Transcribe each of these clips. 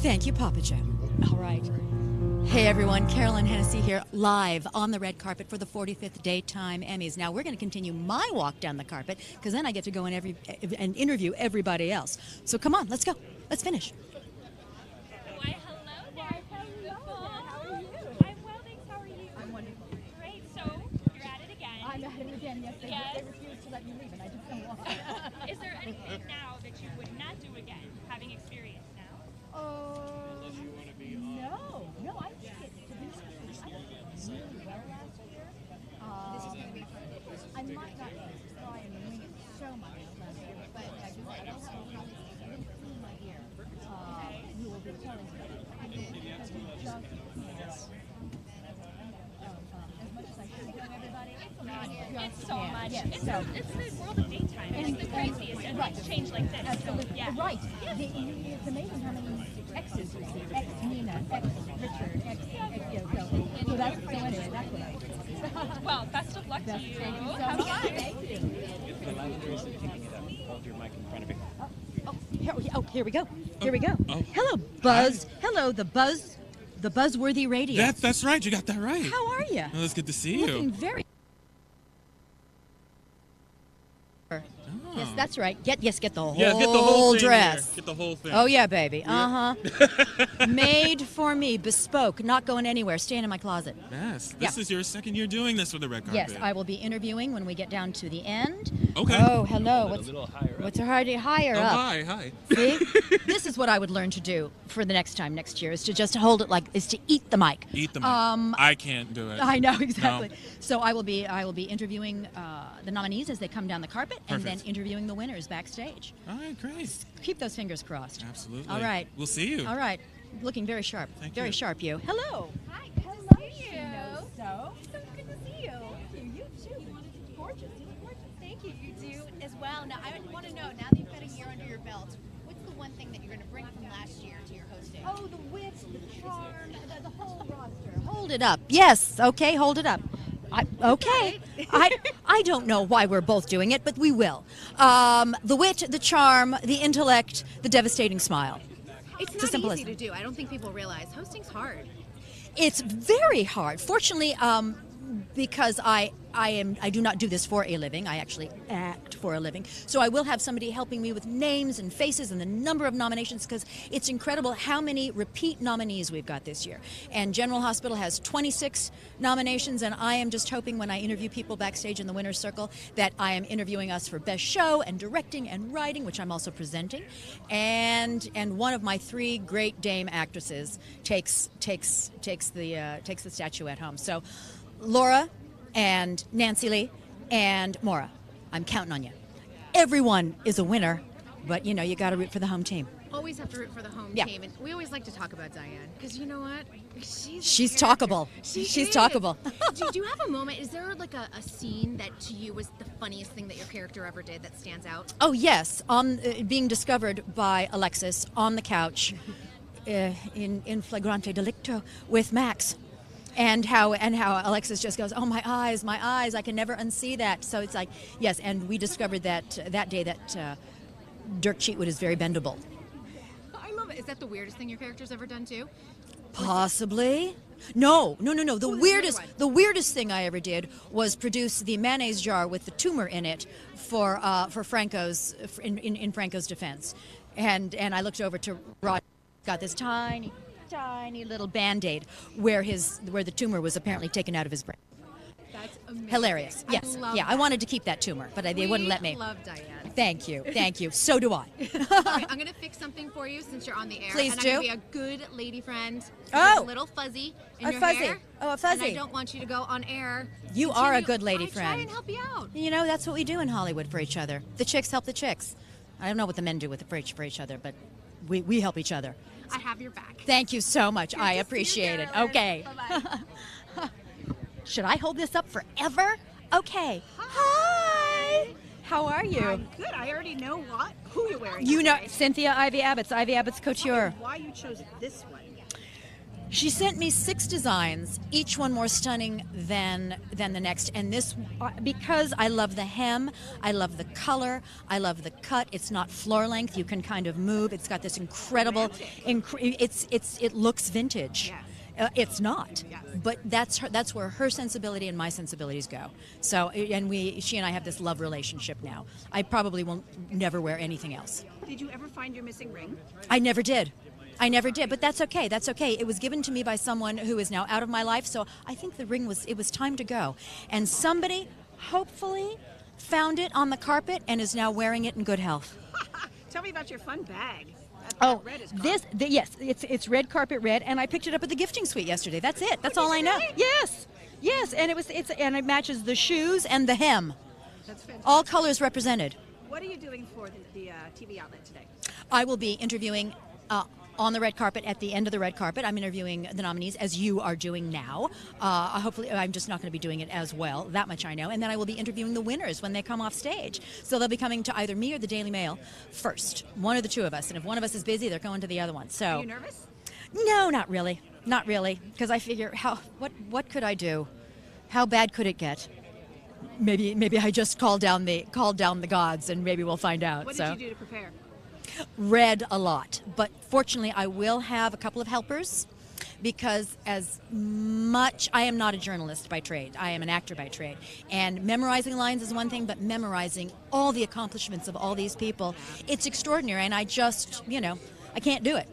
Thank you, Papa Joe. All right. Hey, everyone. Carolyn Hennesy here, live on the red carpet for the 45th Daytime Emmys. Now, we're going to continue my walk down the carpet, because then I get to go and interview everybody else. So come on, let's go. Let's finish. Why, hello there. How are you? I'm well, thanks. How are you? I'm wonderful. Great. So, you're at it again. I'm at it again, yes. Yes. They refused to let me leave, and I just don't walk. Is there anything now that you would not do again, having experience now? No, I think it's, to be honest, I think it's really well last year. This is going to be fun. I might not try and wing it so much last year, but I will have a problem in my ear. You will be telling me. Because we just as much as I should know everybody, It's so much. Yes, It's the world of daytime. It's the craziest, and things change like this. Absolutely. So, yeah. Right. It's amazing how many X's you see. X Nina, X Richard, X so that's so anyway, that's what I do. Well, best of luck to you. Thank you so Have much. fun. Thank you. The lavender is picking it up. Hold your mic in front of you. Here we go. Here we go. Hello, Buzz. Hello, the buzzworthy radio. That's right. You got that right. How are you? Well, it's good to see you. Looking very. Yes, that's right. Get the whole, Get the whole thing dress. here. Get the whole thing. Oh yeah, baby. Made for me, bespoke, not going anywhere, staying in my closet. Yes. Yeah. This is your second year doing this with the red carpet. Yes, I will be interviewing when we get down to the end. Okay. Oh, hello. A little higher up. What's higher Oh, up? hi. See, this is what I would learn to do for the next year, is to just hold it is to eat the mic. Eat the mic. I can't do it. I know, exactly. No. So I will be interviewing the nominees as they come down the carpet, and then Perfect. interviewing the winners backstage. All right, great. Keep those fingers crossed. Absolutely. All right. We'll see you. All right. Looking very sharp. Thank very you. sharp, you. Hello. Hi, good Hello, to see she you. knows so. So good to see you. You too. Gorgeous. You look gorgeous. Thank you. You do as well. Now, I want to know, now that you've got a year under your belt, what's the one thing that you're going to bring from last year to your hosting? Oh, the wit, the charm, the whole roster. Hold it up. Yes. Okay. Hold it up. Okay. I don't know why we're both doing it, but we will. The wit, the charm, the intellect, the devastating smile. It's as not simple easy as- to do. I don't think people realize. Hosting's hard. It's very hard. Fortunately, because I do not do this for a living. I actually act for a living. So I will have somebody helping me with names and faces and the number of nominations, because it's incredible how many repeat nominees we've got this year. And General Hospital has 26 nominations, and I am just hoping when I interview people backstage in the winner's circle that I am interviewing us for Best Show and Directing and Writing, which I'm also presenting. And one of my three great dame actresses takes the statuette home. So Laura and Nancy Lee and Maura, I'm counting on you. Everyone is a winner, but you got to root for the home team. Always have to root for the home Yeah. team. And we always like to talk about Diane, because you know what? She's a character. talkable. She She's is. talkable. Do you have a moment? Is there like a scene that to you was the funniest thing that your character ever did that stands out? Oh yes, being discovered by Alexis on the couch in flagrante delicto with Max. And how Alexis just goes, oh, my eyes, I can never unsee that. So it's like, yes, and we discovered that day that Dirk Cheatwood is very bendable. I love it. Is that the weirdest thing your character's ever done too? Possibly. No. The one? weirdest thing I ever did was produce the mayonnaise jar with the tumor in it for Franco's in Franco's defense, and I looked over to Rod, got this tiny little Band-Aid where the tumor was apparently taken out of his brain. That's amazing. Hilarious. Yes. I wanted to keep that tumor, but they wouldn't let me. We love Diane. Thank you. So do I. All right, I'm going to fix something for you since you're on the air. Please and do. I'm going to be a good lady friend. Oh. You're a little fuzzy in A your fuzzy. hair. Oh, a fuzzy. And I don't want you to go on air. You are a good lady I friend. try and help you out. That's what we do in Hollywood for each other. The chicks help the chicks. I don't know what the men do for each other, but we help each other. I have your back. Thank you so much. Good I to see you, appreciate it. Carolyn. Okay. Bye-bye. Should I hold this up forever? Okay. Hi. How are you? I'm good. I already know who you're wearing. You know today. Cynthia Ivey Abitz, Ivey Abitz Couture. Why you chose this one? She sent me 6 designs, each one more stunning than the next. And this, because I love the hem, I love the color, I love the cut. It's not floor length. You can kind of move. It's got this incredible, it looks vintage. It's not, but that's where her sensibility and my sensibilities go. So, and she and I have this love relationship now. I probably will never wear anything else. Did you ever find your missing ring? I never did, but that's okay. That's okay. It was given to me by someone who is now out of my life, so I think the ring was time to go. And somebody, hopefully, found it on the carpet and is now wearing it in good health. Tell me about your fun bag. Oh, red is yes, it's red carpet red, and I picked it up at the gifting suite yesterday. That's it. That's all I know. Really? Yes, and it matches the shoes and the hem. That's fantastic. All colors represented. What are you doing for the TV outlet today? I will be interviewing on the red carpet. At the end of the red carpet, I'm interviewing the nominees, as you are doing now. Hopefully, I'm just not going to be doing it as well. That much I know. And then I will be interviewing the winners when they come off stage. So they'll be coming to either me or the Daily Mail first. One or the two of us. And if one of us is busy, they're going to the other one. So. Are you nervous? No, not really. Not really. Because I figure, what could I do? How bad could it get? Maybe I just call down the gods, and maybe we'll find out. What did you do to prepare? Read a lot, but fortunately I will have a couple of helpers, because as much, I am not a journalist by trade, I am an actor by trade, and memorizing lines is one thing, but memorizing all the accomplishments of all these people, it's extraordinary, and I just, I can't do it,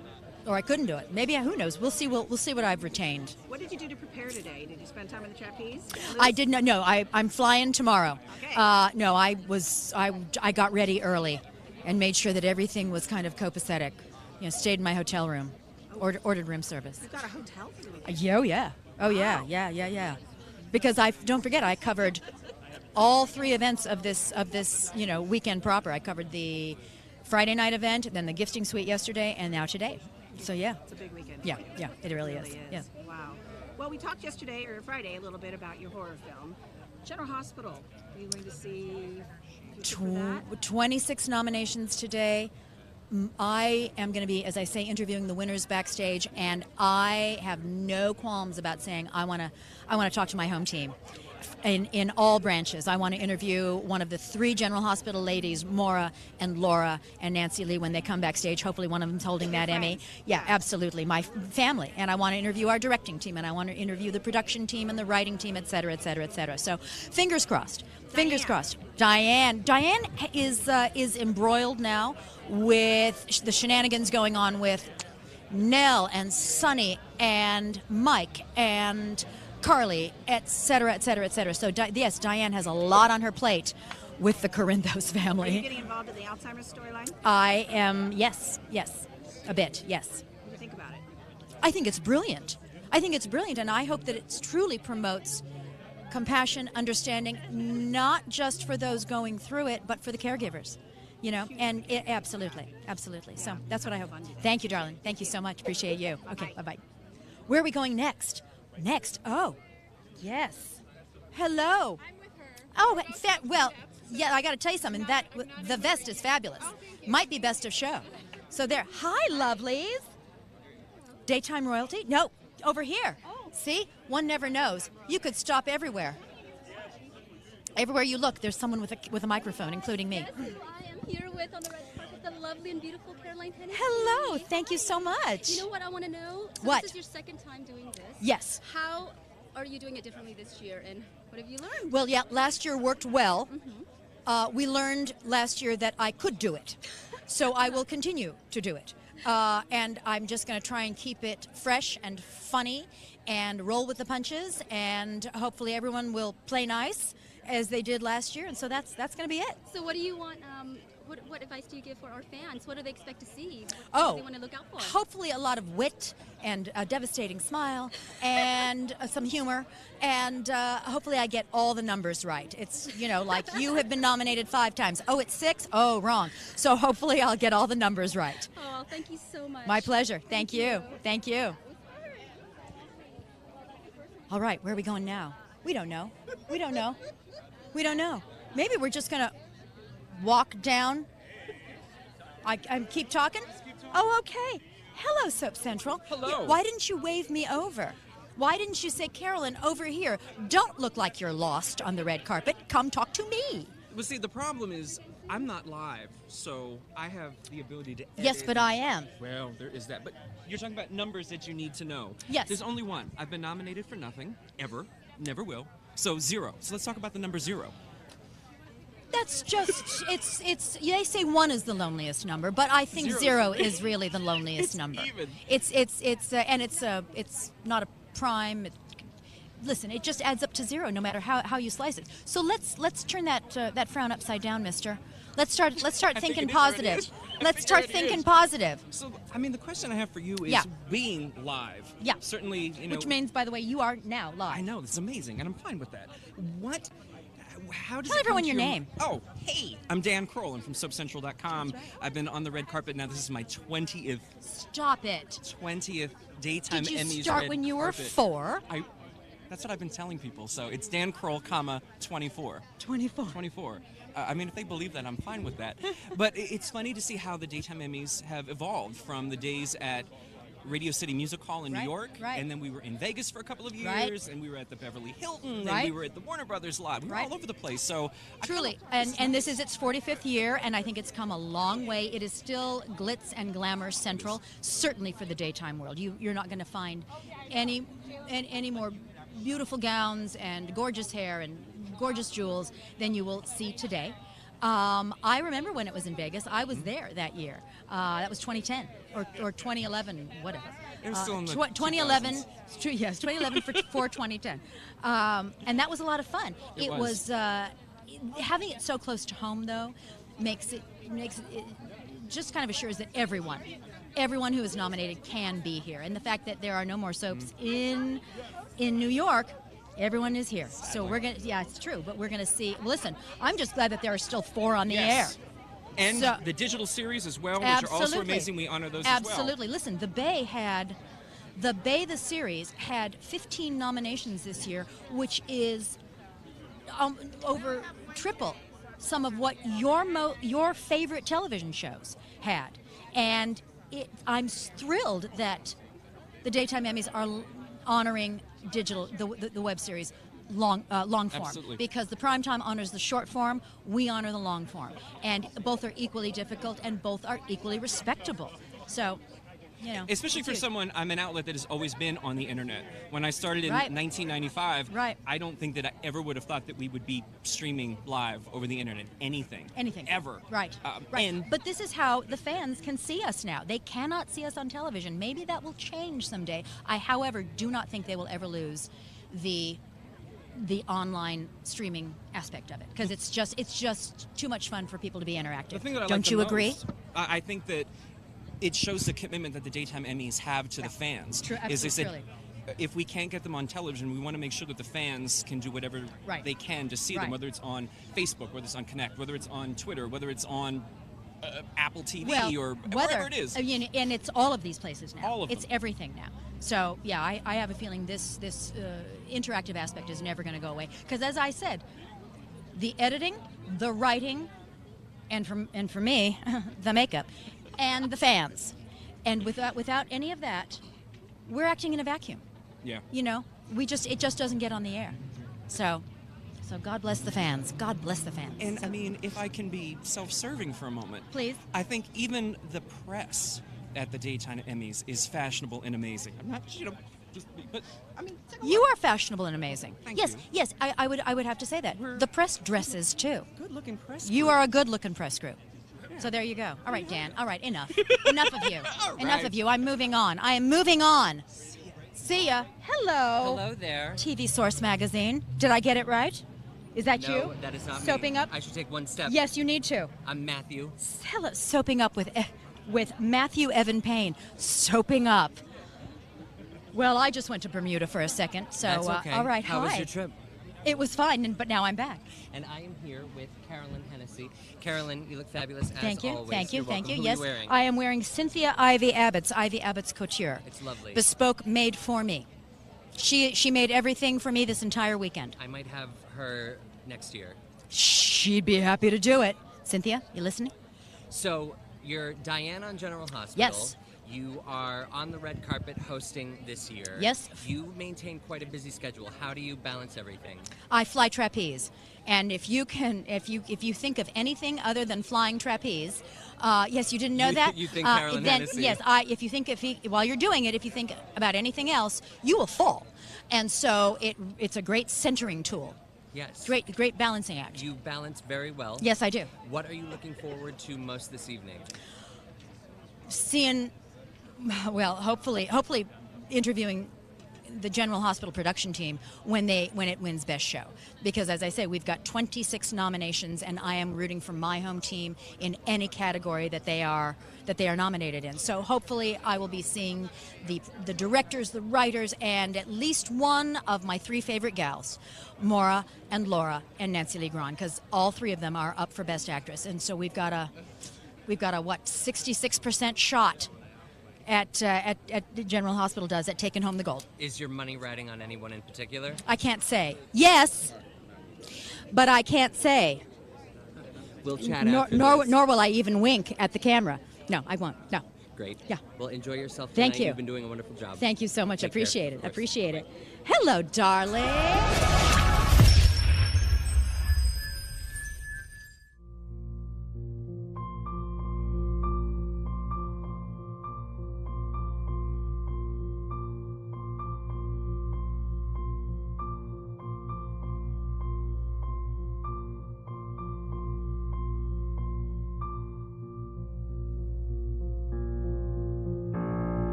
or I couldn't do it. Maybe, who knows? We'll see what I've retained. What did you do to prepare today? Did you spend time in the trapeze? I did not. No, I'm flying tomorrow. Okay. No, I got ready early and made sure that everything was kind of copacetic. Stayed in my hotel room, ordered room service. You've got a hotel for the weekend? Oh yeah. Yeah. Because don't forget, I covered all 3 events of this weekend proper. I covered the Friday night event, then the gifting suite yesterday, and now today. So yeah. It's a big weekend. Yeah, it really is. Yeah. Wow. Well, we talked yesterday or Friday a little bit about your horror film, General Hospital. Are you going to see? 26 nominations today. I am going to be, as I say, interviewing the winners backstage, and I have no qualms about saying I want to talk to my home team. In all branches. I want to interview one of the 3 General Hospital ladies, Maura and Laura and Nancy Lee, when they come backstage. Hopefully one of them's holding that Emmy. Yeah, absolutely. My family. And I want to interview our directing team, and I want to interview the production team and the writing team, et cetera, et cetera, et cetera. So fingers crossed. Fingers crossed. Diane is embroiled now with the shenanigans going on with Nell and Sonny and Mike and Carly, et cetera, et cetera, et cetera. So, yes, Diane has a lot on her plate with the Corinthos family. Are you getting involved in the Alzheimer's storyline? I am, yes, a bit, yes. What do you think about it? I think it's brilliant. And I hope that it truly promotes compassion, understanding, not just for those going through it, but for the caregivers. And absolutely. So that's what I hope. Thank you, darling. Thank you so much. Appreciate you. Okay, bye-bye. Where are we going next? Oh, yes. Hello. I'm with her. Oh, well, yeah, I got to tell you something. The vest is fabulous. Might be best of show. So there. Hi, lovelies. Daytime royalty? No, over here. See? One never knows. You could stop everywhere. Everywhere you look, there's someone with a microphone, including me. Yes, who I am here with on the red carpet, the lovely and beautiful Carolyn Hennesy. Hello. Thank you so much. You know what I want to know? So What? This is your second time doing this. Yes. How are you doing it differently this year, and what have you learned? Well, yeah, last year worked well. We learned last year that I could do it. So I will continue to do it. And I'm just going to try and keep it fresh and funny and roll with the punches, and hopefully everyone will play nice as they did last year, and so that's going to be it. So what do you want, what advice do you give for our fans? What do they expect to see? What do they want to look out for? Hopefully a lot of wit and a devastating smile and some humor, and hopefully I get all the numbers right. It's, like you have been nominated 5 times. Oh, it's 6? Oh, wrong. So hopefully I'll get all the numbers right. Oh, thank you so much. My pleasure. Thank you. Thank you. All right, where are we going now? We don't know. Maybe we're just going to walk down. I keep talking? Oh, okay. Hello, Soap Central. Hello. Why didn't you wave me over? Why didn't you say, Carolyn, over here? Don't look like you're lost on the red carpet. Come talk to me. Well, see, the problem is I'm not live, so I have the ability to edit. Yes, but I am. Well, there is that. But you're talking about numbers that you need to know. Yes. There's only one. I've been nominated for nothing, ever, never will. So 0. So let's talk about the number 0. That's just, they say 1 is the loneliest number, but I think 0 is really the loneliest number. Even. It's not a prime. Listen, it just adds up to 0 no matter how you slice it. So let's turn that frown upside down, mister. Let's start thinking positive. Let's start thinking positive. So, I mean, the question I have for you is being live. Yeah. Certainly, you know. Which means, by the way, you are now live. I know, it's amazing, and I'm fine with that. How does Tell it come everyone to your name. Oh, hey, I'm Dan Kroll. I'm from SoapCentral.com. I've been on the red carpet now. This is my 20th. Stop it. 20th daytime Did you Emmys start red when you were carpet. 4? That's what I've been telling people. So it's Dan Kroll, comma 24. 24. 24. I mean, if they believe that, I'm fine with that. But it's funny to see how the daytime Emmys have evolved from the days at Radio City Music Hall in New York, and then we were in Vegas for a couple of years, and we were at the Beverly Hilton, and we were at the Warner Brothers lot. We were all over the place. So truly, and this is its 45th year, and I think it's come a long way. It is still glitz and glamour central, certainly for the daytime world. You're not going to find any more beautiful gowns and gorgeous hair and gorgeous jewels than you will see today. I remember when it was in Vegas. I was there that year. That was 2010 or 2011, whatever. It was still in the 2011. Yes, 2011 for 2010, and that was a lot of fun. It was having it so close to home, though, makes it just kind of assures that everyone who is nominated can be here, and the fact that there are no more soaps in New York. Everyone is here. So we're going to, it's true, but we're going to see. Listen, I'm just glad that there are still 4 on the air. And the digital series as well, which are also amazing. We honor those as well. Absolutely. Listen, The Bay, the series, had 15 nominations this year, which is over triple some of what your favorite television shows had. And I'm thrilled that the Daytime Emmys are honoring digital, the web series, long form. Absolutely. Because the primetime honors the short form, we honor the long form, and both are equally difficult and both are equally respectable. So, you know, especially for someone, I'm an outlet that has always been on the internet. When I started in 1995, I don't think that I ever would have thought that we would be streaming live over the internet. Anything. Ever. Right. But this is how the fans can see us now. They cannot see us on television. Maybe that will change someday. I, however, do not think they will ever lose the online streaming aspect of it, because it's just too much fun for people to be interactive. The thing that I don't like you the agree? most, I think that it shows the commitment that the Daytime Emmys have to the fans. True, is they said, absolutely. if we can't get them on television, we want to make sure that the fans can do whatever they can to see them, whether it's on Facebook, whether it's on Connect, whether it's on Twitter, whether it's on Apple TV, or wherever it is. And it's all of these places now. All of them. It's everything now. So, yeah, I have a feeling this interactive aspect is never going to go away. Because, as I said, the editing, the writing, and for me, the makeup, and the fans. And without any of that, we're acting in a vacuum. Yeah. You know, it just doesn't get on the air. So God bless the fans. God bless the fans. And, I mean, if I can be self-serving for a moment. Please. I think even the press at the Daytime Emmys is fashionable and amazing. I'm not, but I mean, you are fashionable and amazing. Thank you. Yes, I would have to say that. The press dresses too. Good-looking press. You are a good-looking press group. So there you go. All right, Dan. All right, enough. Enough of you. Enough of you. I'm moving on. I am moving on. See ya. Hello. Hello there. TV Source Magazine. Did I get it right? Is that you? No, that is not Soaping me. up? I should take one step. Yes, you need to. I'm Matthew. Hello. Soaping up with Matthew Evan Payne. Soaping up. Well, I just went to Bermuda for a second, so That's okay. All right. How hi. was your trip? It was fine, but now I'm back. And I am here with Carolyn Hennesy. Carolyn, you look fabulous Thank as you. always. Thank you. You're Thank you. welcome. Yes, Who are you wearing? I am wearing Cynthia Ivey Abitz couture. It's lovely. Bespoke, made for me. She made everything for me this entire weekend. I might have her next year. She'd be happy to do it. Cynthia, you listening? So you're Diana on General Hospital. Yes. You are on the red carpet hosting this year. Yes. You maintain quite a busy schedule. How do you balance everything? I fly trapeze, and if you think of anything other than flying trapeze, yes, you didn't know that. You think Carolyn then Hennesy. yes, while you're doing it, if you think about anything else, you will fall, and so it's a great centering tool. Yes. Great balancing act. You balance very well. Yes, I do. What are you looking forward to most this evening? Seeing, well, hopefully interviewing the General Hospital production team when it wins Best Show, because as I say, we've got 26 nominations, and I am rooting for my home team in any category that they are nominated in. So hopefully I will be seeing the directors, the writers, and at least one of my 3 favorite gals, Maura and Laura and Nancy Lee Grahn, because all 3 of them are up for Best Actress, and so we've got a 66% shot at the General Hospital does at taking home the gold. Is your money riding on anyone in particular? I can't say. Yes, but I can't say. We'll chat Nor after this. will I even wink at the camera. No, I won't. No. Great. Yeah. Well, enjoy yourself tonight. Thank you. You've been doing a wonderful job. Thank you so much. Take Appreciate care. it. Appreciate it. Hello, darling.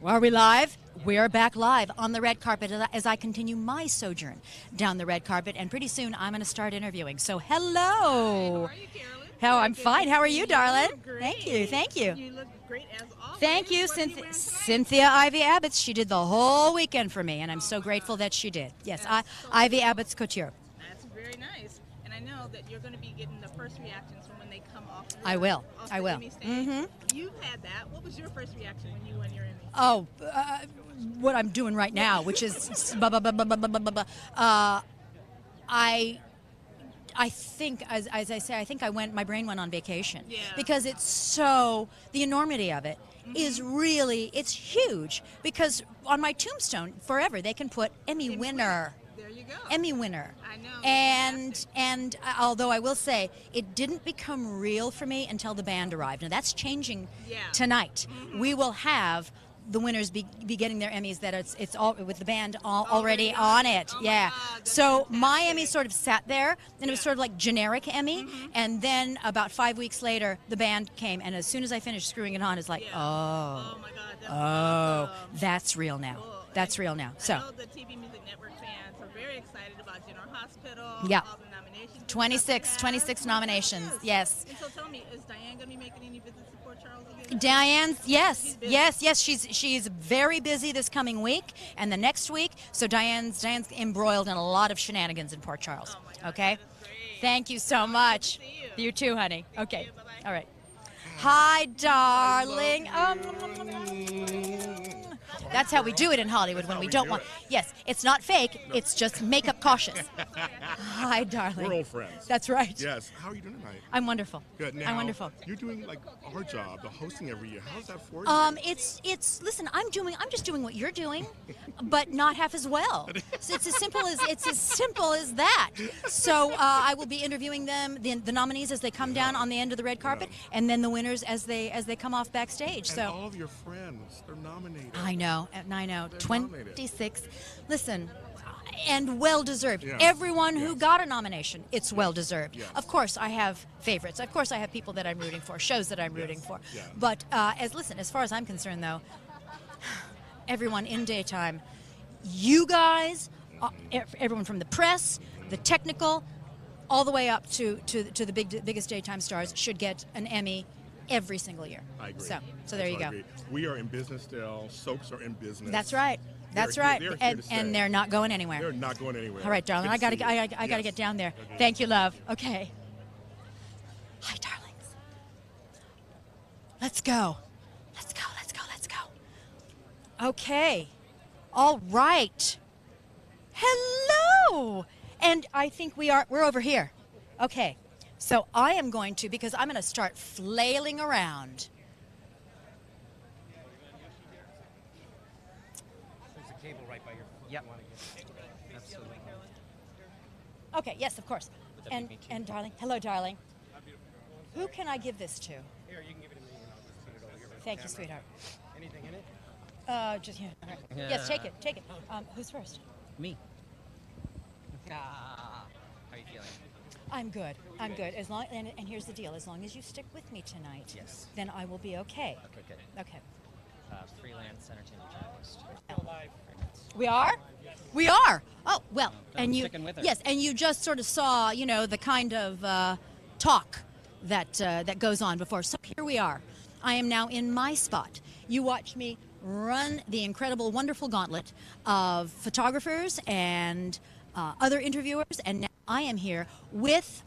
Are we live? We are back live on the red carpet as I continue my sojourn down the red carpet, and pretty soon I'm going to start interviewing. So hello. How are you, Carolyn? I'm fine. How are you, darling? Great. Thank you. Thank you. You look great as always. Thank you, What are you wearing tonight? Cynthia Ivey Abitz. She did the whole weekend for me, and I'm so grateful that she did. Yes, Ivey Abitz couture. That's very nice. And I know that you're going to be getting the first reactions from when they come off. I will. Off I the will. Emmy stage. Mhm. You've had that. What was your first reaction when you won your Emmy? Oh, what I'm doing right now, which is I think, as I say, I think my brain went on vacation. Yeah. Because it's so, the enormity of it is really, it's huge. Because on my tombstone, forever, they can put Emmy winner. There you go. Emmy winner. I know. And although I will say, it didn't become real for me until the band arrived. Now that's changing tonight. We will have the winners be getting their Emmys that it's all with the band already on it. God, so my Emmy sort of sat there, and it was sort of like generic Emmy. And then about 5 weeks later, the band came, and as soon as I finished screwing it on, it's like, Oh my God. That's awesome. that's real now. Cool. That's real now. So I know the TV Music Network fans are very excited about General Hospital. Yeah. All the nominations. 26 nominations. Yes. And so tell me, is Diane going to be making any visits to Port Charles again? Diane's yes. She's very busy this coming week and the next week. So Diane's embroiled in a lot of shenanigans in Port Charles. Oh my God, Okay. that is great. Thank you so much. see you. You too, honey. Okay. you. Bye-bye. All right. Hi, darling. That's how we do it in Hollywood when we don't want. Yes, it's not fake. It's just makeup cautious. Hi, darling. We're old friends. That's right. Yes. How are you doing tonight? I'm wonderful. Good. Now, I'm wonderful. You're doing like our job, the hosting every year. How's that for you? It's listen. I'm just doing what you're doing, but not half as well. So it's as simple as that. So I will be interviewing them, the nominees as they come down on the end of the red carpet, and then the winners as they come off backstage. And So all of your friends, they're nominated. I know. They're 26. Listen, And well-deserved. Yeah. Everyone who Yes. got a nomination, it's well-deserved. Yes. Of course, I have favorites. Of course, I have people that I'm rooting for, shows that I'm rooting for. Yeah. But as far as I'm concerned, though, everyone in daytime, you guys, everyone from the press, the technical, all the way up to the biggest daytime stars should get an Emmy every single year. I agree. So there you go. Agree. We are in business still. Soaps are in business. That's right. That's They're right. here to And stay. they're not going anywhere. They're not going anywhere. All right, darling. Good I to gotta, see I, you. I gotta Yes. get down there. Okay. Thank you, love. Okay. Hi, darlings. Let's go. Let's go. Let's go. Let's go. Okay. All right. Hello. And I think we're over here. Okay. So I am going to, because I'm going to start flailing around. There's a cable right by your foot. Yep. Absolutely. Okay, yes, of course. And darling, hello, darling. Who can I give this to? Here, you can give it to me and I'll just put it over here. Thank you, sweetheart. Anything in it? Just here. All right. Yes, take it, take it. Who's first? Me. How are you feeling? I'm good. I'm good. As long and here's the deal. As long as you stick with me tonight, Yes. then I will be okay. Okay, good. Okay. Freelance entertainment journalist. We are? We are. Oh, well, I'm and you sticking with her. yes, and you just sort of saw, the kind of talk that goes on before. So here we are. I am now in my spot. You watch me run the incredible, wonderful gauntlet of photographers and other interviewers, and now I am here with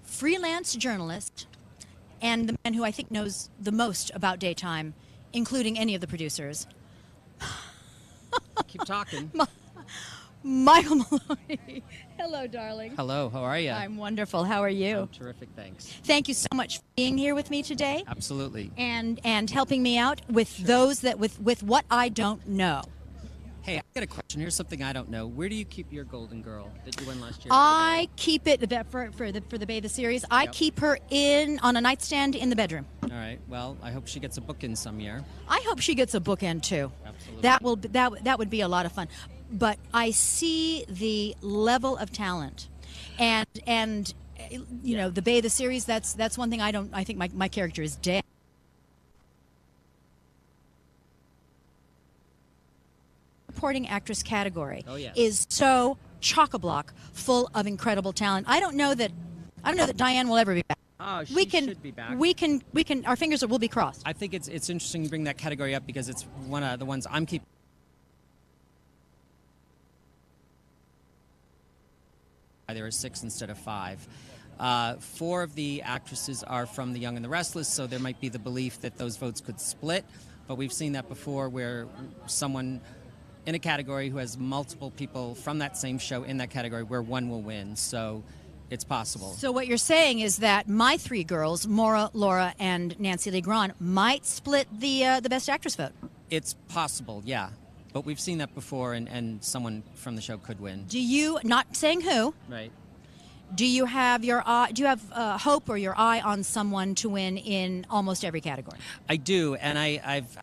freelance journalist and the man who I think knows the most about daytime, including any of the producers, Keep talking. Michael Maloney. Hello, darling. Hello, how are you? I'm wonderful. How are you? I'm terrific, thanks. Thank you so much for being here with me today Absolutely. and helping me out with those that with what I don't know. Hey, I got a question. Here's something I don't know. Where do you keep your Golden Girl that you won last year? I keep it for the Bay the series. I Yep. keep her on a nightstand in the bedroom. All right. Well, I hope she gets a book in some year. I hope she gets a bookend too. Absolutely. That would be a lot of fun. But I see the level of talent, and the Bay the series. That's one thing I don't. I think my character is dead. Supporting actress category is so chock-a-block full of incredible talent. I don't know that Diane will ever be back. Oh, she should be back. We can. Our fingers will be crossed. I think it's interesting to bring that category up because it's one of the ones I'm keeping. There are 6 instead of 5. 4 of the actresses are from The Young and the Restless, so there might be the belief that those votes could split. But we've seen that before where someone in a category who has multiple people from that same show in that category where one will win. So it's possible. So what you're saying is that my 3 girls, Maura, Laura, and Nancy Lee Grahn, might split the Best Actress vote. It's possible, yeah. But we've seen that before, and someone from the show could win. Do you, not saying who, Right. do you have hope or your eye on someone to win in almost every category? I do, and I've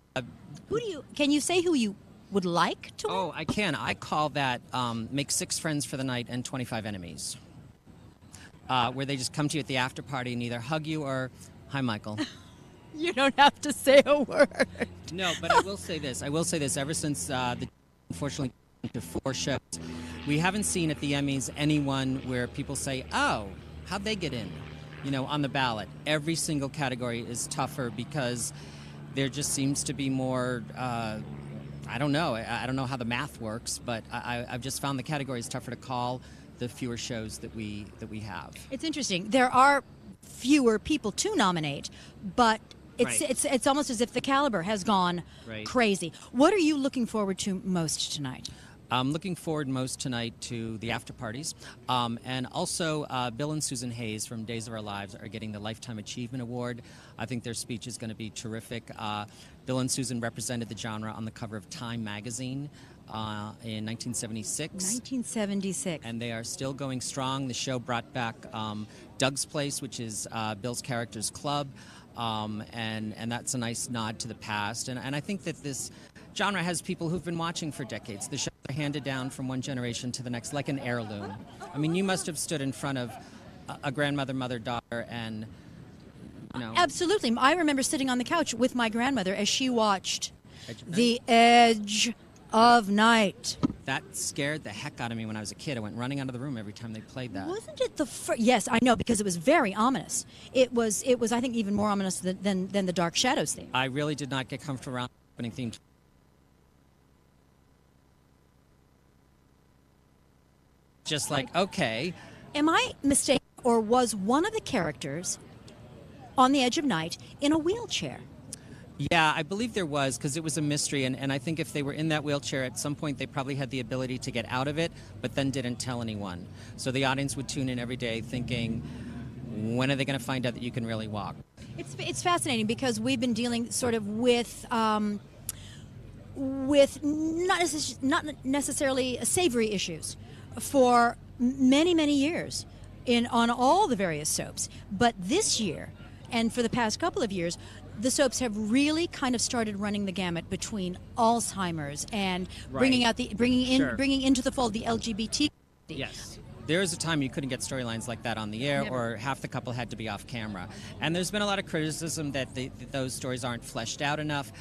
Can you say who you would like to win? Oh, I can. I call that make 6 friends for the night and 25 enemies. Where they just come to you at the after party and either hug you or, hi, Michael. You don't have to say a word. No, but I will say this. Ever since unfortunately, to 4 shows, we haven't seen at the Emmys anyone where people say, oh, how'd they get in? On the ballot. Every single category is tougher because there just seems to be more, I don't know. I don't know how the math works, but I've just found the categories tougher to call the fewer shows that we have. It's interesting. There are fewer people to nominate, but it's almost as if the caliber has gone crazy. What are you looking forward to most tonight? I'm looking forward most tonight to the after parties. And also, Bill and Susan Hayes from Days of Our Lives are getting the Lifetime Achievement Award. I think their speech is going to be terrific. Bill and Susan represented the genre on the cover of Time magazine in 1976. 1976. And they are still going strong. The show brought back Doug's Place, which is Bill's character's club. And that's a nice nod to the past. And I think that this genre has people who've been watching for decades. The show are handed down from one generation to the next, like an heirloom. I mean, you must have stood in front of a grandmother, mother, daughter, and, you know. Absolutely. I remember sitting on the couch with my grandmother as she watched The Edge of Night. That scared the heck out of me when I was a kid. I went running out of the room every time they played that. Wasn't it the first? Yes, I know, because it was very ominous. It was. I think, even more ominous than the Dark Shadows theme. I really did not get comfortable around the opening theme. Just like, okay. Am I mistaken, or was one of the characters on The Edge of Night in a wheelchair? Yeah, I believe there was, because it was a mystery, and I think if they were in that wheelchair at some point, they probably had the ability to get out of it, but then didn't tell anyone. So the audience would tune in every day thinking, when are they going to find out that you can really walk? It's fascinating, because we've been dealing sort of with not necessarily savory issues for many, many years on all the various soaps. But this year, and for the past couple of years, the soaps have really kind of started running the gamut between Alzheimer's and bringing into the fold the LGBT. Yes. There was a time you couldn't get storylines like that on the air, or half the couple had to be off camera. And there's been a lot of criticism that those stories aren't fleshed out enough.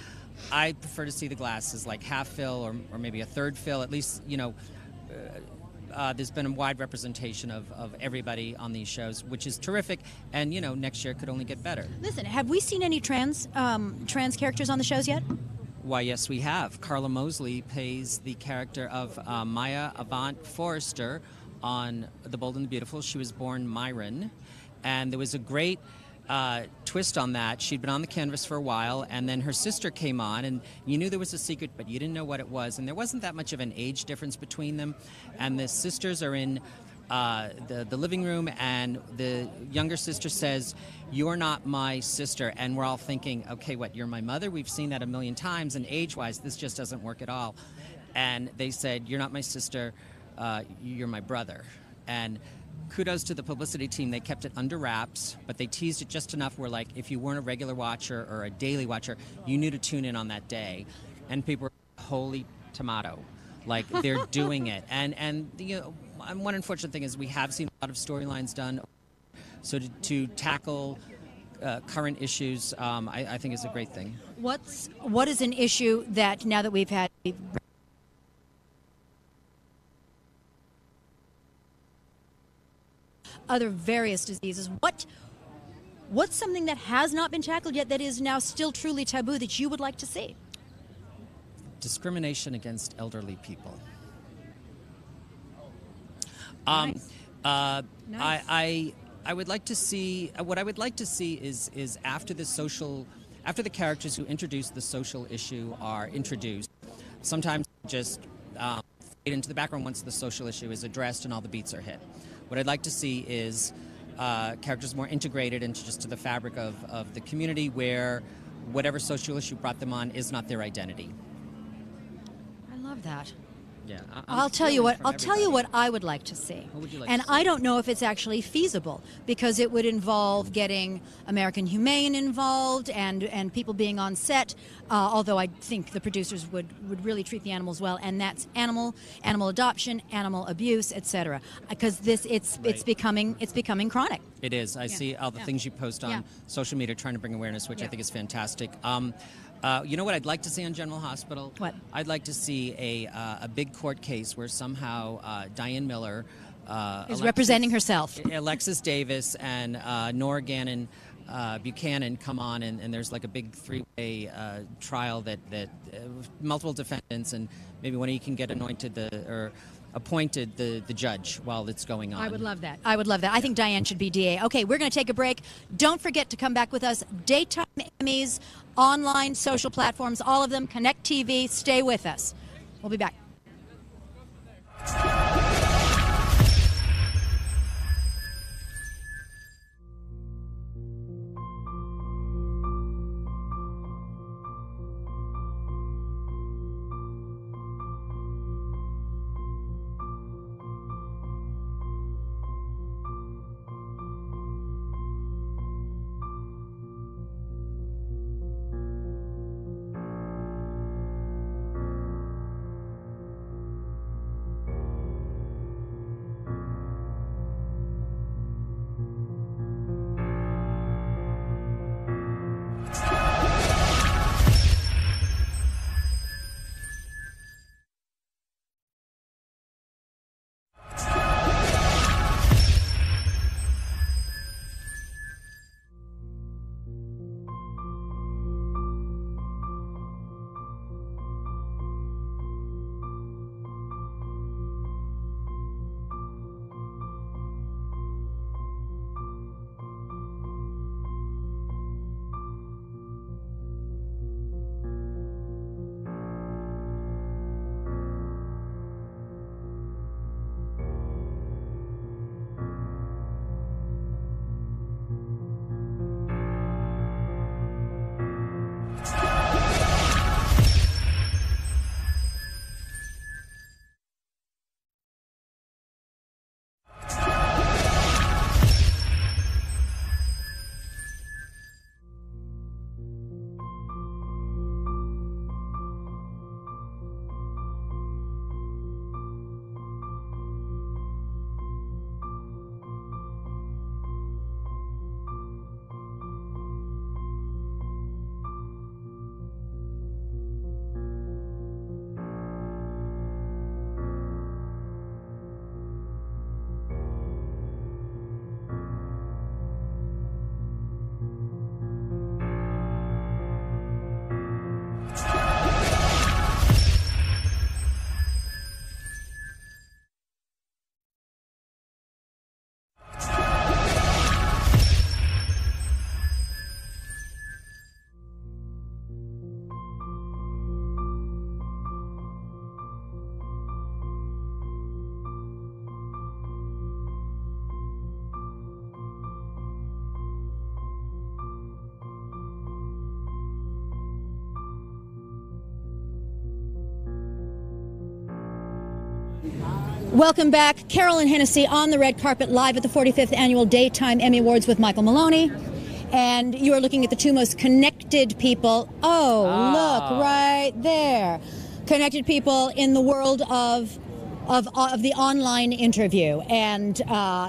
I prefer to see the glass as like half fill or maybe a third fill. At least, you know, there's been a wide representation of everybody on these shows, which is terrific. And, you know, next year could only get better. Listen, have we seen any trans characters on the shows yet? Why, yes, we have. Carla Mosley plays the character of Maya Avant Forrester on The Bold and the Beautiful. She was born Myron. And there was a great twist on that. She'd been on the canvas for a while, and then her sister came on, and you knew there was a secret, but you didn't know what it was. And there wasn't that much of an age difference between them. And the sisters are in the living room, and the younger sister says, "You're not my sister." And we're all thinking, okay, what, you're my mother? We've seen that a million times, and age-wise, this just doesn't work at all. And they said, "You're not my sister, you're my brother." And kudos to the publicity team. They kept it under wraps, but they teased it just enough where, like, if you weren't a regular watcher or a daily watcher, you knew to tune in on that day. And people were, holy tomato. Like, they're doing it. And you know, one unfortunate thing is we have seen a lot of storylines done. So to tackle current issues, I think is a great thing. What is an issue that, now that we've had other various diseases, what's something that has not been tackled yet that is now still truly taboo that you would like to see? Discrimination against elderly people. Nice. I would like to see, what I would like to see is after the characters who introduce the social issue are introduced, sometimes just fade into the background once the social issue is addressed and all the beats are hit. What I'd like to see is characters more integrated into the fabric of the community, where whatever social issue brought them on is not their identity. I love that. Yeah, I'll tell you what I would like to see. What would you like and to see? I don't know if it's actually feasible, because it would involve getting American Humane involved and people being on set, although I think the producers would really treat the animals well, and that's animal adoption, animal abuse, etc. Because it's becoming chronic. It is. I see all the things you post on social media trying to bring awareness, which I think is fantastic. You know what I'd like to see on General Hospital? What? I'd like to see a big court case where somehow Diane Miller Is representing herself. Alexis Davis and Nora Gannon Buchanan come on, and there's like a big three-way trial that multiple defendants, and maybe one of you can get appointed the judge while it's going on. I would love that. I think Diane should be DA. Okay, we're going to take a break. Don't forget to come back with us. Daytime Emmys, online, social platforms, all of them. Connect TV. Stay with us. We'll be back. Welcome back. Carolyn Hennesy on the red carpet live at the 45th Annual Daytime Emmy Awards with Michael Maloney. And you are looking at the two most connected people. Oh, look, right there. Connected people in the world of the online interview. And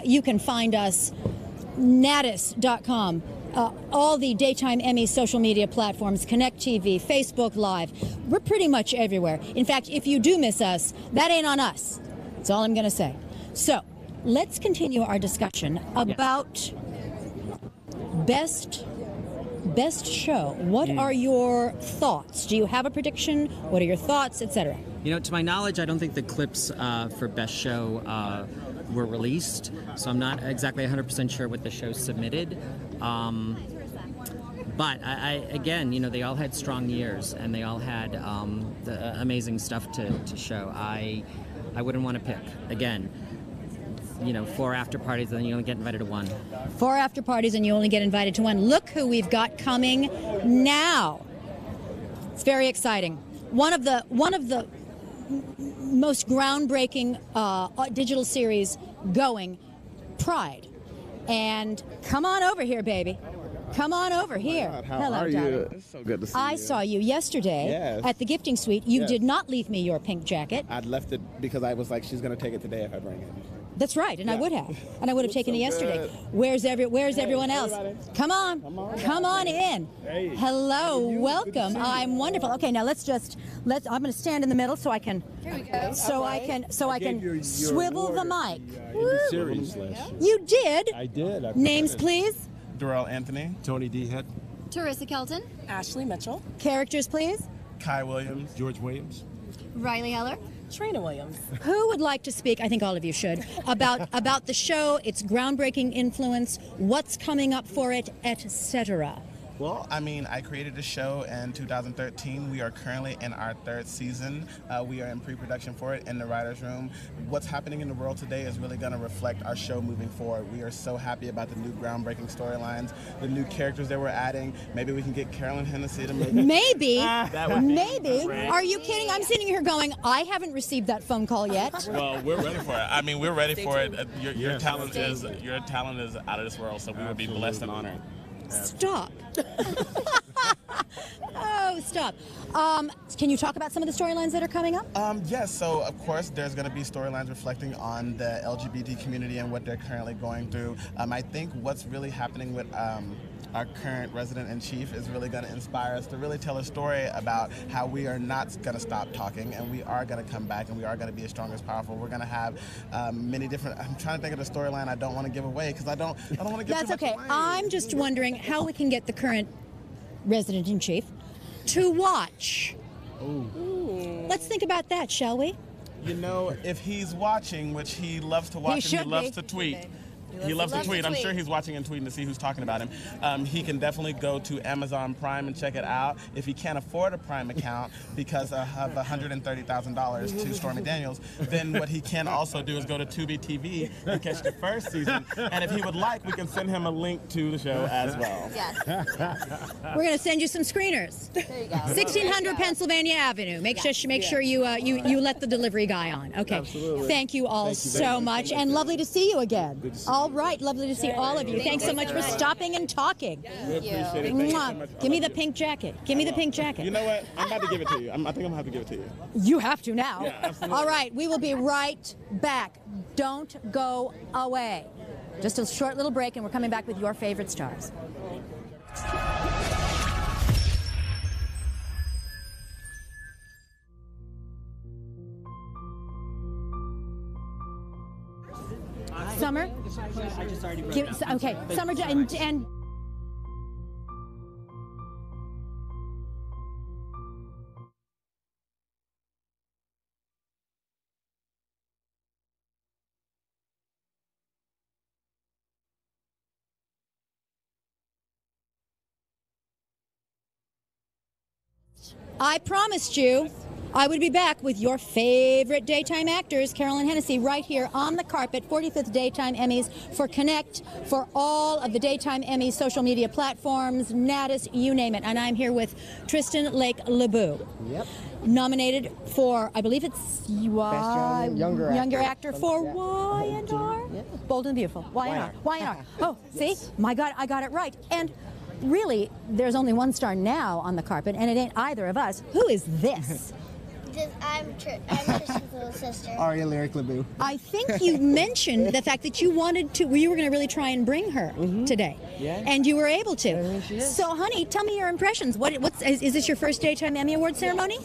you can find us natus.com. All the Daytime Emmy social media platforms, Connect TV, Facebook Live. We're pretty much everywhere. In fact, if you do miss us, that ain't on us. That's all I'm going to say. So let's continue our discussion about best show. What are your thoughts? Do you have a prediction? What are your thoughts, etc.? You know, to my knowledge, I don't think the clips for best show were released, so I'm not exactly 100% sure what the show submitted. But I again, you know, they all had strong years and they all had the amazing stuff to show. I wouldn't want to pick. Again, you know, 4 after parties and you only get invited to 1. 4 after parties and you only get invited to 1. Look who we've got coming now. It's very exciting. One of the most groundbreaking digital series going, Pride. And come on over here, baby. Come on over here. God, how Hello, are darling. you? It's so good to see you. I saw you yesterday at the gifting suite. You did not leave me your pink jacket. I'd left it because I was like, she's going to take it today if I bring it. That's right, and I would have. And I would have taken it yesterday. good. Where's everyone else? Come on. Come on in. Hey. Hello, welcome. I'm wonderful. Okay, now let's I'm going to stand in the middle so I can so I can swivel the mic. Series You did? I did. Names, please. Durrell Anthony, Tony D. Head, Teresa Kelton, Ashley Mitchell, Characters, please. Kai Williams, George Williams, Riley Heller, Trina Williams. Who would like to speak? I think all of you should about the show, its groundbreaking influence, what's coming up for it, etc. Well, I mean, I created a show in 2013. We are currently in our 3rd season. We are in pre-production for it in the writer's room. What's happening in the world today is really going to reflect our show moving forward. We are so happy about the new groundbreaking storylines, the new characters that we're adding. Maybe we can get Carolyn Hennesy to make Maybe. Maybe. Are you kidding? I'm sitting here going, I haven't received that phone call yet. Well, we're ready for it. I mean, we're ready for it. Your talent is out of this world, so we would be blessed and honored. Stop. Oh, stop. Can you talk about some of the storylines that are coming up? Yes, so of course there's going to be storylines reflecting on the LGBT community and what they're currently going through. I think what's really happening with our current resident-in-chief is really going to inspire us to really tell a story about how we are not going to stop talking and we are going to come back and we are going to be as strong as powerful. We're going to have many different. I'm trying to think of the storyline I don't want to give away because I don't want to give That's too much okay. away. I'm just wondering how we can get the current resident-in-chief to watch. Ooh. Let's think about that, shall we? You know, if he's watching, which he loves to watch and he loves to tweet. He loves to tweet. I'm sure he's watching and tweeting to see who's talking about him. He can definitely go to Amazon Prime and check it out. If he can't afford a Prime account because of $130,000 to Stormy Daniels, then what he can also do is go to Tubi TV and catch the 1st season. And if he would like, we can send him a link to the show as well. Yes. We're going to send you some screeners. There you go. 1600 Pennsylvania Avenue. Make sure you let the delivery guy on. Okay. Absolutely. Thank you all so much, and lovely to see you again. Good to see All right, lovely to see all of you. Thanks so much for stopping and talking. We appreciate it. Thank you so much. Give me the pink jacket. Give me the pink jacket. You know what? I'm about to give it to you. I think I'm going to have to give it to you. You have to now. Yeah, absolutely. All right, we will be right back. Don't go away. Just a short little break, and we're coming back with your favorite stars. Summer? I just already wrote Give, okay, Summer, and I promised you I would be back with your favorite daytime actors, Carolyn Hennesy, right here on the carpet, 45th Daytime Emmys for Connect, for all of the Daytime Emmys social media platforms, Natus, you name it. And I'm here with Tristan Lake LeBeau. Yep. Nominated for, I believe it's younger actor for Y&R? Bold and Beautiful. Y&R. Y&R. Oh, see? My God, I got it right. And really, there's only one star now on the carpet, and it ain't either of us. Who is this? I'm Tristan's little sister. Aria Lyric LeBeau. I think you mentioned the fact that you wanted to, you were going to really try and bring her today. Yeah. And you were able to. I mean, she is. So, honey, tell me your impressions. Is this your first Daytime Emmy Award ceremony?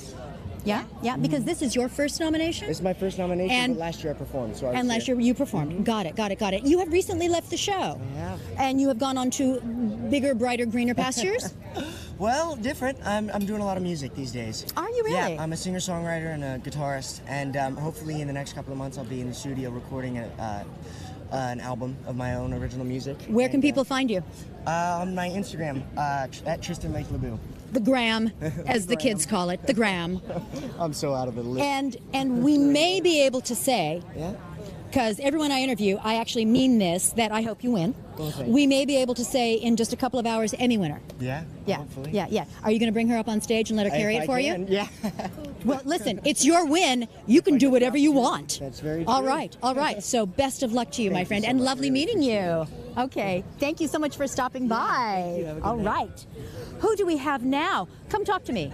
Yeah, yeah, because this is your first nomination? This is my first nomination, but last year I performed. So last year you performed. Got it. You have recently left the show. I have. And you have gone on to bigger, brighter, greener pastures? Well, different. I'm doing a lot of music these days. Are you really? Yeah, I'm a singer-songwriter and a guitarist, and hopefully in the next couple of months I'll be in the studio recording an album of my own original music. Where can people find you? On my Instagram, at Tristan Lake LeBeau. The gram, as the kids call it, the gram. I'm so out of it. And we may be able to say, yeah, because everyone I interview, I actually mean this, that I hope you win. We may be able to say in just a couple of hours, Emmy winner. Yeah, hopefully. Yeah. Are you going to bring her up on stage and let her carry it for you? Yeah. Well, listen, it's your win. You can do whatever you want. That's very true. All right. So best of luck to you, my friend, and lovely meeting you. Okay. Thank you so much for stopping by. All right. Who do we have now? Come talk to me.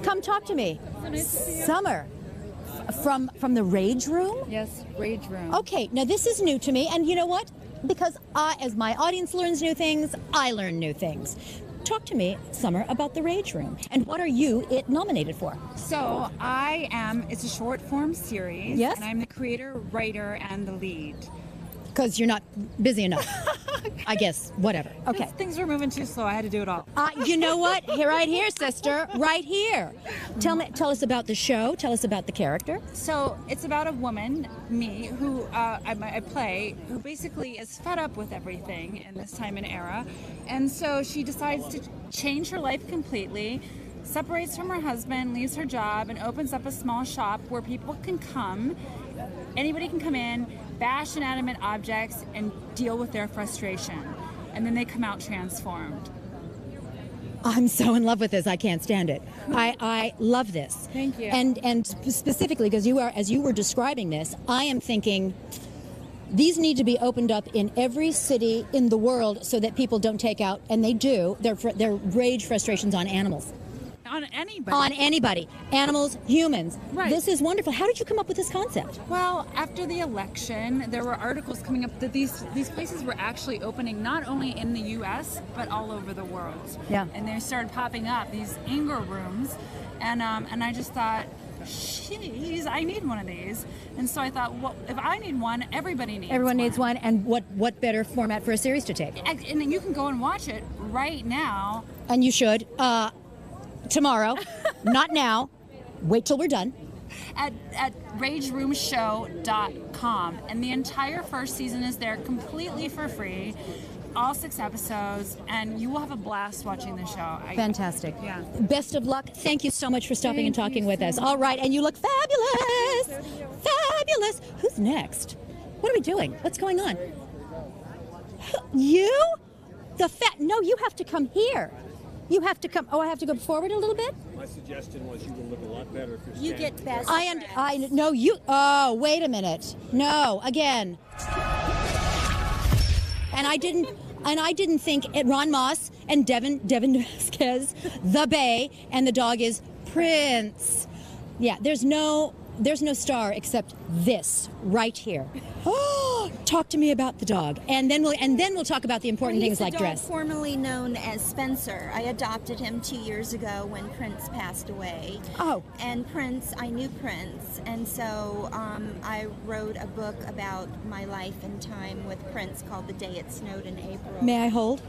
Come talk to me. Summer. From the Rage Room? Yes, Rage Room. Okay, now this is new to me, and you know what? Because as my audience learns new things, I learn new things. Talk to me, Summer, about the Rage Room, and what are you nominated for? So it's a short form series. Yes. And I'm the creator, writer, and the lead. Because you're not busy enough. I guess, whatever. Okay. Things were moving too slow. I had to do it all. You know what? Right here, sister. Right here. Tell us about the show. Tell us about the character. So it's about a woman, me, who I play, who basically is fed up with everything in this time and era. And so she decides to change her life completely, separates from her husband, leaves her job, and opens up a small shop where people can come. Anybody can come in, bash inanimate objects, and deal with their frustration. And then they come out transformed. I'm so in love with this. I can't stand it. I love this. Thank you. And specifically, because as you were describing this, I am thinking these need to be opened up in every city in the world so that people don't take out, and they do, their rage frustrations on animals. On anybody. On anybody. Animals, humans. Right. This is wonderful. How did you come up with this concept? Well, after the election, there were articles coming up that these places were actually opening not only in the U.S., but all over the world. Yeah. And they started popping up, these anger rooms. And I just thought, jeez, I need one of these. And so I thought, well, if I need one, everybody needs one. Everyone needs one. And what better format for a series to take? And then you can go and watch it right now. And you should. Tomorrow, not now. Wait till we're done. At rageroomshow.com. And the entire first season is there completely for free, all 6 episodes, and you will have a blast watching the show. Fantastic. Yeah. Best of luck. Thank you so much for stopping and talking with us. All right, and you look fabulous. Fabulous. Who's next? What are we doing? What's going on? You? No, you have to come here. You have to come. Oh, I have to go forward a little bit? My suggestion was you will look a lot better if you're You get best. I know you. Oh, wait a minute. No, again. And I didn't think Ron Moss and Devin Vasquez, the Bay, and the dog is Prince. Yeah, there's no star except this right here. Oh, talk to me about the dog, and then we'll talk about the important things like dress. He's a dog formerly known as Spencer. I adopted him 2 years ago when Prince passed away. Oh. And I knew Prince, and so I wrote a book about my life and time with Prince called The Day It Snowed in April. May I hold?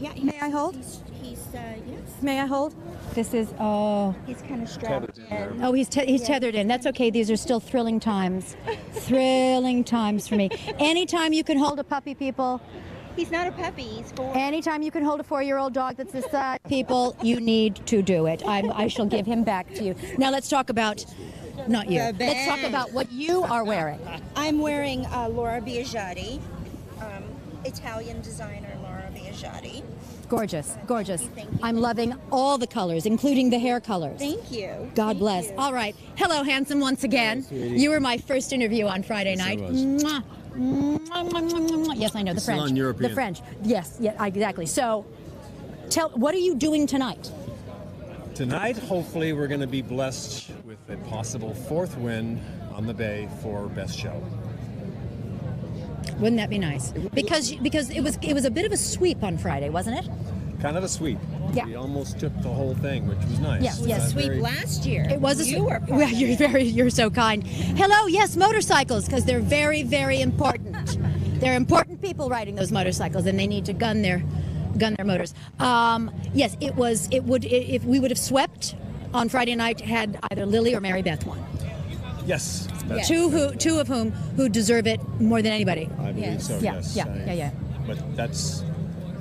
Yeah. May I hold? He's yes. May I hold? This is, He's kind of strapped in. oh, he's tethered in. That's okay. These are still thrilling times. Thrilling times for me. Anytime you can hold a puppy, people. He's not a puppy. He's 4. Anytime you can hold a 4-year-old dog that's this size, people, you need to do it. I shall give him back to you. Now let's talk about, not you. Let's talk about what you are wearing. I'm wearing Laura Biagiotti, Italian designer Laura Biagiotti. Gorgeous, gorgeous. Thank you. I'm loving all the colors, including the hair colors. Thank you. God bless. All right. Hello, handsome, once again. You were my first interview on Friday night. Mwah. Yes, I know, the French. European. The French. Yes, yeah, exactly. So, what are you doing tonight? Tonight, hopefully, we're going to be blessed with a possible 4th win on the Bay for Best Show. Wouldn't that be nice? Because it was a bit of a sweep on Friday, wasn't it? Kind of a sweep. Yeah. We almost took the whole thing, which was nice. Yes, yes. Sweep last year. It was a You were part well, of you're so kind. Hello, yes, motorcycles, because they're very, very important. They're important people riding those motorcycles, and they need to gun their motors. Yes, if we would have swept on Friday night had either Lily or Mary Beth won. Yes. Two of whom who deserve it more than anybody. I believe so, yes. Yeah. But that's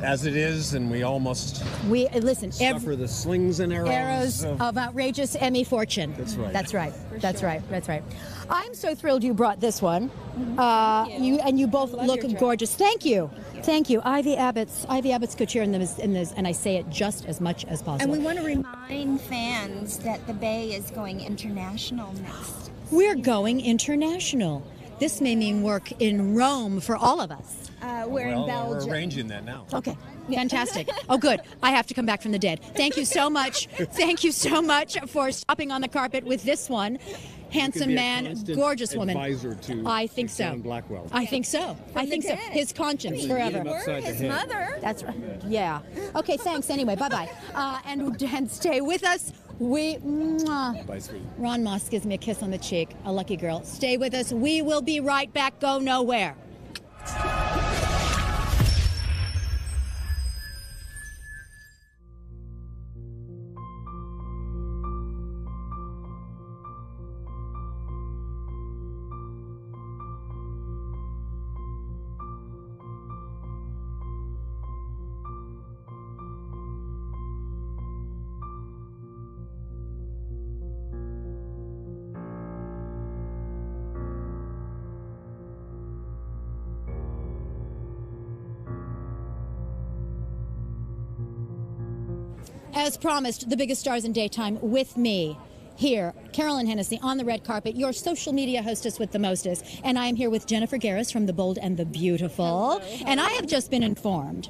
as it is, and we almost listen. suffer the slings and arrows of outrageous Emmy fortune. That's right. That's right. That's right. That's right. I'm so thrilled you brought this one. You both look gorgeous. Thank you. Thank you. Ivey Abitz couture in this, and I say it just as much as possible. And we want to remind fans that the Bay is going international next. We're going international. This may mean work in Rome for all of us. We're in Belgium. We're arranging that now. Okay, fantastic. Oh, good. I have to come back from the dead. Thank you so much. Thank you so much for stopping on the carpet with this one. Handsome man, gorgeous woman. I think so. Blackwell. I think so. I think so. His conscience forever. His mother. That's right. Yeah. Okay. Thanks. Anyway. Bye-bye. And stay with us. Bye, sweetie. Ron Moss gives me a kiss on the cheek. A lucky girl. Stay with us. We will be right back. Go nowhere. As promised, the biggest stars in daytime with me here, Carolyn Hennesy, on the red carpet, your social media hostess with the mostest. And I am here with Jennifer Garris from The Bold and the Beautiful. Hello. And I have just been informed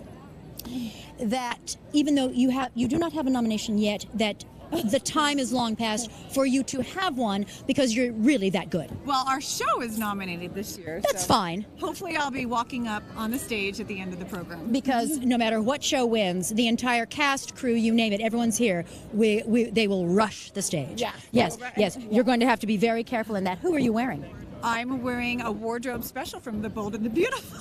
that even though you do not have a nomination yet, that the time is long past for you to have one because you're really that good. Well, our show is nominated this year. That's fine. Hopefully I'll be walking up on the stage at the end of the program. Because no matter what show wins, the entire cast, crew, you name it, everyone's here, they will rush the stage. Yeah. Yes, yes. You're going to have to be very careful in that. Who are you wearing? I'm wearing a wardrobe special from The Bold and the Beautiful.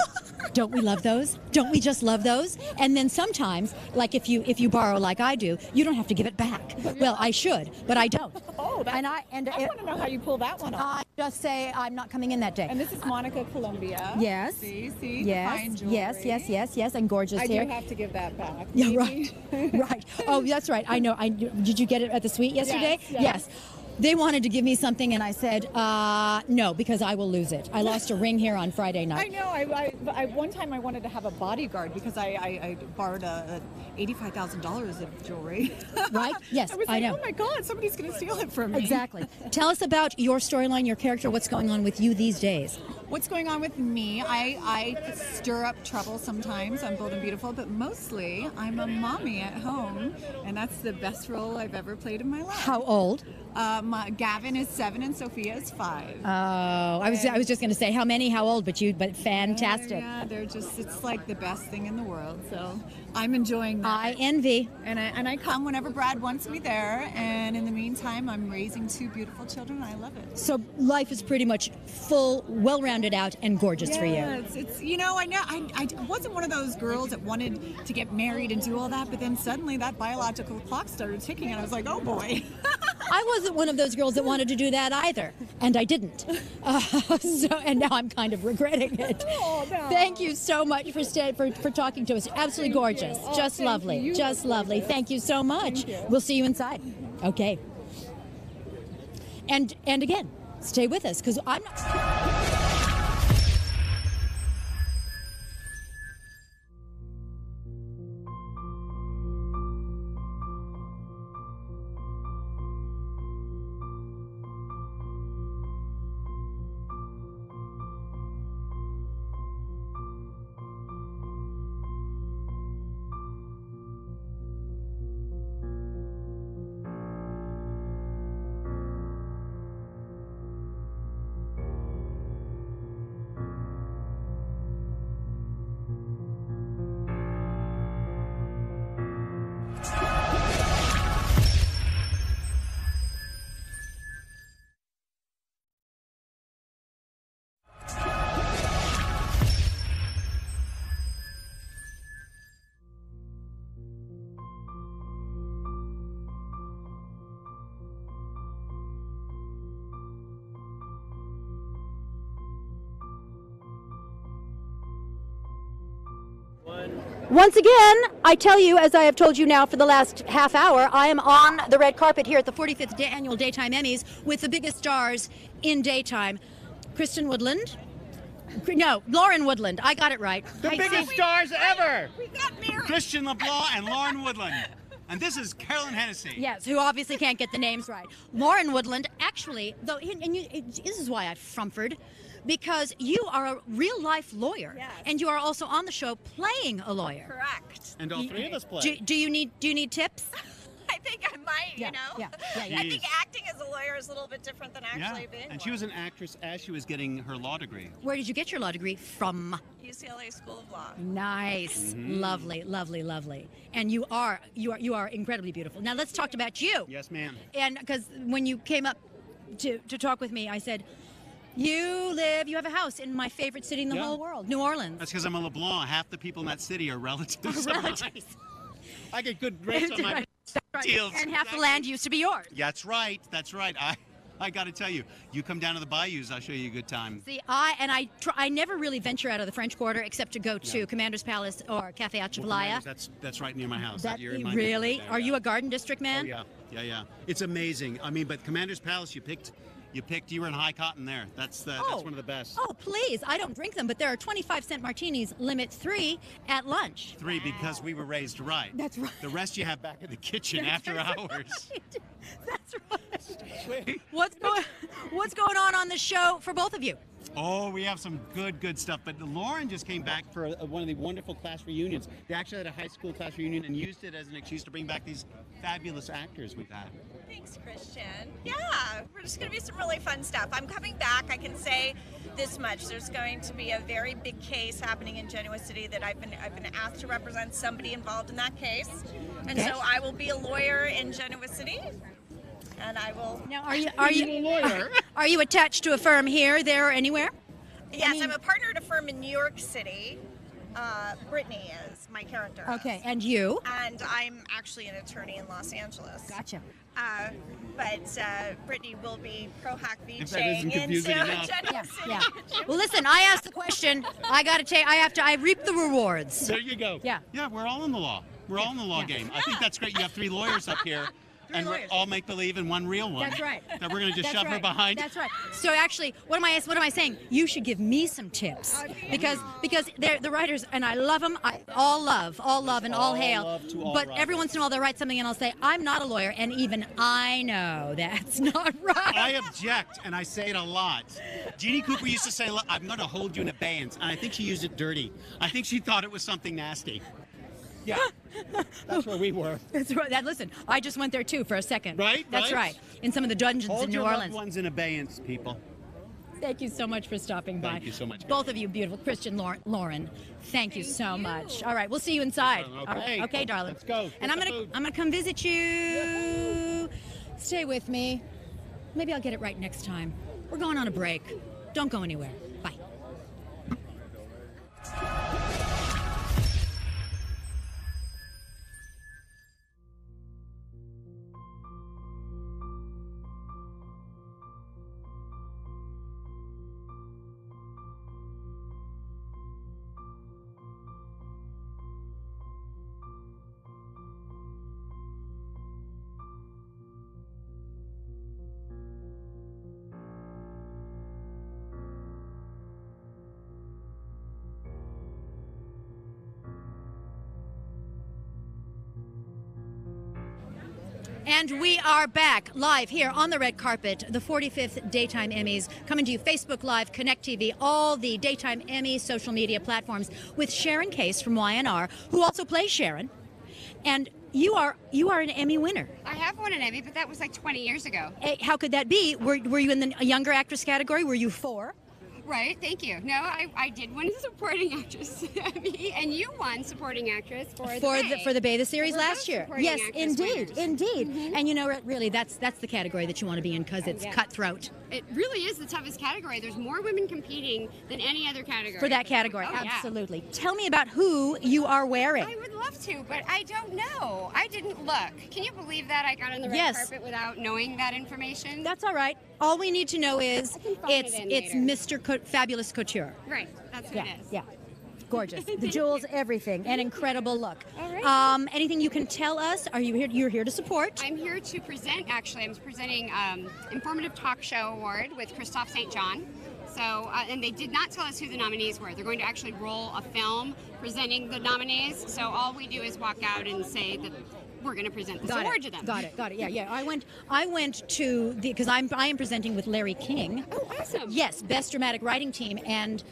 Don't we love those? Don't we just love those? And then sometimes, like if you borrow like I do, you don't have to give it back. Well, I should, but I don't. Oh, I want to know how you pull that one off. I just say I'm not coming in that day. And this is Monica Columbia. Yes. See, yes, the fine jewelry. yes, and gorgeous I hair. do have to give that back. Yeah, right, right. Oh, that's right. I know. Did you get it at the suite yesterday? Yes. They wanted to give me something, and I said, no, because I will lose it. I lost a ring here on Friday night. I know. I one time I wanted to have a bodyguard because I borrowed $85,000 of jewelry. Right? Yes, I was I know. Oh my God, somebody's going to steal it from me. Exactly. Tell us about your storyline, your character, what's going on with you these days. What's going on with me? I stir up trouble sometimes. I'm bold and beautiful, but mostly I'm a mommy at home, and that's the best role I've ever played in my life. How old? Gavin is 7 and Sophia is 5. Oh, I was just going to say how old, but fantastic. Yeah, it's like the best thing in the world. So I'm enjoying that. I envy. And I come whenever Brad wants me there. And in the meantime, I'm raising 2 beautiful children. I love it. So life is pretty much full, well-rounded out, and gorgeous for you. It's I wasn't one of those girls that wanted to get married and do all that, but then suddenly that biological clock started ticking, and I was like, oh boy. I wasn't one of those girls that wanted to do that either, and I didn't. And now I'm kind of regretting it. Oh, no. Thank you so much for talking to us. Absolutely gorgeous. Just lovely. Just lovely. Thank you so much. We'll see you inside. Okay. And again, stay with us, because I'm not... Once again, I tell you, as I have told you now for the last half hour, I am on the red carpet here at the 45th Annual Daytime Emmys with the biggest stars in daytime. Lauren Woodland. I got it right. The biggest stars ever! We got married! Christian LeBlanc and Lauren Woodland. And this is Carolyn Hennesy. Yes, who obviously can't get the names right. Lauren Woodland, actually, though, this is why I frumpered, because you are a real-life lawyer, yes. And you are also on the show playing a lawyer. Correct. And all 3 of us play. Do you need tips? I think I might, Yeah. I think acting as a lawyer is a little bit different than actually being And she was an actress as she was getting her law degree. Where did you get your law degree from? UCLA School of Law. Nice. Mm-hmm. Lovely, lovely, lovely. And you are incredibly beautiful. Now let's talk about you. Yes, ma'am. And because when you came up to talk with me, I said, you have a house in my favorite city in the whole world, New Orleans. That's because I'm a LeBlanc. Half the people in that city are relatives of mine. I get good rates on my deals. And half the land used to be yours. That's right. That's right. I got to tell you, you come down to the bayous, I'll show you a good time. See, I never really venture out of the French Quarter except to go to Commander's Palace or Café Achavalaya. That's right near my house. You're in my really? there, Are you a Garden District man? Oh, yeah. It's amazing. I mean, but Commander's Palace, you were in high cotton there. That's one of the best. Oh, please. I don't drink them, but there are 25-cent martinis, limit 3 at lunch. 3 because we were raised right. That's right. The rest you have back in the kitchen after hours. That's right. What's going on the show for both of you? Oh, we have some good stuff. But Lauren just came back for one of the wonderful class reunions. They actually had a high school class reunion and used it as an excuse to bring back these fabulous actors we've had. Thanks, Christian. Yeah, we're just going to be some really fun stuff. I'm coming back. I can say this much. There's going to be a very big case happening in Genoa City that I've been asked to represent somebody involved in that case. And so I will be a lawyer in Genoa City. And I will. Now, are you a lawyer? Are you attached to a firm here, there, or anywhere? Yes, I'm a partner at a firm in New York City. Brittany is my character. Okay, and you? And I'm actually an attorney in Los Angeles. Gotcha. But Brittany will be pro hack VJ If that isn't confusing enough. Yeah. Well, listen, I asked the question. I reap the rewards. There you go. Yeah. Yeah, we're all in the law. We're all in the law game. I think that's great. You have 3 lawyers up here. And we're all make-believe and one real one. That's right. That we're going to just shove her behind. That's right. So actually, what am I saying? You should give me some tips because they're the writers, and I love them. I all love, and all hail. Love to all but writers. every once in a while, they'll write something, and I'll say, I'm not a lawyer, and even I know that's not right. I object, and I say it a lot. Jeannie Cooper used to say, "Look, I'm going to hold you in abeyance," and I think she used it dirty. I think she thought it was something nasty. Yeah, that's where we were. That's right. Listen, I just went there too for a second. Right? That's right. in some of the dungeons Hold in New your loved Orleans. ones in abeyance, people. Thank you so much for stopping by. Thank you so much. Both of you, beautiful. Christian, Lauren, thank you so much. All right, we'll see you inside. Okay. All right. Okay, darling. Let's go. And I'm gonna come visit you. Stay with me. Maybe I'll get it right next time. We're going on a break. Don't go anywhere. Bye. And we are back live here on the red carpet, the 45th Daytime Emmys, coming to you Facebook Live, Connect TV, all the Daytime Emmy social media platforms, with Sharon Case from YNR, who also plays Sharon. And you are an Emmy winner. I have won an Emmy, but that was like 20 years ago. How could that be? Were you in the younger actress category? Were you 4? Right, thank you. No, I did win supporting actress Emmy, and you won supporting actress for the Bay, the series We're last both year. supporting Yes, actress indeed, winners. indeed. Mhm. And you know, really, that's the category that you want to be in because it's Yeah. cutthroat. It really is the toughest category. There's more women competing than any other category. For that category, Oh, yeah. absolutely. Tell me about who you are wearing. I would love to, but I don't know. I didn't look. Can you believe that I got on the red Yes. carpet without knowing that information? That's all right. All we need to know is find it's it in Mr. Fabulous Couture. Right, that's what Yeah, it is. yeah. Gorgeous. The jewels, everything. An incredible look. All right. Anything you can tell us? Are you here? You're here to support? I'm here to present, actually, I'm presenting Informative Talk Show Award with Christophe St. John. So, and they did not tell us who the nominees were. They're going to actually roll a film presenting the nominees. So all we do is walk out and say that we're going to present this award to them. Got it. Yeah. I went to because I am presenting with Larry King. Oh, awesome. Yes, Best Dramatic Writing Team, and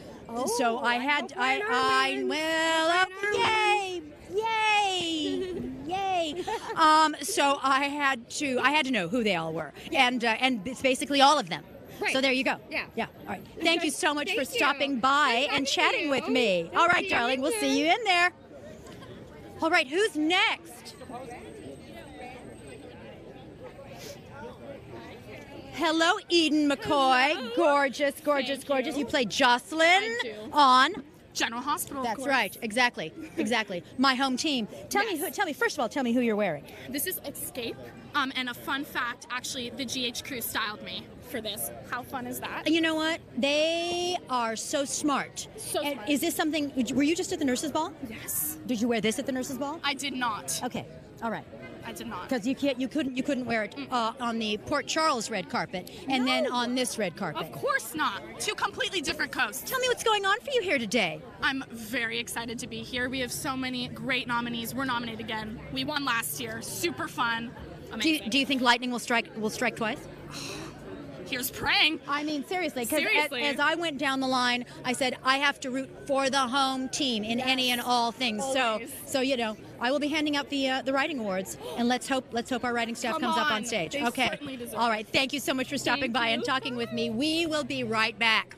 so I hope yay. So I had to know who they all were, and it's basically all of them. Right. So there you go. Yeah. All right. Thank you so much for Thank you. stopping by Nice and talking to chatting you. with me. Oh, All right, thank you. darling. We'll see you in there. All right. Who's next? Hello, Eden McCoy. Gorgeous. You played Jocelyn on General Hospital. That's right. Exactly. My home team. Tell me. First of all, tell me who you're wearing. This is Escape. And a fun fact, actually, the GH crew styled me for this. How fun is that? You know what? They are so smart. And is this something? Were you just at the nurses' ball? Yes. Did you wear this at the nurses' ball? I did not. Okay. All right. I did not. Because you couldn't wear it on the Port Charles red carpet and then on this red carpet. Of course not. Two completely different coasts. Tell me what's going on for you here today. I'm very excited to be here. We have so many great nominees. We're nominated again. We won last year. Super fun. Amazing. Do you think lightning will strike twice? Here's praying. I mean, seriously, because Seriously. as I went down the line, I said I have to root for the home team in any and all things. Always. So you know, I will be handing out the writing awards, and let's hope our writing staff Come comes up on on. stage. They Okay. certainly deserve All right. Thank you so much for stopping Thank by you. and talking with me. We will be right back.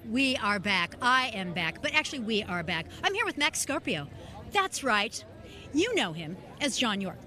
We are back. I am back. But actually, we are back. I'm here with Max Scorpio. That's right. You know him as John York.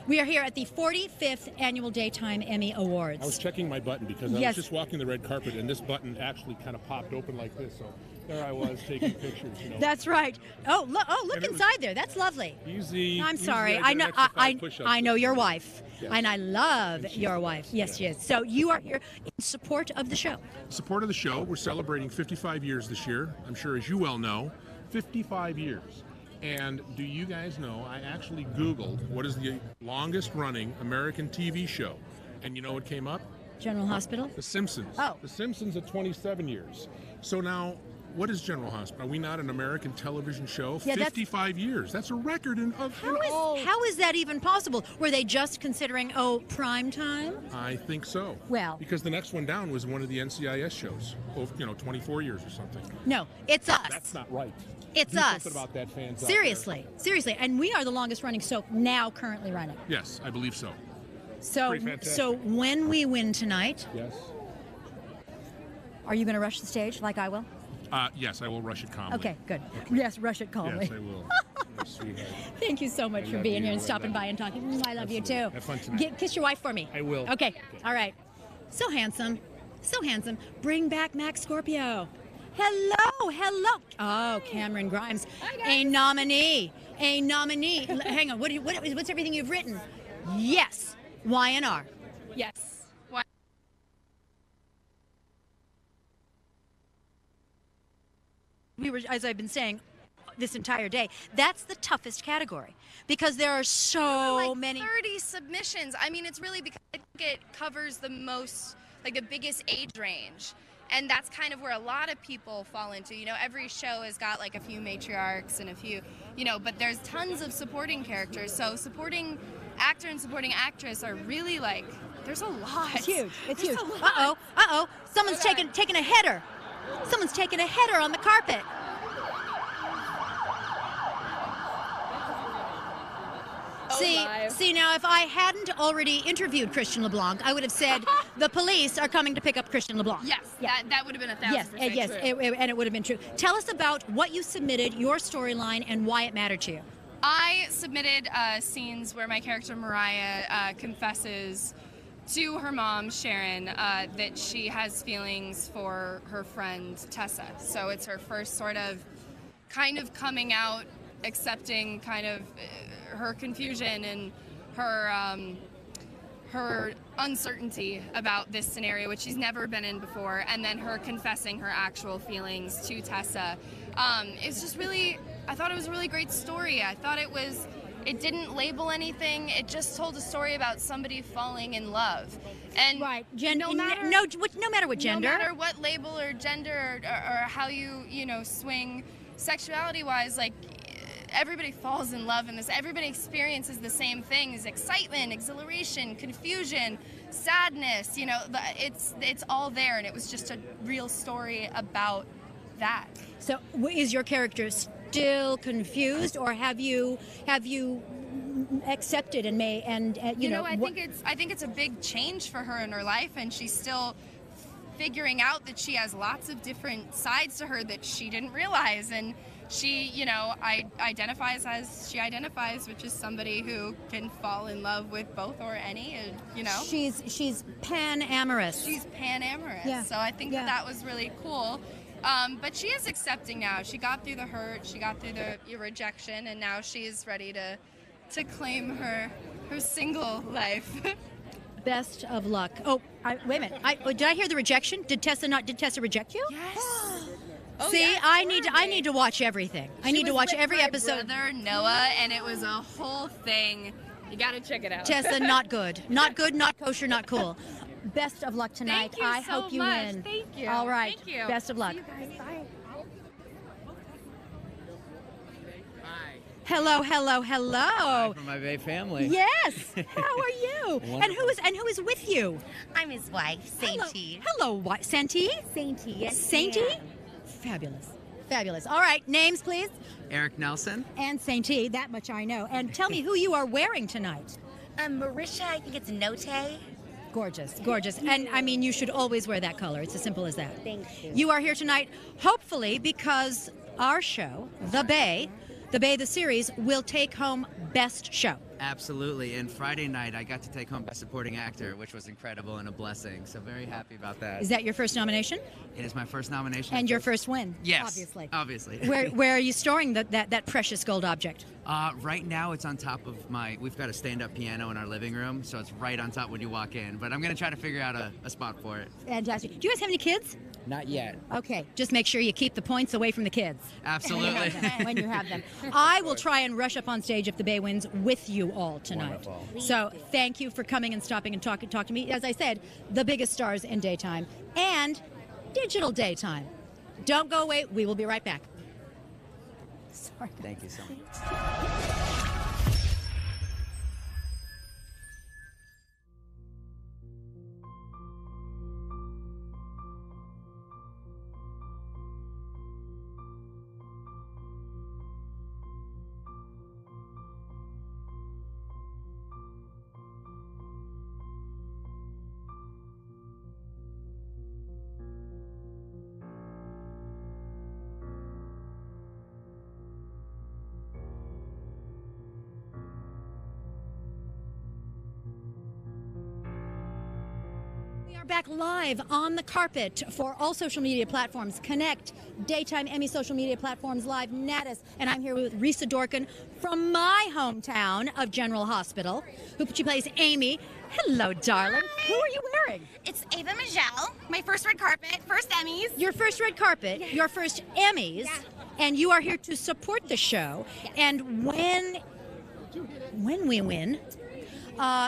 We are here at the 45th Annual Daytime Emmy Awards. I was checking my button because I was just walking the red carpet, and this button actually kind of popped open like this. So there I was taking pictures. You know. That's right. Oh, look inside there. That's lovely. Easy. I'm sorry. I know your wife, and I love your wife. Yes, she is. So you are here in support of the show. Support of the show. We're celebrating 55 years this year. I'm sure, as you well know, 55 years. And do you guys know, I actually Googled what is the longest running American TV show. And you know what came up? General Hospital? The Simpsons. Oh. The Simpsons at 27 years. So now, what is General Hospital? Are we not an American television show? Yeah, 55 years. That's a record How is that even possible? Were they just considering, prime time? I think so. Well. Because the next one down was one of the NCIS shows. 24 years or something. No, it's us. That's not right. It's Do us. something about that, fans out Seriously. And we are the longest running soap now currently running. Yes, I believe so. So when we win tonight, yes, are you going to rush the stage like I will? Yes, I will rush it calmly. Okay, good. Yes, rush it calmly. Yes, I will. Yes, sweetheart. Thank you so much for being here and stopping by and talking. I love you too. Have fun tonight. Kiss your wife for me. I will. Okay. All right. So handsome. Bring back Max Scorpio. Hello. Oh, Cameron Grimes, a nominee. Hang on. What's everything you've written? Yes. YNR. Yes. We were, as I've been saying this entire day, that's the toughest category because there are so many. 30 submissions. I mean, it's really because I think it covers the most, the biggest age range. And that's kind of where a lot of people fall into. Every show has got a few matriarchs and a few, but there's tons of supporting characters. So supporting actor and supporting actress are really there's a lot. It's huge. There's a lot. Uh-oh. Someone's taking a header. Someone's taking a header on the carpet. See, now if I hadn't already interviewed Christian LeBlanc, I would have said the police are coming to pick up Christian LeBlanc. Yes, that would have been 1,000% yes, true. and it would have been true. Tell us about what you submitted, your storyline, and why it mattered to you. I submitted scenes where my character Mariah confesses to her mom, Sharon, that she has feelings for her friend Tessa. So it's her first sort of kind of coming out, accepting kind of her confusion and her uncertainty about this scenario, which she's never been in before, and then her confessing her actual feelings to Tessa. It's just really, I thought it was a really great story. I thought it didn't label anything. It just told a story about somebody falling in love. And no matter what gender, no matter what label or gender or how you swing sexuality-wise, everybody falls in love in this. Everybody experiences the same things: excitement, exhilaration, confusion, sadness. It's all there, and it was just a real story about that. So, is your character still confused, or have you accepted and I think it's a big change for her in her life, and she's still figuring out that she has lots of different sides to her that she didn't realize, and she, identifies as she identifies, which is somebody who can fall in love with both or any, and she's pan-amorous. She's pan-amorous. Yeah. So I think that was really cool. But she is accepting now. She got through the hurt, she got through the rejection, and now she's ready to claim her single life. Best of luck. Oh, wait a minute. Did I hear the rejection? Did Tessa reject you? Yes. See, yes, I need to watch everything. I need to watch every episode. Brother Noah, and it was a whole thing. You got to check it out. Tessa, not good, not kosher, not cool. Best of luck tonight. Thank you I hope you much. win. Thank you. All right. Thank you. Best of luck. See you guys. Bye. Hello. Hi from my Bay family. Yes. How are you? And who is with you? I'm his wife, Sainty. Hello, Sainty. Sainty, yes. Sainty. Fabulous. All right, names, please. Eric Nelson. And Sainty. That much I know. And tell me who you are wearing tonight. Marisha, I think it's Note. Gorgeous, gorgeous. And I mean, you should always wear that color. It's as simple as that. Thank you. You are here tonight, hopefully, because our show, The Bay, the series, will take home Best Show. Absolutely. And Friday night, I got to take home Best Supporting Actor, which was incredible and a blessing. So very happy about that. Is that your first nomination? It is my first nomination. And your first win? Yes. Obviously. Obviously. Where are you storing that precious gold object? Right now, it's on top of we've got a stand-up piano in our living room, so it's right on top when you walk in. But I'm going to try to figure out a spot for it. Fantastic. Do you guys have any kids? Not yet. Okay, just make sure you keep the points away from the kids. Absolutely. When you have them. I will try and rush up on stage if the Bay wins with you all tonight. Wonderful. So thank you for coming and stopping and talk to me. As I said, the biggest stars in daytime and digital daytime. Don't go away. We will be right back. Sorry. Thank you so much. Back live on the carpet for all social media platforms. Connect, Daytime Emmy social media platforms live, Natus. And I'm here with Risa Dorkin from my hometown of General Hospital, who she plays Amy. Hello, darling. Hi. Who are you wearing? It's Ava Michelle, my first red carpet, first Emmys. Your first red carpet, your first Emmys, and you are here to support the show. And when we win,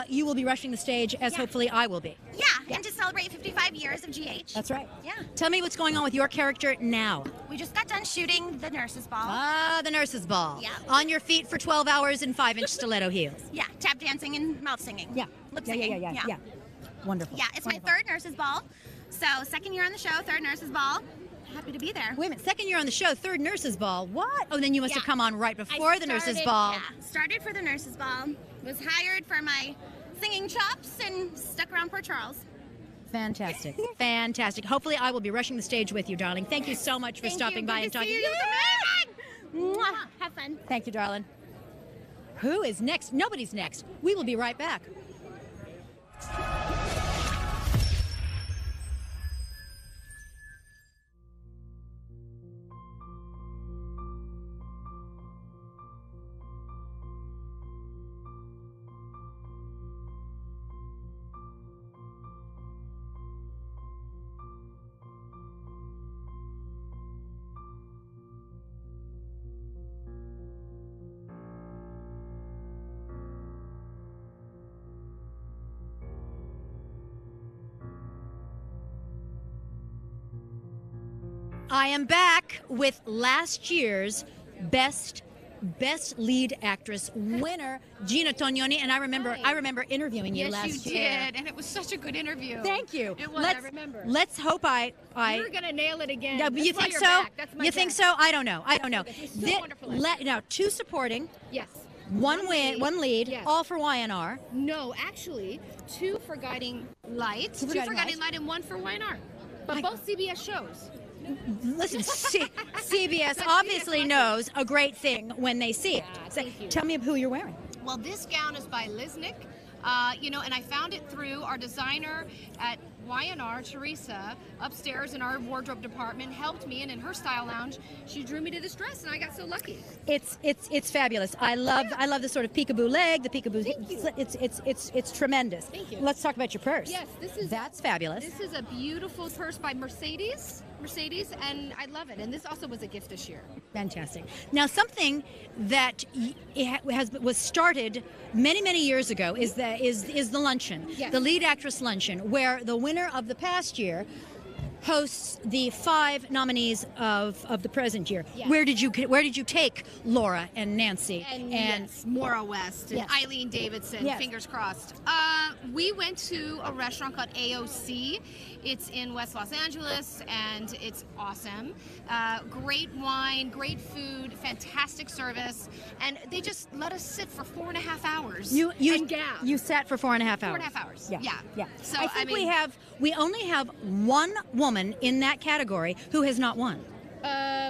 you will be rushing the stage, as hopefully I will be. Yeah, and to celebrate 55 years of GH. That's right. Yeah. Tell me what's going on with your character now. We just got done shooting the nurse's ball. The nurse's ball. Yeah. On your feet for 12 hours in 5-inch stiletto heels. Yeah, tap dancing and mouth singing. Yeah. Lip singing. Yeah. Wonderful. Yeah, it's my third nurse's ball. So second year on the show, third nurse's ball. Happy to be there. Wait a minute, second year on the show, third nurse's ball. What? Oh, then you must have come on right before the nurse's ball. Yeah, started for the nurse's ball. Was hired for my singing chops and stuck around Port Charles. Fantastic. Fantastic. Hopefully I will be rushing the stage with you, darling. Thank you so much for stopping by and talking. Mwah. Have fun. Thank you, darling. Who is next? Nobody's next. We will be right back. I am back with last year's Best Lead Actress winner, Gina Tognoni, and I remember interviewing you last year. Yes, you did, and it was such a good interview. Thank you. It was. I remember. Let's hope You're gonna nail it again. No, That's you why think you're so? back. That's my You think bet. so? I don't know. This was so wonderful. Now, 2 supporting. Yes. One lead. Yes. All for YNR. No, actually, 2 for Guiding Light, 2 for Guiding Light, and 1 for YNR. But both CBS shows. Listen, CBS obviously knows a great thing when they see it. So, tell me who you're wearing. Well, this gown is by Liznick, and I found it through our designer at YNR, Teresa, upstairs in our wardrobe department, helped me, and in her style lounge, she drew me to this dress, and I got so lucky. It's fabulous. I love the sort of peekaboo leg, the peekaboo. It's tremendous. Thank you. Let's talk about your purse. Yes, that's fabulous. This is a beautiful purse by Mercedes, and I love it. And this also was a gift this year. Fantastic. Now, something that was started many years ago is the luncheon, Yes. the lead actress luncheon, where the winner of the past year hosts the 5 nominees of the present year. Yes. Where did you take Laura and Nancy and yes, Maura West and Yes. Eileen Davidson? Yes. Fingers crossed. We went to a restaurant called AOC. It's in West Los Angeles, and it's awesome. Great wine, great food, fantastic service, and they just let us sit for 4.5 hours. You sat for 4.5 hours. 4.5 hours. Yeah. Yeah. So I think we only have one woman in that category who has not won.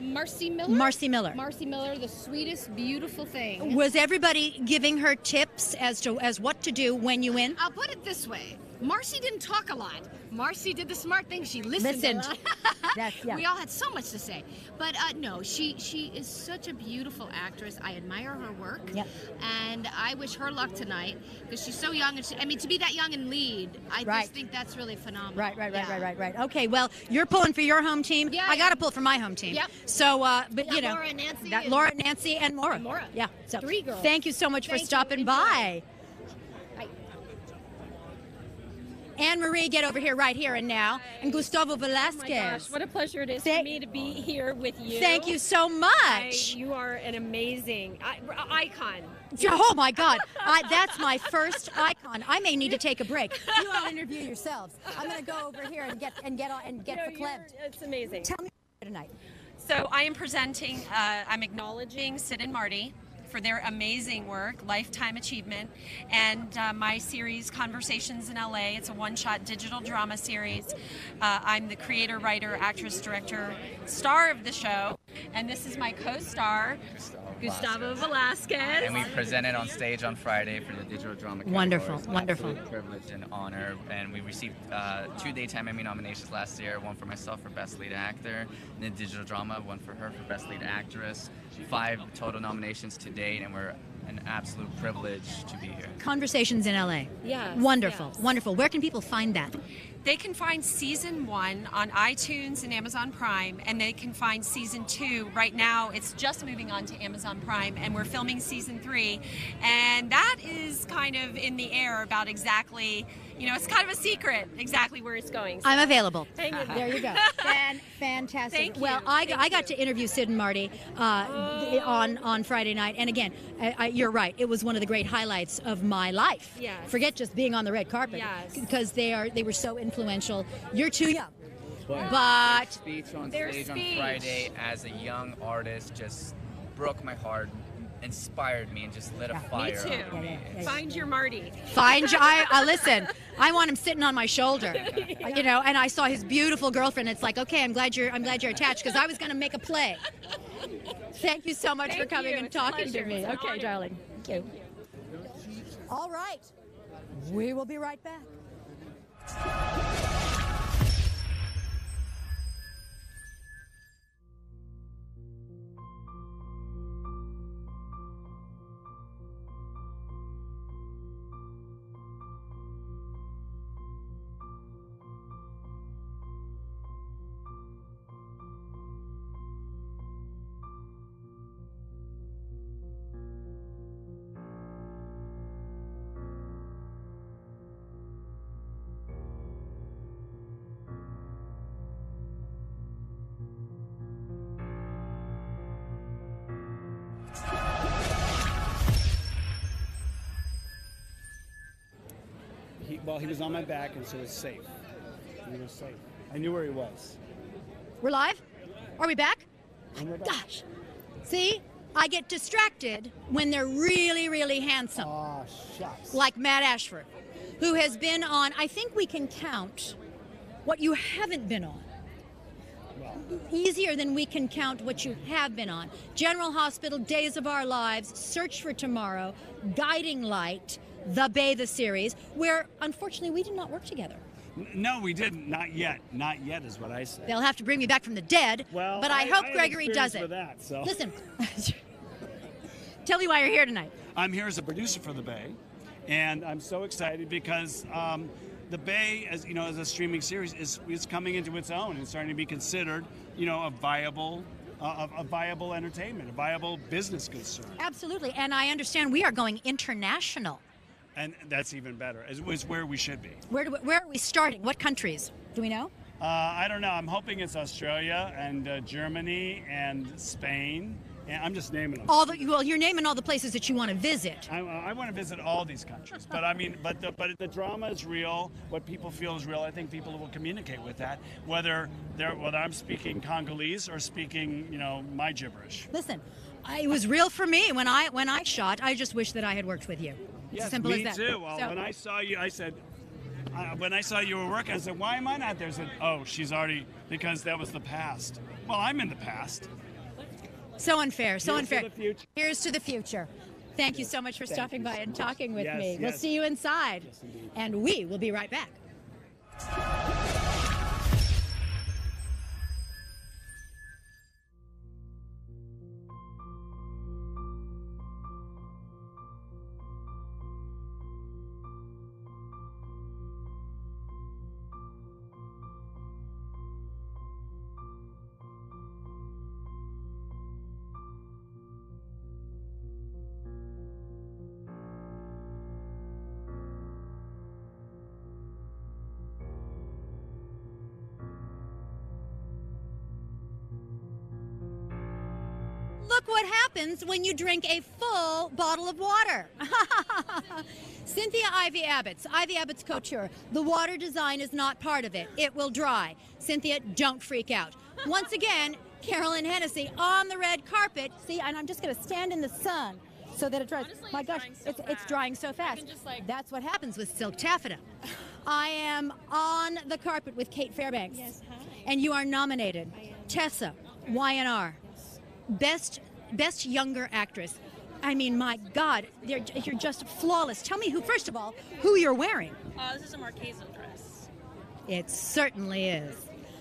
Marcy Miller. Marcy Miller. Marcy Miller, the sweetest, beautiful thing. Was everybody giving her tips as what to do when you win? I'll put it this way. Marcy didn't talk a lot. Marcy did the smart thing. She listened. A lot. We all had so much to say. But no, she is such a beautiful actress. I admire her work. Yep. And I wish her luck tonight because she's so young. And to be that young and lead, I just think that's really phenomenal. Right. Okay, well, you're pulling for your home team. Yeah, I got to pull for my home team. Yep. So, but you know, Laura and Nancy. Laura, Nancy, and Maura. Yeah. So 3 girls. Thank you so much for Thank you. stopping Enjoy. by. Anne Marie, get over here, right here and now. And Gustavo Velasquez. Oh my gosh, what a pleasure it is for me to be here with you. Thank you so much. You are an amazing icon. Oh my God, that's my first icon. I may need to take a break. You all interview yourselves. I'm going to go over here and get verklempt. It's amazing. Tell me tonight. So I am presenting. I'm acknowledging Sid and Marty for their amazing work, Lifetime Achievement, and my series, Conversations in LA. It's a one-shot digital drama series. I'm the creator, writer, actress, director, star of the show, and this is my co-star, Gustavo Velasquez. And we presented on stage on Friday for the digital drama category. Wonderful, It's an wonderful. absolute privilege and honor. And we received 2 Daytime Emmy nominations last year, one for myself for Best Lead Actor, and then digital drama, one for her for Best Lead Actress. 5 total nominations to date, and we're an absolute privilege to be here. Conversations in LA. Yes. Wonderful, yes. wonderful. Where can people find that? They can find season 1 on iTunes and Amazon Prime, and they can find season 2. Right now, it's just moving on to Amazon Prime, and we're filming season 3. And that is kind of in the air about exactly, it's kind of a secret exactly where it's going. So I'm available. hang in There you go. Fantastic. Thank you. Well, I got to interview Sid and Marty on Friday night, and again, you're right. It was one of the great highlights of my life. Yes. Forget just being on the red carpet, Yes. because they were so influential. You're too young, Their but speech on Their stage speech. on Friday as a young artist just broke my heart, inspired me, and just lit a Me fire too. under me. Find your Marty. listen. I want him sitting on my shoulder, And I saw his beautiful girlfriend. It's like, okay, I'm glad you're attached, because I was going to make a play. Thank you so much for Thank coming you. and It's a talking to pleasure. me. It's an Okay, honor. darling. Thank you. All right. We will be right back. He was on my back, and so it's safe. He was safe. I knew where he was. We're live? Are we back? And we're back. Gosh. See? I get distracted when they're really, really handsome. Oh, shucks. Like Matt Ashford, who has been on, I think we can count what you haven't been on. Easier than we can count what you have been on. General Hospital, Days of Our Lives, Search for Tomorrow, Guiding Light, The Bay, the series, where unfortunately we did not work together. No, we didn't. Not yet. Not yet is what I say. They'll have to bring me back from the dead, Well, but I hope have Gregory does experience it. with that, so. Listen, tell me why you're here tonight. I'm here as a producer for The Bay, and I'm so excited because The Bay, as a streaming series, is coming into its own and starting to be considered, a viable entertainment, a viable business concern. Absolutely, and I understand we are going international. And that's even better. It's where we should be. Where are we starting? What countries? Do we know? I don't know. I'm hoping it's Australia and Germany and Spain. And I'm just naming them. Well, you're naming all the places that you want to visit. I want to visit all these countries, but I mean, but the drama is real. What people feel is real. I think people will communicate with that, whether I'm speaking Congolese or speaking, my gibberish. Listen, it was real for me when I shot. I just wish that I had worked with you. It's as simple as that. Me too. Well, when I saw you, I said. When I saw you were working, I said, "Why am I not there?" I said, "Oh, she's already because that was the past." Well, I'm in the past. So unfair. So Here's unfair. to the future. Here's to the future. Thank you so much for stopping by and talking with me. Yes. We'll see you inside, and we will be right back. Look what happens when you drink a full bottle of water. Cynthia Ivey Abitz, Ivey Abitz Couture. The water design is not part of it. It will dry. Cynthia, don't freak out. Once again, Carolyn Hennesy on the red carpet. See, and I'm just going to stand in the sun so that it dries. Honestly, my gosh, it's drying so fast. That's what happens with silk taffeta. I am on the carpet with Kate Fairbanks. Yes, hi. And you are nominated. Tessa, Y&R. Best younger actress. I mean, my God, you're just flawless. Tell me first of all, who you're wearing. This is a Marquesa dress. It certainly is.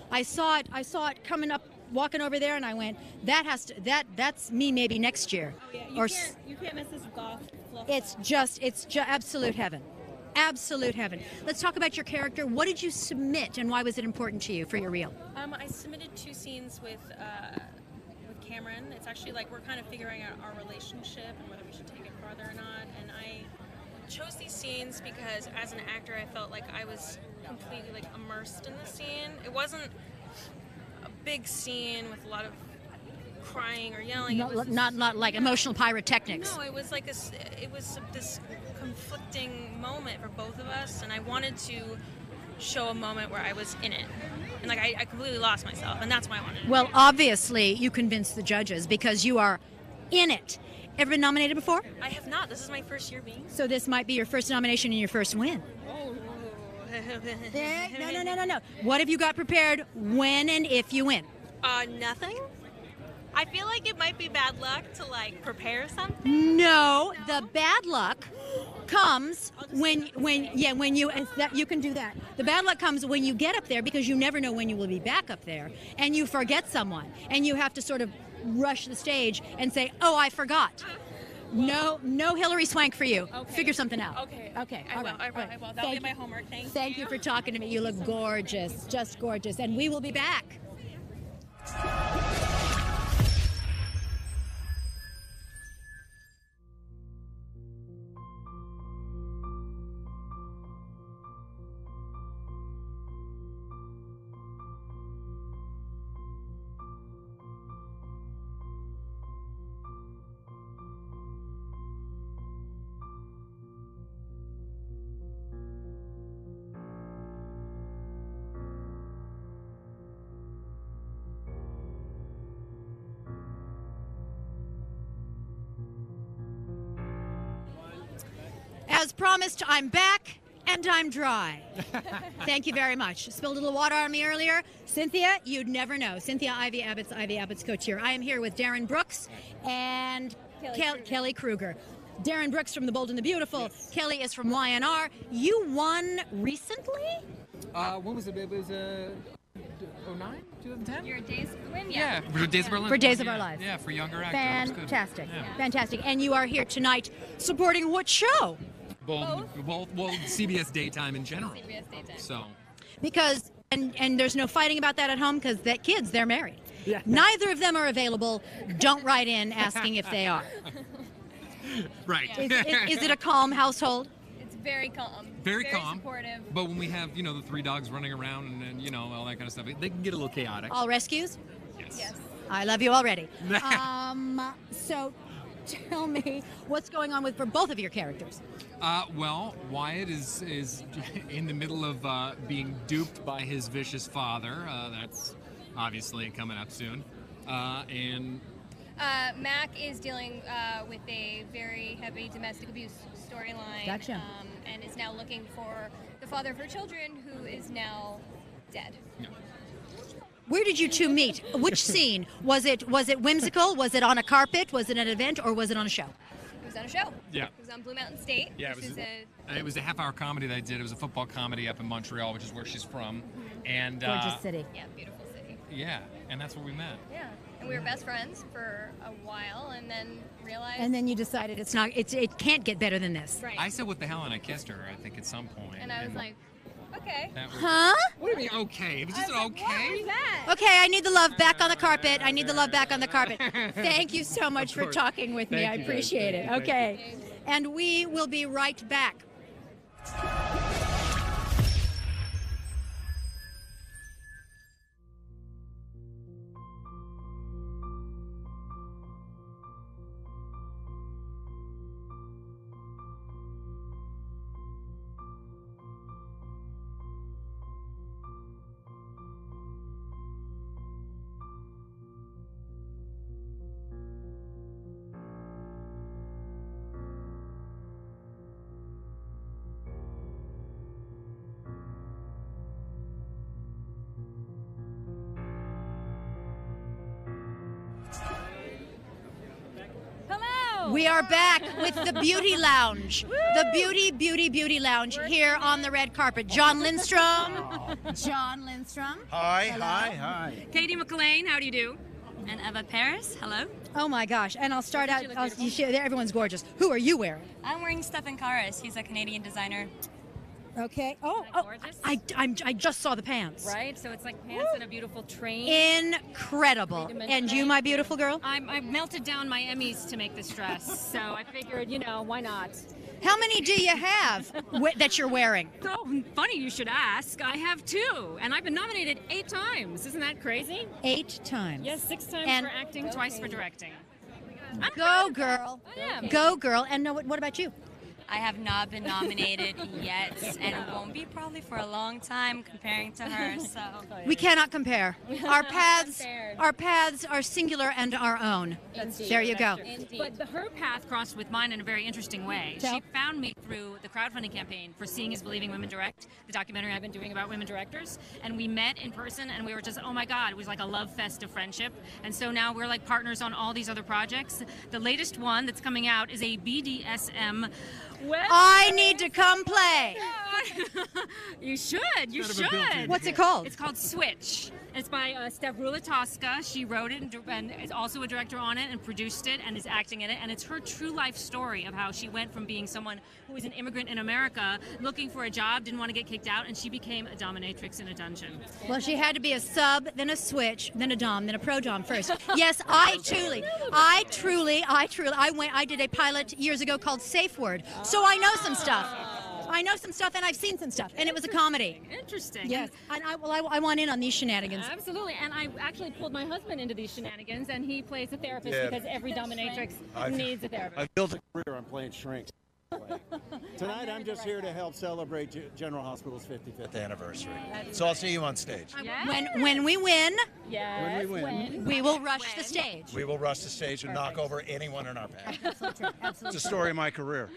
I saw it coming up, walking over there, and I went, that's me maybe next year. Oh yeah, you can't miss this goth fluff. It's just absolute heaven. Absolute heaven. Let's talk about your character. What did you submit, and why was it important to you for your reel? I submitted 2 scenes with Cameron. It's actually like we're kind of figuring out our relationship and whether we should take it farther or not. And I chose these scenes because as an actor, I felt like I was completely like immersed in the scene. It wasn't a big scene with a lot of crying or yelling. Not like emotional pyrotechnics. No, it was like this conflicting moment for both of us, and I wanted to show a moment where I was in it. And like I completely lost myself, and that's why I wanted to. Well, obviously, you convinced the judges because you are in it. Ever been nominated before? I have not. This is my first year being. So this might be your first nomination and your first win. Oh. No. What have you got prepared when and if you win? Nothing. I feel like it might be bad luck to like prepare something. No, the bad luck comes when you you can do that. The bad luck comes when you get up there because you never know when you will be back up there and you forget someone and you have to sort of rush the stage and say, "Oh, I forgot." No Hillary Swank for you. Okay. Figure something out. Okay. I will. That'll be my homework. Thank you for talking to me. You look gorgeous, just gorgeous, and we will be back. As promised, I'm back and I'm dry. Thank you very much. Spilled a little water on me earlier. Cynthia, you'd never know. Cynthia Ivey Abitz, Ivey Abitz Couture. I am here with Darren Brooks and Kelly Kruger. Darren Brooks from The Bold and the Beautiful. Yes. Kelly is from Y&R. You won recently? When was it? It was 09? 2010? Your Days of Berlin? Yeah, for Days of Berlin. For Days of Our Lives. Yeah, for younger actors. Fantastic. Yeah. Fantastic. And you are here tonight supporting what show? Well, CBS daytime in general. CBS daytime. So. Because, and there's no fighting about that at home because that kids, they're married. Yeah. Neither of them are available. Don't write in asking if they are. Right. Is it a calm household? It's very calm. Very calm. Supportive. But when we have, you know, the 3 dogs running around and you know, all that kind of stuff, they can get a little chaotic. All rescues? Yes. I love you already. So tell me what's going on for both of your characters. Well, Wyatt is in the middle of being duped by his vicious father. That's obviously coming up soon. And Mac is dealing with a very heavy domestic abuse storyline. Gotcha. And is now looking for the father of her children, who is now dead. Where did you two meet? Which scene? Was it whimsical? Was it on a carpet? Was it an event? Or was it on a show? It was on a show. Yeah. It was on Blue Mountain State. Yeah, it was a half-hour comedy that I did. It was a football comedy up in Montreal, which is where she's from. And Gorgeous city. Yeah, beautiful city. Yeah, and that's where we met. Yeah, and we were best friends for a while, and then realized. And then you decided it can't get better than this. Right. I said what the hell, and I kissed her, I think, at some point. And I was like, okay. Huh? What do you mean, okay? It was just an okay. What was that? Okay, I need the love back on the carpet. I need the love back on the carpet. Thank you so much for course. talking with me. Thank I you, guys. appreciate it. Thank you. Okay. And we will be right back. We are back with the Beauty Lounge. The Beauty Lounge here on the red carpet. John Lindstrom. John Lindstrom. Hi. Katie McLean, how do you do? And Eva Paris, hello. Oh my gosh. And I'll start out. Everyone's gorgeous. Who are you wearing? I'm wearing Stefan Karas. He's a Canadian designer. Okay. Gorgeous? I just saw the pants. Right? So it's like pants and a beautiful train. Incredible. And you, my beautiful girl? I melted down my Emmys to make this dress, so I figured, why not? How many do you have that you're wearing? Oh, funny you should ask. I have 2, and I've been nominated 8 times. Isn't that crazy? 8 times. Yes, 6 times And- for acting, twice for directing. Go, girl. I am. Go, girl. And what about you? I have not been nominated yet, and won't be probably for a long time comparing to her. So We cannot compare. Our paths are singular and our own. There you go. But her path crossed with mine in a very interesting way. So? She found me through the crowdfunding campaign for Seeing is Believing Women Direct, the documentary I've been doing about women directors. And we met in person, and we were just, oh my God, it was like a love fest of friendship. And so now we're like partners on all these other projects. The latest one that's coming out is a BDSM web. I need to come play. You should. You Sort of a should. built-in What's it called? It's called Switch. It's by Stavroula Tosca. She wrote it and is also a director on it and produced it and is acting in it. And it's her true life story of how she went from being someone who was an immigrant in America, looking for a job, didn't want to get kicked out, and she became a dominatrix in a dungeon. Well, she had to be a sub, then a switch, then a dom, then a pro dom first. Yes, I did a pilot years ago called Safe Word, so I know some stuff. I know some stuff, and I've seen some stuff, and it was a comedy. Interesting. Yes, and I want in on these shenanigans. Absolutely, and I actually pulled my husband into these shenanigans, and he plays a therapist Yeah. because every dominatrix needs a therapist. I've built a career on playing shrinks. Tonight I'm just here to help celebrate General Hospital's 55th anniversary. So I'll see you on stage. When we win, When we win. we will rush the stage. We will rush the stage and knock over anyone in our path. It's the story of my career.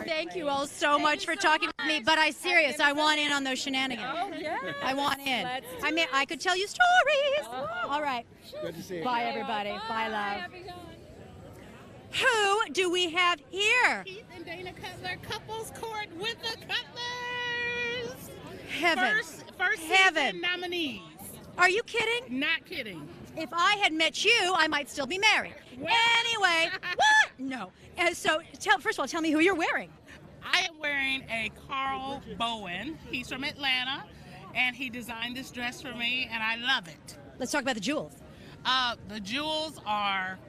Thank you all so much for talking with me, but I want in on those shenanigans. Oh, yeah. I want in. Let's do I mean, I could tell you stories. Oh. All right. Good to see you. Bye, everybody. Bye, love. Who do we have here? Keith and Dana Cutler, Couples Court with the Cutlers. Heaven. First Heaven. season nominees. Are you kidding? Not kidding. If I had met you, I might still be married. Anyway, what? No. So, first of all, tell me who you're wearing. I am wearing a Carl Bowen. He's from Atlanta, and he designed this dress for me, and I love it. Let's talk about the jewels. The jewels are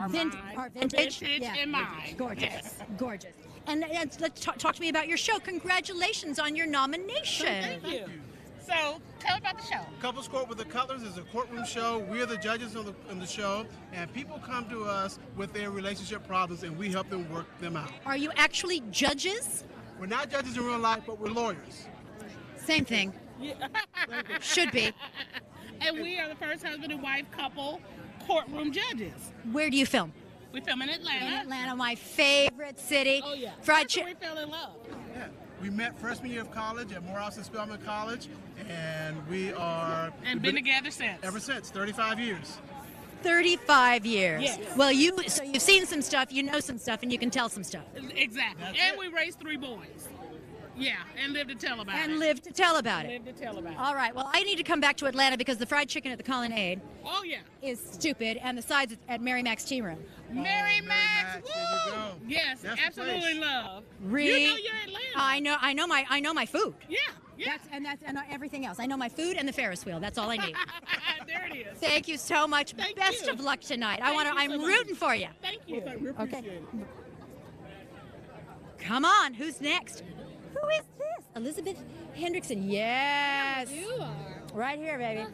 vintage. Yeah. Yeah. and mine. Gorgeous. Yes. Gorgeous. And let's talk to me about your show. Congratulations on your nomination. Thank you. So, tell about the show. Couples Court with the Cutlers is a courtroom show. We're the judges on the show, and people come to us with their relationship problems, and we help them work them out. Are you actually judges? We're not judges in real life, but we're lawyers. Same thing. Should be. And we are the first husband and wife couple courtroom judges. Where do you film? We film in Atlanta. In Atlanta, my favorite city. Oh, yeah. Fried That's where we fell in love. Yeah. We met freshman year of college at Morehouse and Spelman College, and we've been together since. Ever since, 35 years. 35 years. Yes. Well, you've seen some stuff, you know some stuff, and you can tell some stuff. Exactly. And we raised 3 boys. Yeah, and live to tell about it. And live to tell about it. Live to tell about it. All right. Well, I need to come back to Atlanta because the fried chicken at the Colonnade Oh, yeah. is stupid, and the sides at Mary Mac's Tea Room. Mary Max, there you go. Yes, That's the absolutely place. love. You know you're Atlanta. I know my food. Yeah, yeah. And everything else. I know my food and the Ferris wheel. That's all I need. There it is. Thank you so much. Thank Best you. of luck tonight. Thank you I'm so much. rooting for you. Thank you. We appreciate it. Come on. Who's next? Who is this? Elizabeth Hendrickson. Yes. You are. Right here, baby.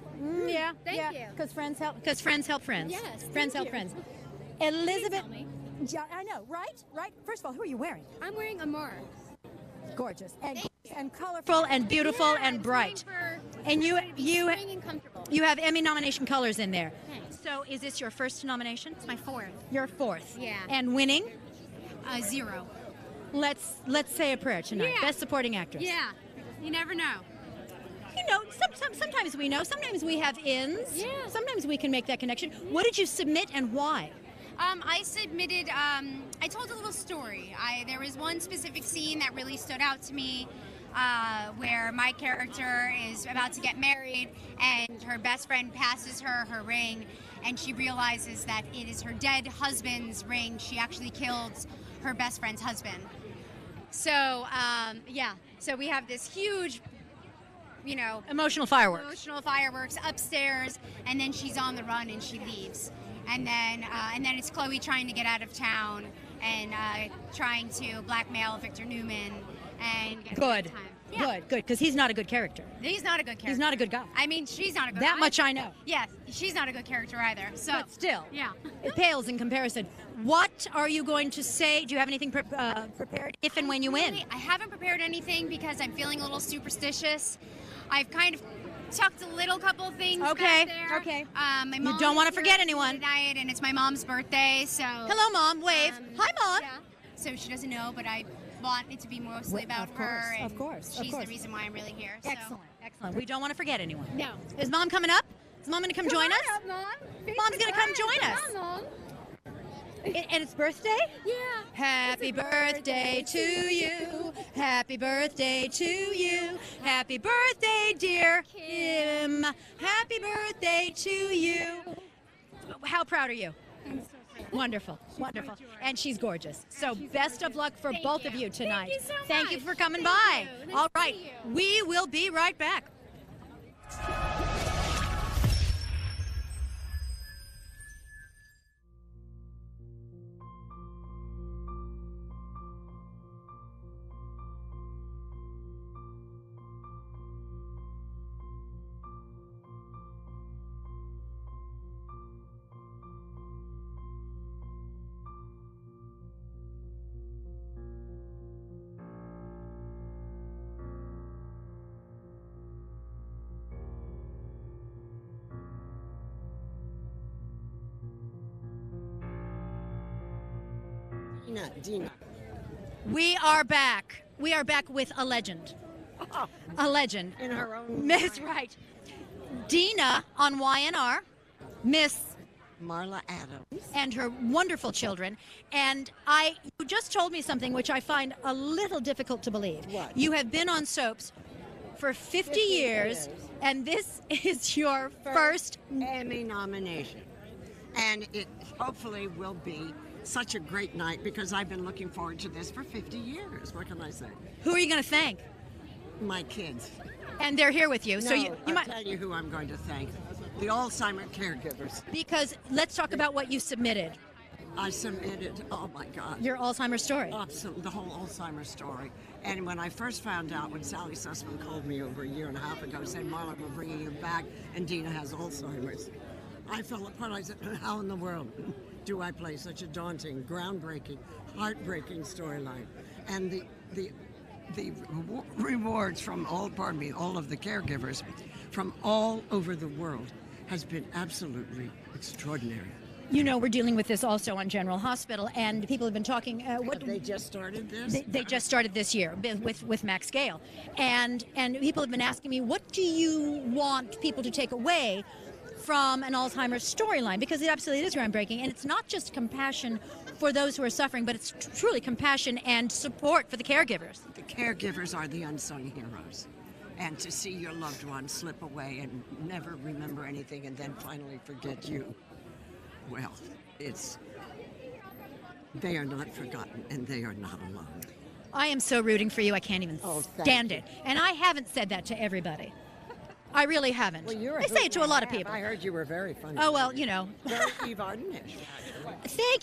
Yeah. Thank yeah. you. Because friends help. Because friends help friends. Yes, Friends thank help you. friends. Elizabeth. Please Yeah, I know. Right. Right. First of all, who are you wearing? I'm wearing a Mara. Gorgeous and colorful and beautiful and bright. And you and comfortable. you have Emmy nomination colors in there. Thanks. So is this your first nomination? It's my 4th. Your 4th. Yeah. And winning? 0. Let's say a prayer tonight. Yeah. Best supporting actress. Yeah. You never know. You know, sometimes we know. Sometimes we have ins. Yeah. Sometimes we can make that connection. What did you submit and why? I submitted, I told a little story. There was one specific scene that really stood out to me where my character is about to get married and her best friend passes her ring and she realizes that it is her dead husband's ring. She actually killed her best friend's husband. So, so we have this huge, Emotional fireworks upstairs, and then she's on the run and she leaves. And then it's Chloe trying to get out of town and trying to blackmail Victor Newman and get Good. time. Yeah. Good, because he's not a good character. He's not a good character. He's not a good guy. I mean, she's not a good. That much I know. Yes, she's not a good character either. So, But still, yeah. it pales in comparison. What are you going to say? Do you have anything prepared if and when you win? I haven't prepared anything because I'm feeling a little superstitious. I've kind of tucked a little couple of things Okay, back there. okay. My You mom don't is want to here forget anyone. tonight, and it's my mom's birthday, so. Hello, Mom. Wave. Hi, Mom. Yeah. So she doesn't know, but I want it to be mostly about Of course, her. And of course. She's the reason why I'm really here. So. Excellent. We don't want to forget anyone. No. Is Mom coming up? Is Mom going to come join us? Mom. Mom's going to come join us. Come on, Mom. And it's birthday? Yeah. Happy birthday to you. Happy birthday to you. Happy birthday, dear Kim. Happy birthday to you. How proud are you? I'm so proud. Wonderful. Wonderful. And she's gorgeous. So best of luck for both of you tonight. Thank you so Thank you much. for coming Thank by. you. Nice All to right. meet you. We will be right back. Dina. We are back. We are back with a legend. A legend. In her own Miss Right. Dina on YNR, Miss Marla Adams. And her wonderful children. And you just told me something which I find a little difficult to believe. What? You have been on soaps for 50 years, and this is your first Emmy nomination. And it hopefully will be such a great night because I've been looking forward to this for 50 years. What can I say? Who are you going to thank? My kids. And they're here with you. No, So you I'll might tell you who I'm going to thank. The Alzheimer caregivers. because let's talk about what you submitted. I submitted, oh my God. Your Alzheimer's story. Awesome, the whole Alzheimer's story. And when I first found out, when Sally Sussman called me over a year and a half ago, said, Marla, we're bringing you back, and Dina has Alzheimer's. I fell apart. I said, how in the world do I play such a daunting, groundbreaking, heartbreaking storyline? And the rewards from all of the caregivers from all over the world has been absolutely extraordinary. You know, we're dealing with this also on General Hospital, and people have been talking. Have they just started this? They just started this year with Max Gale, and people have been asking me, what do you want people to take away from an Alzheimer's storyline? Because it absolutely is groundbreaking, and it's not just compassion for those who are suffering, but it's truly compassion and support for the caregivers. The caregivers are the unsung heroes. And to see your loved one slip away and never remember anything and then finally forget you, well, they are not forgotten and they are not alone. I am so rooting for you, I can't even stand it. And I haven't said that to everybody. I really haven't. Well, I say it to a lot of people. I heard you were very funny. Oh, well, you know. Very Eve Arden-ish.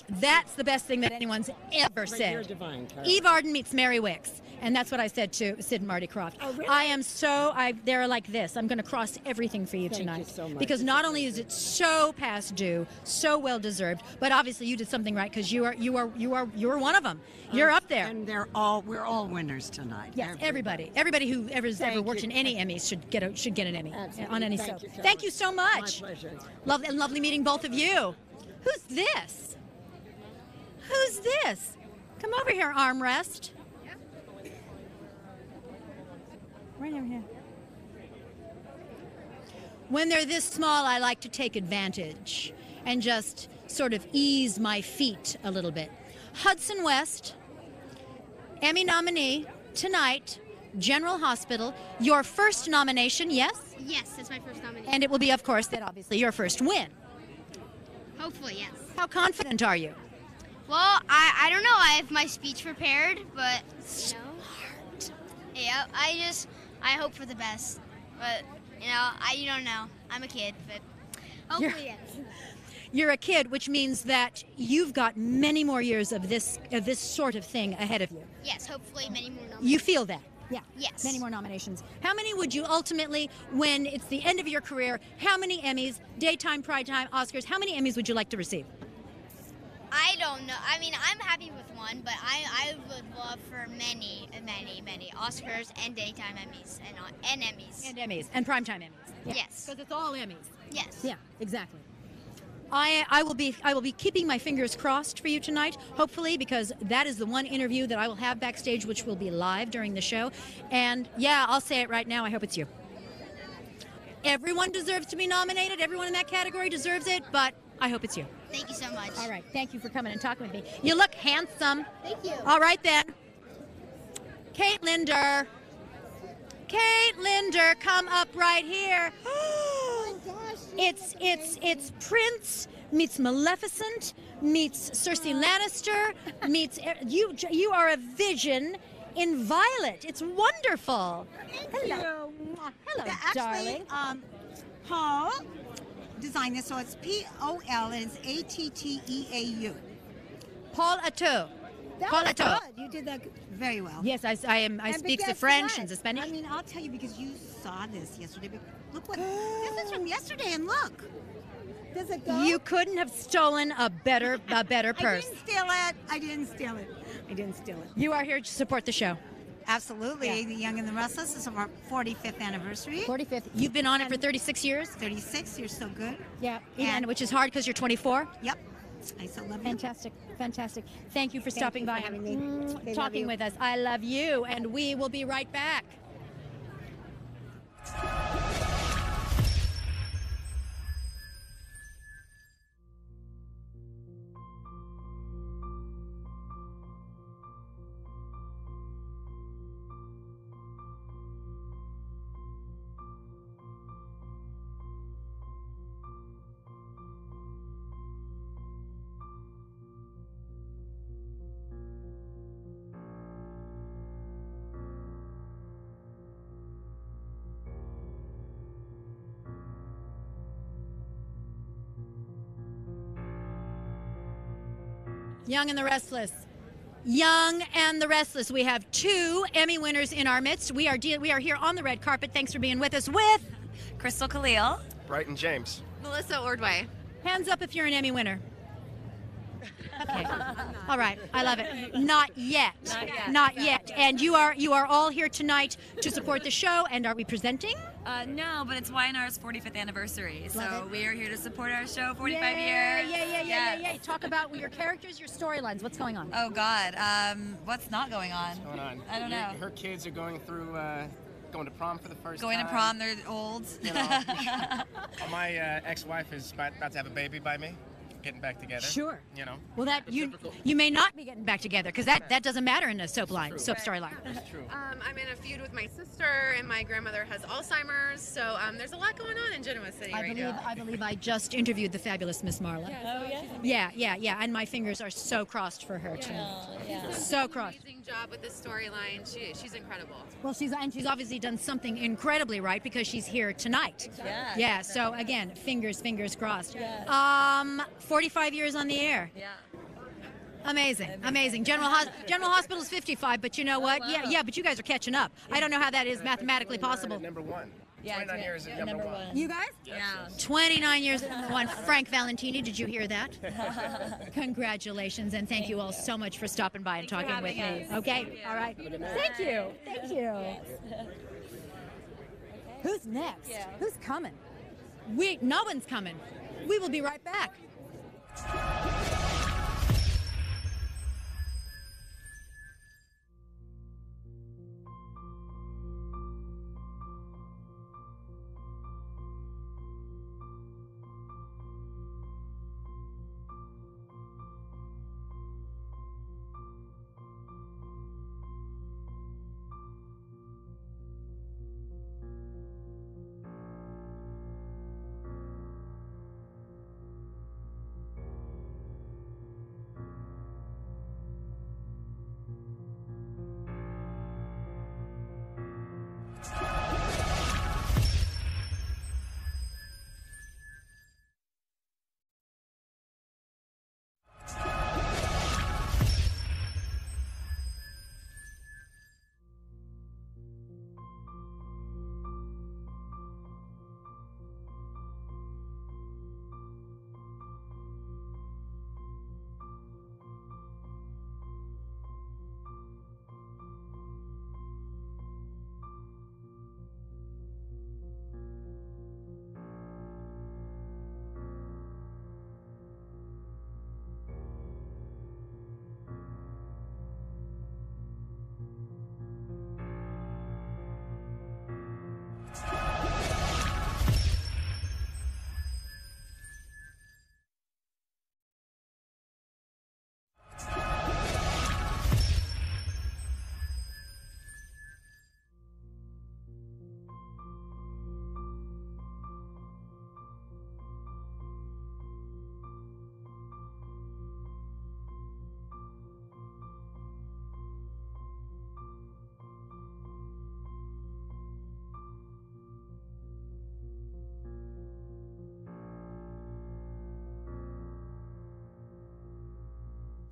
That's the best thing that anyone's ever said. You're divine, Carol. Eve Arden meets Mary Wicks. And that's what I said to Sid and Marty Krofft. Oh, really? I am they're like this. I'm going to cross everything for you tonight. Thank you so much. Because not only is it so past due, so well deserved, but obviously you did something right because you are one of them. You're up there. And we're all winners tonight. Yes, everybody who ever worked in any Emmys should get an Emmy. Absolutely. On any show. Thank you so much. My pleasure. Lovely meeting both of you. Who's this? Who's this? Come over here, armrest. Right over here. When they're this small, I like to take advantage and just sort of ease my feet a little bit. Hudson West, Emmy nominee tonight, General Hospital. Your first nomination, yes? Yes, it's my first nomination. And it will be, of course, that obviously your first win. Hopefully, yes. How confident are you? Well, I don't know. I have my speech prepared, but yeah, I hope for the best. But you don't know. I'm a kid, but hopefully yes. You're a kid, which means that you've got many more years of this sort of thing ahead of you. Yes, hopefully many more nominations. You feel that? Yeah. Yes. Many more nominations. How many would you ultimately, when it's the end of your career, how many Emmys, daytime, primetime, Oscars, how many Emmys would you like to receive? I don't know. I mean, I'm happy with one, but I would love for many Oscars and daytime Emmys and Emmys. And Emmys. And primetime Emmys. Yeah. Yes. Because it's all Emmys. Yes. Yeah, exactly. I will be keeping my fingers crossed for you tonight, hopefully, because that is the one interview that I will have backstage, which will be live during the show. And yeah, I'll say it right now, I hope it's you. Everyone deserves to be nominated. Everyone in that category deserves it, but I hope it's you. Thank you so much. All right, thank you for coming and talking with me. You look handsome. Thank you. All right then. Kate Linder. Kate Linder, come up right here. It's Prince meets Maleficent meets Cersei Lannister meets you are a vision in violet. It's wonderful. Hello. Hello, Actually, darling. Paul designed this, so it's P-O-L and it's A-T-T-E-A-U. Paul Attou. That Paul was Attou. good. You did that very well. Yes, I speak the guess French what? and the Spanish. I mean, I'll tell you because you saw this yesterday. But look what this is from yesterday, and look. Does it go? You couldn't have stolen a better purse. I didn't steal it. You are here to support the show. Absolutely. Yeah. The Young and the Restless is our 45th anniversary. 45th. You've been on it for 36 years? 36. You're so good. Yeah. And which is hard because you're 24? Yep. I so love you. Fantastic. Fantastic. Thank you for Thank stopping you by for and having me. They love talking you. with us. I love you, and we will be right back. Young and the Restless. Young and the Restless. We have 2 Emmy winners in our midst. We are here on the red carpet. Thanks for being with us with Crystal Khalil, Brighton James, Melissa Ordway. Hands up if you're an Emmy winner. Okay. All right. I love it. Not yet. Not yet. And you are all here tonight to support the show. And are we presenting? No, but it's YNR's 45th anniversary, so we are here to support our show. 45 Yeah, years. yeah. Talk about your characters, your storylines. What's going on? Oh God, what's not going on? What's going on? I don't know. Her kids are going through, going to prom for the first Going time. to prom, they're old. You know, my ex-wife is about to have a baby by me. Getting back together. Sure. You know. Well, that you may not be getting back together because that doesn't matter in a soap storyline. That's true. I'm in a feud with my sister, and my grandmother has Alzheimer's, so there's a lot going on in Genoa City now. I believe I just interviewed the fabulous Miss Marla. Yeah, and my fingers are so crossed for her too. So crossed. Amazing job with this storyline. She's incredible. Well, she's obviously done something incredibly right because she's here tonight. Yeah. So again, fingers crossed. 45 years on the air. Yeah. Amazing. General Hospital's 55, but you know what? Yeah, but you guys are catching up. I don't know how that is mathematically possible. Number 1. Yeah, 29 years at number one. You guys? Yeah. 29 years at number 1. Frank Valentini, did you hear that? Congratulations, and thank you all so much for stopping by and talking with me. Okay? All right. Thank you. Who's next? Who's coming? No one's coming. We will be right back.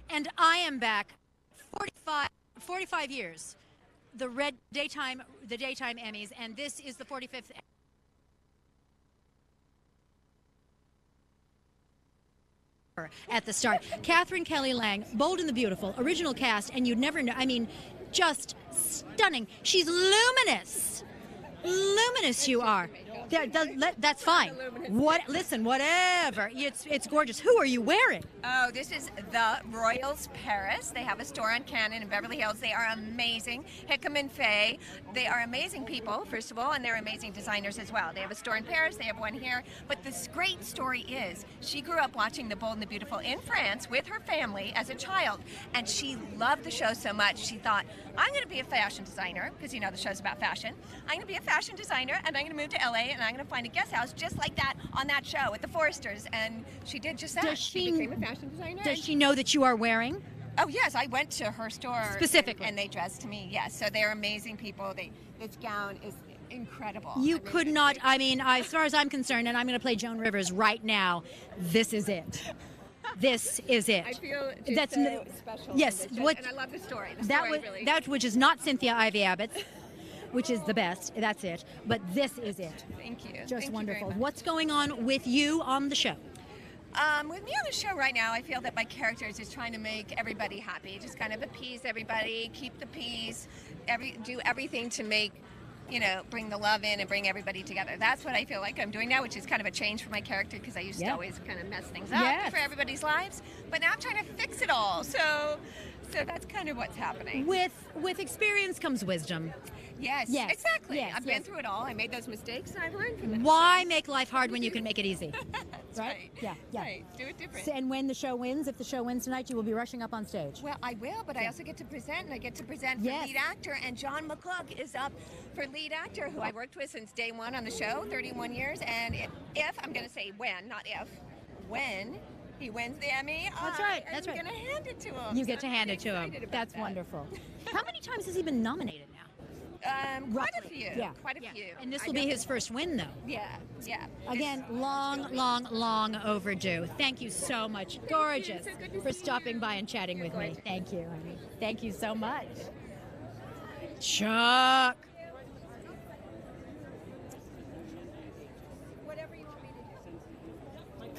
And I am back. 45 years. The daytime Emmys, and this is the 45th. At the start, Catherine Kelly Lang, Bold and the Beautiful, original cast, and you'd never know. I mean, just stunning. She's luminous. Luminous you are. That's fine. Listen, whatever. It's gorgeous. Who are you wearing? Oh, this is the Royals Paris. They have a store on Cannon in Beverly Hills. They are amazing. Hickam and Faye. They are amazing people, first of all, and they're amazing designers as well. They have a store in Paris. They have one here. But this great story is she grew up watching The Bold and the Beautiful in France with her family as a child, and she loved the show so much she thought, I'm going to be a fashion designer, because you know the show's about fashion. I'm going to be a fashion designer, and I'm going to move to LA, and I'm going to find a guest house just like that on that show at the Foresters. And she did just that. She became a fashion designer. Does she know that you are wearing? Oh yes, I went to her store specifically, and they dressed me. Yes, so they're amazing people. This gown is incredible. You could not. I mean, as far as I'm concerned, and I'm going to play Joan Rivers right now. This is it. This is it. I feel just That's so special. Yes, and what and I love the story. that which is not Cynthia Ivey Abitz, which is the best. That's it. But this is it. Thank you. Just Thank you wonderful. very much. What's going on with you on the show? With me on the show right now, I feel that my character is just trying to make everybody happy, just kind of appease everybody, keep the peace, do everything to make, bring the love in and bring everybody together. That's what I feel like I'm doing now, which is kind of a change for my character because I used to always kind of mess things up for everybody's lives. But now I'm trying to fix it all. So that's kind of what's happening. With experience comes wisdom. Yes, Yes, exactly. yes, I've been yes. through it all. I made those mistakes and I've learned from them. Why make life hard when you can make it easy? That's right. Yeah, yeah. Right. Do it different. And when the show wins, if the show wins tonight, you will be rushing up on stage. Well, I will, but I also get to present, and I get to present for lead actor, and John McCook is up for lead actor, who I worked with since day one on the show, 31 years, and if I'm going to say when, not if, when he wins the Emmy, That's right. That's right. I'm going to hand it to him. You So get to I'm hand pretty it to him. excited about That's that. wonderful. How many times has he been nominated now? Quite a few. Yeah. Quite a few. And this I will be know. his first win, though. Yeah, yeah. Again, long overdue. Thank you so much. Gorgeous for stopping by and chatting with me. Thank you, honey. Thank you so much. Chuck.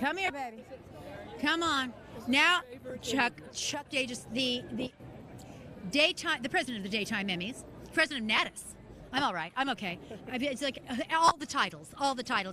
Come here, baby. Come on. Now, Chuck Davis, the president of the Daytime Emmys, president of Natus. I'm all right. I'm okay. It's like all the titles.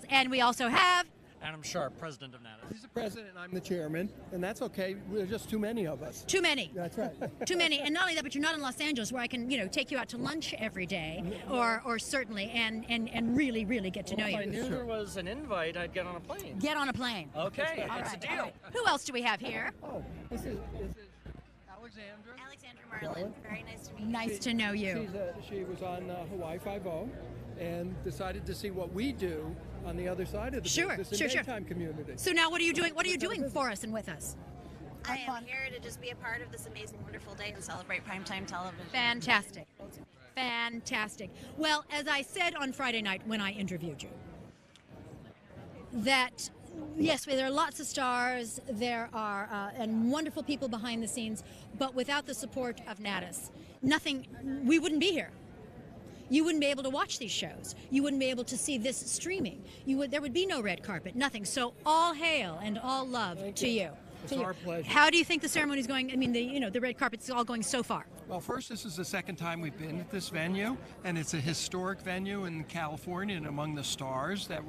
And we also have Adam Sharp, president of Natus. He's the president, and I'm the chairman, and that's okay. There's just too many of us. Too many. That's right. Too many. And not only that, but you're not in Los Angeles where I can, take you out to lunch every day, or certainly, and really get to know If I you. knew there was an invite, I'd get on a plane. Get on a plane. Okay, All that's right, a all deal. right. Who else do we have here? Oh, this is Alexandra. Marlin. Very nice to meet you. Nice to know you. She was on Hawaii Five-0 and decided to see what we do on the other side of the business in daytime community. So now what are you doing? What are you doing for us and with us? I am here to just be a part of this amazing, wonderful day and celebrate primetime television. Fantastic. Fantastic. Well, as I said on Friday night when I interviewed you, that yes, there are lots of stars, there are and wonderful people behind the scenes, but without the support of Natus, we wouldn't be here. You wouldn't be able to watch these shows. You wouldn't be able to see this streaming. There would be no red carpet, nothing. So all hail and all love to you. It's our pleasure. How do you think the ceremony's going? I mean, the red carpet's all going so far. Well, first, this is the second time we've been at this venue, and it's a historic venue in California and among the stars that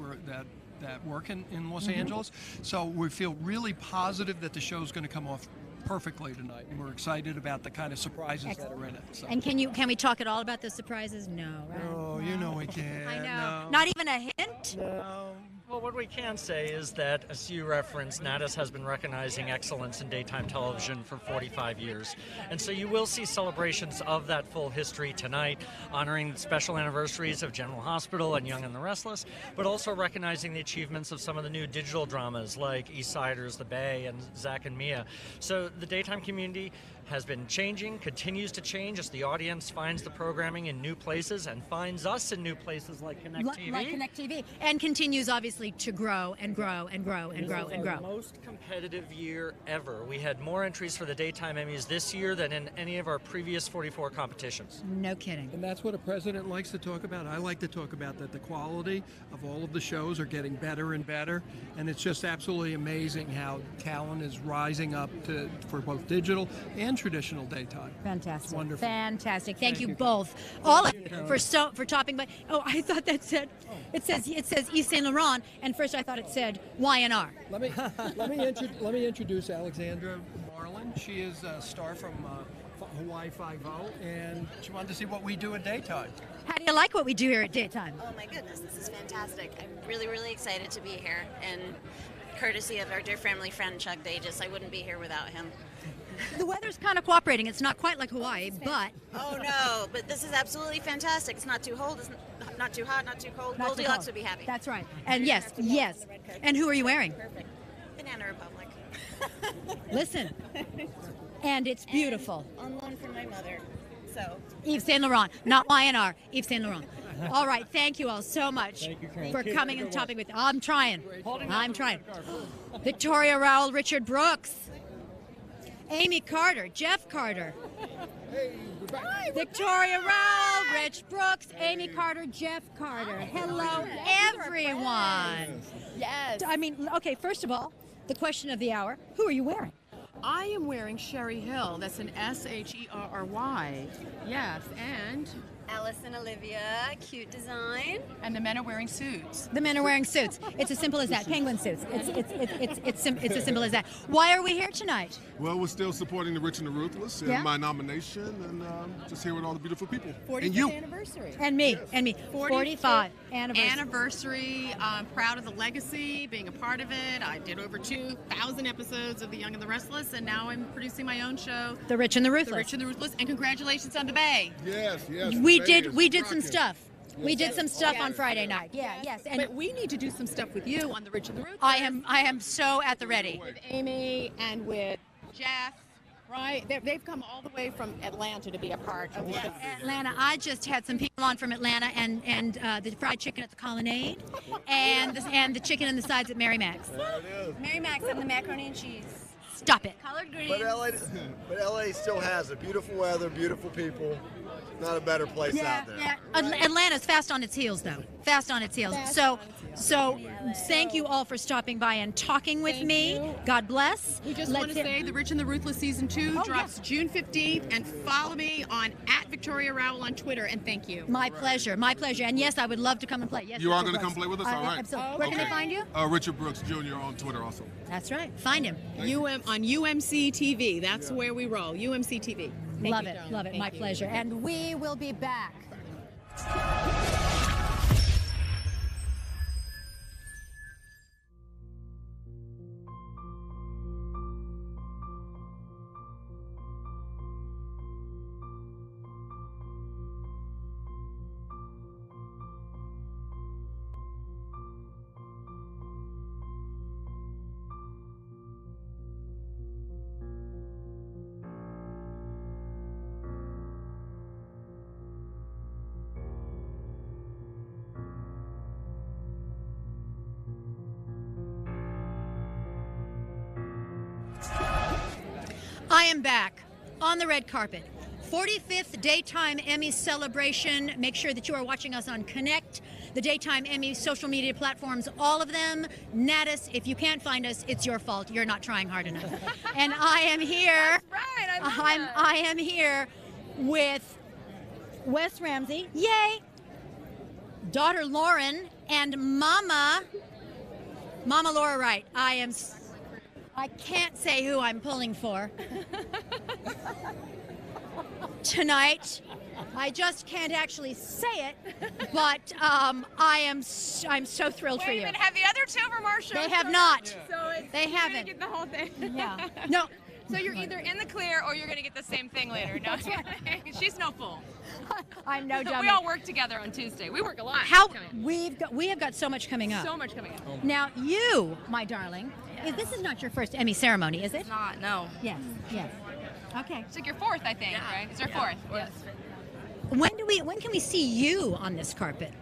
work in Los Angeles. So we feel really positive that the show's going to come off perfectly tonight, and we're excited about the kind of surprises that are in it. So. And can we talk at all about the surprises? No, right? No, you know we can't. I know. No. Not even a hint? No. Well, what we can say is that, as you referenced, Natus has been recognizing excellence in daytime television for 45 years. And so you will see celebrations of that full history tonight, honoring special anniversaries of General Hospital and Young and the Restless, but also recognizing the achievements of some of the new digital dramas like East Siders, The Bay, and Zach and Mia. So the daytime community has been changing, continues to change as the audience finds the programming in new places and finds us in new places like Connect TV. Like Connect TV. And continues, obviously, to grow and grow and grow and grow and grow. The most competitive year ever. We had more entries for the Daytime Emmys this year than in any of our previous 44 competitions. No kidding. And that's what a president likes to talk about. I like to talk about that the quality of all of the shows are getting better and better. And it's just absolutely amazing how talent is rising up for both digital and traditional daytime. Fantastic. It's wonderful. Fantastic. Thank you both, all of you, for topping by. Oh, I thought that said. It says Yves Saint Laurent, and first I thought it said Y&R. Let me introduce Alexandra Marlin. She is a star from Hawaii Five-0, and she wanted to see what we do at daytime. How do you like what we do here at daytime? Oh my goodness, this is fantastic. I'm really, really excited to be here. And courtesy of our dear family friend Chuck Davis, I wouldn't be here without him. The weather's kind of cooperating. It's not quite like Hawaii, but... Oh no, but this is absolutely fantastic. It's not too cold, it's not too hot, not too cold. Not too Goldilocks cold. would be happy. That's right. And yes. And who are you wearing? Perfect. Banana Republic. Listen. And it's beautiful. And on loan from my mother. So. Yves Saint Laurent, not Y&R. Yves Saint Laurent. All right, thank you all so much for coming and topping with. I'm trying. I'm trying. Victoria Rowell, Richard Brooks, Amy Carter, Jeff Carter. Victoria Rowell, Rich Brooks, Amy Carter, Jeff Carter. Hello, everyone. Yes. I mean, okay, first of all, the question of the hour, who are you wearing? I am wearing Sherry Hill. That's an Sherry. Yes, and Alice and Olivia, cute design. And the men are wearing suits. The men are wearing suits. It's as simple as that. Penguin suits. It's as simple as that. Why are we here tonight? Well, we're still supporting the Rich and the Ruthless in my nomination, and just here with all the beautiful people. 45th and you. anniversary. And me. And me. 45 anniversary. Proud of the legacy, being a part of it. I did over 2,000 episodes of The Young and the Restless, and now I'm producing my own show, The Rich and the Ruthless. The Rich and the Ruthless. And congratulations on the Bay. Yes, yes. We did some stuff. We did some stuff on Friday night. Yeah, yes. And but we need to do some stuff with you on The Rich and the Ruthless. I am so at the ready. With Amy and with Jeff, right? They've come all the way from Atlanta to be a part of this. Atlanta. I just had some people on from Atlanta, and the fried chicken at the Colonnade, and the chicken and the sides at Mary Mac's. There it is. Mary Mac's and the macaroni and cheese. Stop it. Collard greens. But LA still has it. Beautiful weather, beautiful people. Not a better place out there. Yeah. Atlanta's fast on its heels, though. Fast on its heels. So thank you all for stopping by and talking with me. God bless. We just want to say The Rich and the Ruthless Season 2 drops June 15th, and follow me on @Victoria Rowell on Twitter, and thank you. My pleasure. My pleasure. And yes, I would love to come and play. Yes, You are Richard going to Brooks. come play with us? All right. Absolutely. Where can they find you? Richard Brooks Jr. on Twitter also. That's right. Find him. On UMC TV. That's where we roll. UMC TV. Love it. Love it. My pleasure. And we will be back. I am back on the red carpet. 45th Daytime Emmy celebration. Make sure that you are watching us on Connect, the Daytime Emmy social media platforms, all of them. Natus, if you can't find us, it's your fault. You're not trying hard enough. And I am here. That's right. I am here with Wes Ramsey. Yay! Daughter Lauren and Mama Laura Wright. I can't say who I'm pulling for tonight. I just can't actually say it, but I'm so thrilled for you. Wait a minute, have the other two from our show? They have not. So They you're haven't. gonna get the whole thing. Yeah. No. So you're either in the clear or you're gonna get the same thing later. No, she's no fool. I'm no dummy. We all work together on Tuesday. We work a lot. We have got so much coming up. So much coming up. Now you, my darling, this is not your first Emmy ceremony, is it? It's not. No. Yes. Yes. Okay. It's like your fourth, I think. Right? It's your fourth. Yes. When can we see you on this carpet?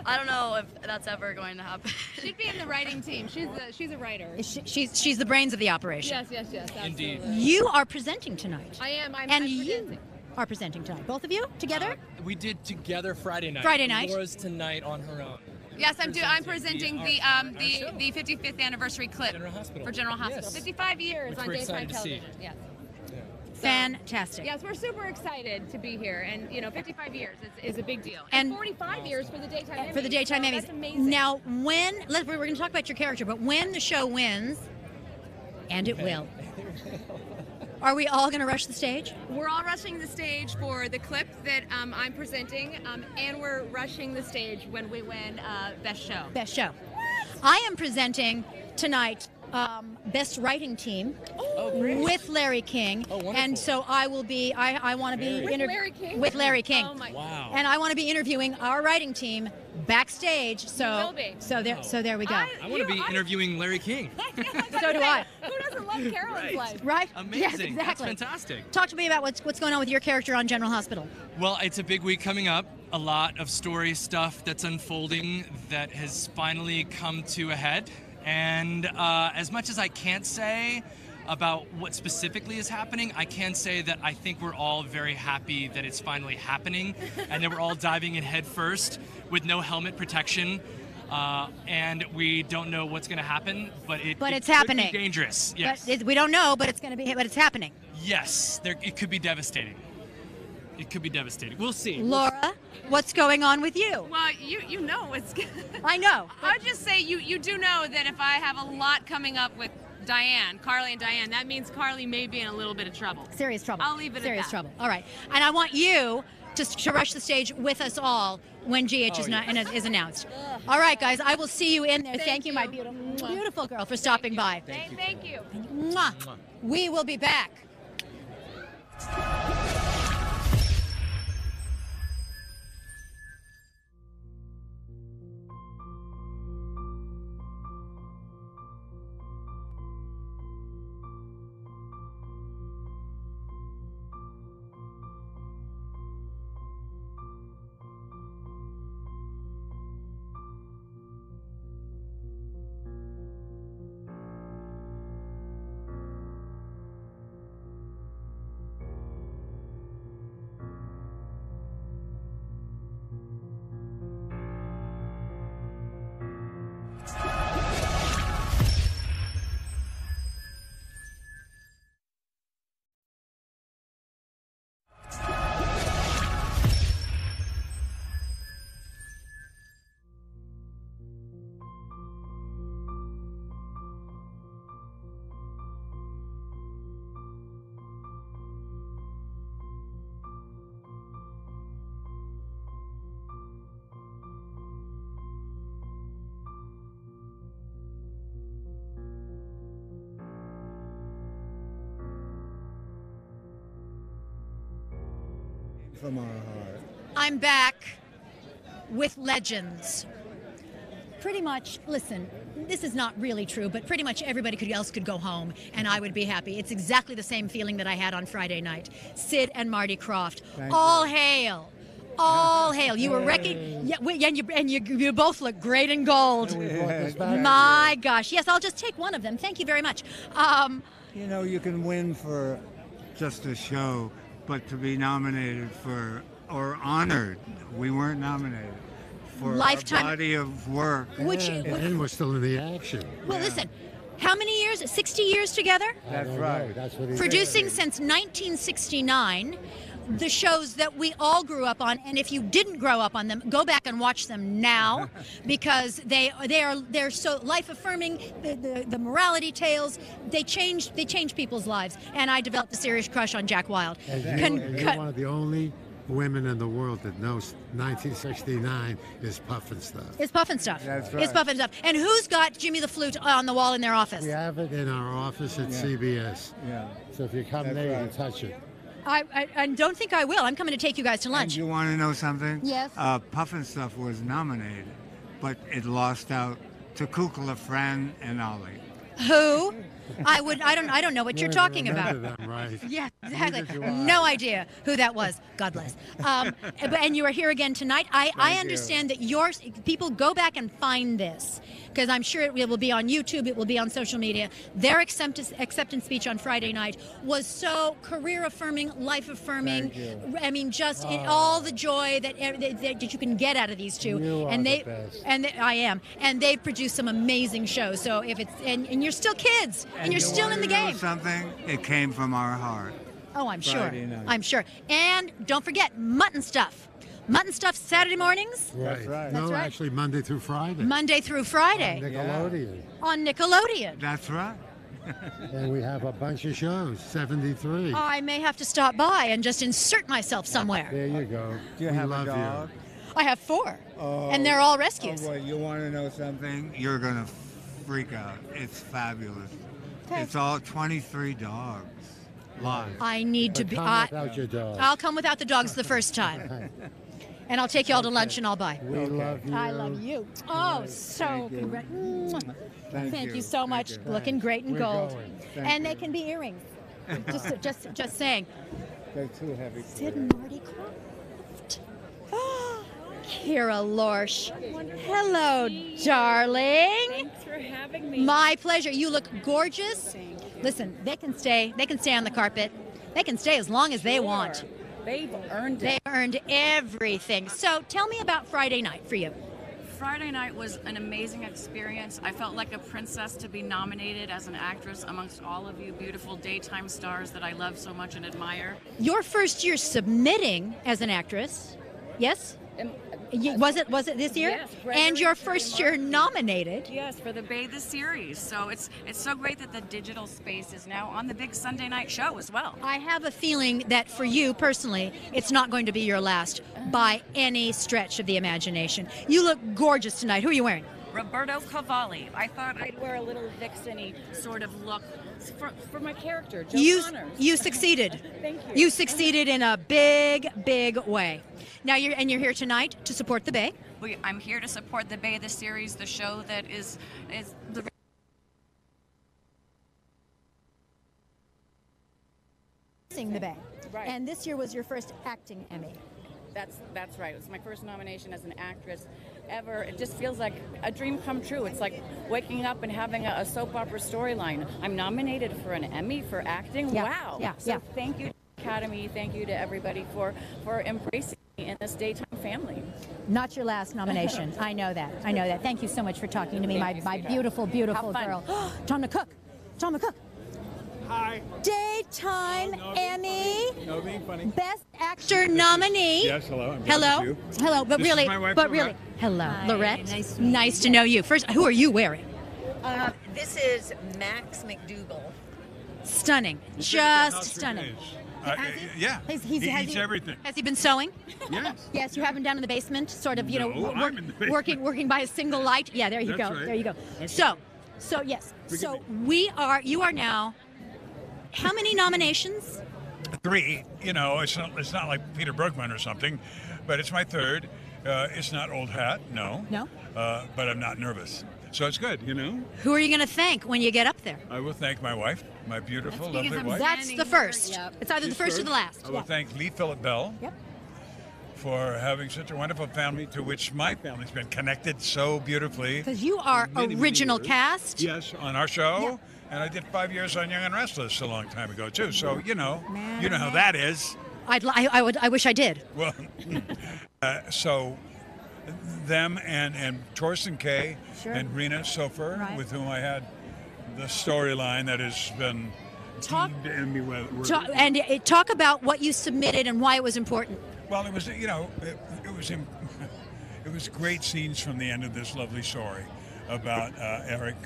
I don't know if that's ever going to happen. She'd be in the writing team. She's a writer. She's the brains of the operation. Yes. Absolutely. Indeed. You are presenting tonight. I am. I'm you presenting. are presenting tonight. Both of you together? We did together Friday night. Friday night. Laura's tonight on her own. Yes, I'm presenting the 55th anniversary clip for General Hospital. Yes. 55 years Which on we're daytime excited to see. television. Yes. Fantastic. Yes, we're super excited to be here, and 55 years is a big deal. And 45 years for the daytime Emmys. For the daytime so Emmys. That's amazing. Now, we're going to talk about your character, but when the show wins, and it will, are we all going to rush the stage? We're all rushing the stage for the clip that I'm presenting, and we're rushing the stage when we win Best Show. Best Show. I am presenting tonight Best Writing Team great. with Larry King. And so I will be, I want to be With Larry King? with Larry King. Oh my Wow. And I want to be interviewing our writing team backstage. So, You will be. so there we go. I want to be interviewing Larry King. So do I. Who doesn't love Carolyn's life? Right? Amazing. Yes, exactly. That's fantastic. Talk to me about what's going on with your character on General Hospital. Well, it's a big week coming up. A lot of story stuff that's unfolding that has finally come to a head. And as much as I can't say about what specifically is happening, I can say that I think we're all very happy that it's finally happening and that we're all diving in head first with no helmet protection. And we don't know what's going to happen, but It's could happening. be dangerous. Yes. But we don't know, but it's happening. Yes. It could be devastating. It could be devastating. We'll see. Laura, what's going on with you? Well, you know it's. I know. I'll just say you do know that if I have a lot coming up with Carly and Diane, that means Carly may be in a little bit of trouble. Serious trouble. I'll leave it Serious at that. trouble. All right. And I want you to rush the stage with us all when GH is announced. All right, guys. I will see you in there. Thank you, my beautiful girl, for stopping by. Thank you. Mwah. We will be back. From our heart. I'm back with legends. Pretty much, listen, this is not really true, but pretty much everybody else could go home and I would be happy. It's exactly the same feeling that I had on Friday night. Sid and Marty Krofft. All hail. All hail. You were you both look great in gold. My gosh. Yes, I'll just take one of them. Thank you very much. You know, you can win for just a show, but to be nominated for, or honored, we weren't nominated, for Lifetime our body of work. And we're still in the action. Well, listen, how many years? 60 years together? That's right. That's what he Producing said. since 1969. The shows that we all grew up on, and if you didn't grow up on them, go back and watch them now, because they're so life affirming. The morality tales, they change people's lives. And I developed a serious crush on Jack Wilde. And you're one of the only women in the world that knows 1969 is Puffin Stuff. It's Puffin Stuff. That's right. It's Puffin Stuff. And who's got Jimmy the Flute on the wall in their office? We have it in our office at CBS. Yeah. So if you come there, you can touch it. I don't think I will. I'm coming to take you guys to lunch. And you want to know something? Yes. Puffin Stuff was nominated, but it lost out to Kukla, Fran, and Ollie. Who? I don't know what you're talking about. Right. Yeah, exactly. No idea who that was. God bless. And you are here again tonight. I understand that people go back and find this, because I'm sure it will be on YouTube. It will be on social media. Their acceptance speech on Friday night was so career affirming, life affirming. I mean, just in all the joy that you can get out of these two. I am. And they've produced some amazing shows. So if it's and you're still kids. And you're still in the game. Something, it came from our heart. Oh, I'm sure. Friday night. I'm sure. And don't forget, Mutton Stuff. Mutton Stuff Saturday mornings. Right. That's right. No, actually Monday through Friday. Monday through Friday. On Nickelodeon. On Nickelodeon. That's right. And we have a bunch of shows, 73. I may have to stop by and just insert myself somewhere. There you go. Do you have a dog? I have 4. And they're all rescues. Oh, boy, you want to know something? You're going to freak out. It's fabulous. Okay. It's all 23 dogs live. I need to be. Come without your dog. I'll come without the dogs the first time. And I'll take you all to lunch and I'll buy. We love you. I love you. Oh, so congrats. Thank you so much. Thank you. Looking great in We're gold. going. Thank And you. they can be earrings. just saying. They're too heavy. Sid and Marty Croft. Kira Lorsch. Hello, darling. Thanks for having me. My pleasure. You look gorgeous. Listen, they can stay on the carpet. They can stay as long as they want. They've earned They it. earned everything. So tell me about Friday night for you. Friday night was an amazing experience. I felt like a princess to be nominated as an actress amongst all of you beautiful daytime stars that I love so much and admire. Your first year submitting as an actress, yes? Was it this year? Yes, and your first year nominated. Yes, for the Bathe the series. So it's so great that the digital space is now on the big Sunday night show as well. I have a feeling that for you personally, it's not going to be your last by any stretch of the imagination. You look gorgeous tonight. Who are you wearing? Roberto Cavalli. I thought I'd wear a little vixen-y sort of look for my character, Joe Connors. You succeeded. Thank you. You succeeded in a big, big way. Now you're here tonight to support the Bay. I'm here to support the Bay the series, the show that is the The Bay. Right. And this year was your first acting Emmy. That's right. It was my first nomination as an actress ever. It just feels like a dream come true. It's like waking up and having a soap opera storyline. I'm nominated for an Emmy for acting. Yeah. Wow. Yeah. So thank you, Academy. Thank you to everybody for embracing me in this daytime family. Not your last nomination. I know that. Thank you so much for talking to me, my beautiful, beautiful girl. Tom McCook. Hi. Daytime Emmy. No, being funny. Best Actor nominee. Yes, hello. I'm Hello. you. Hello. But This is really, my wife, but Lorette. really. Hello, Hi, Lorette. nice to know you. First, who are you wearing? This is Max McDougal. Stunning. Just stunning. Yeah. Has he has eats everything. Has he been sewing? Yes. Yes, you have him down in the basement, sort of, No, I'm in the basement. working by a single light. Yeah, there you That's go. right. There you go. Okay. So yes. Forgive So me. you are now. How many nominations? 3. You know, it's not like Peter Bergman or something, but it's my 3rd. It's not old hat, no. No. But I'm not nervous, so it's good. You know. Who are you going to thank when you get up there? I will thank my wife, my beautiful, lovely wife. That's the first. It's either the first or the last. I will thank Lee Phillip Bell. Yep. For having such a wonderful family to which my family's been connected so beautifully. Because you are many original years. cast. Yes, on our show. Yeah. And I did 5 years on Young and Restless a long time ago too. So you know how that is. I wish I did. Well, so them and Torsten Kay and Rena Sofer, Right. with whom I had the storyline that has been Talk- deemed Emmy worthy. Talk about what you submitted and why it was important. Well, it was it was great scenes from the end of this lovely story about Eric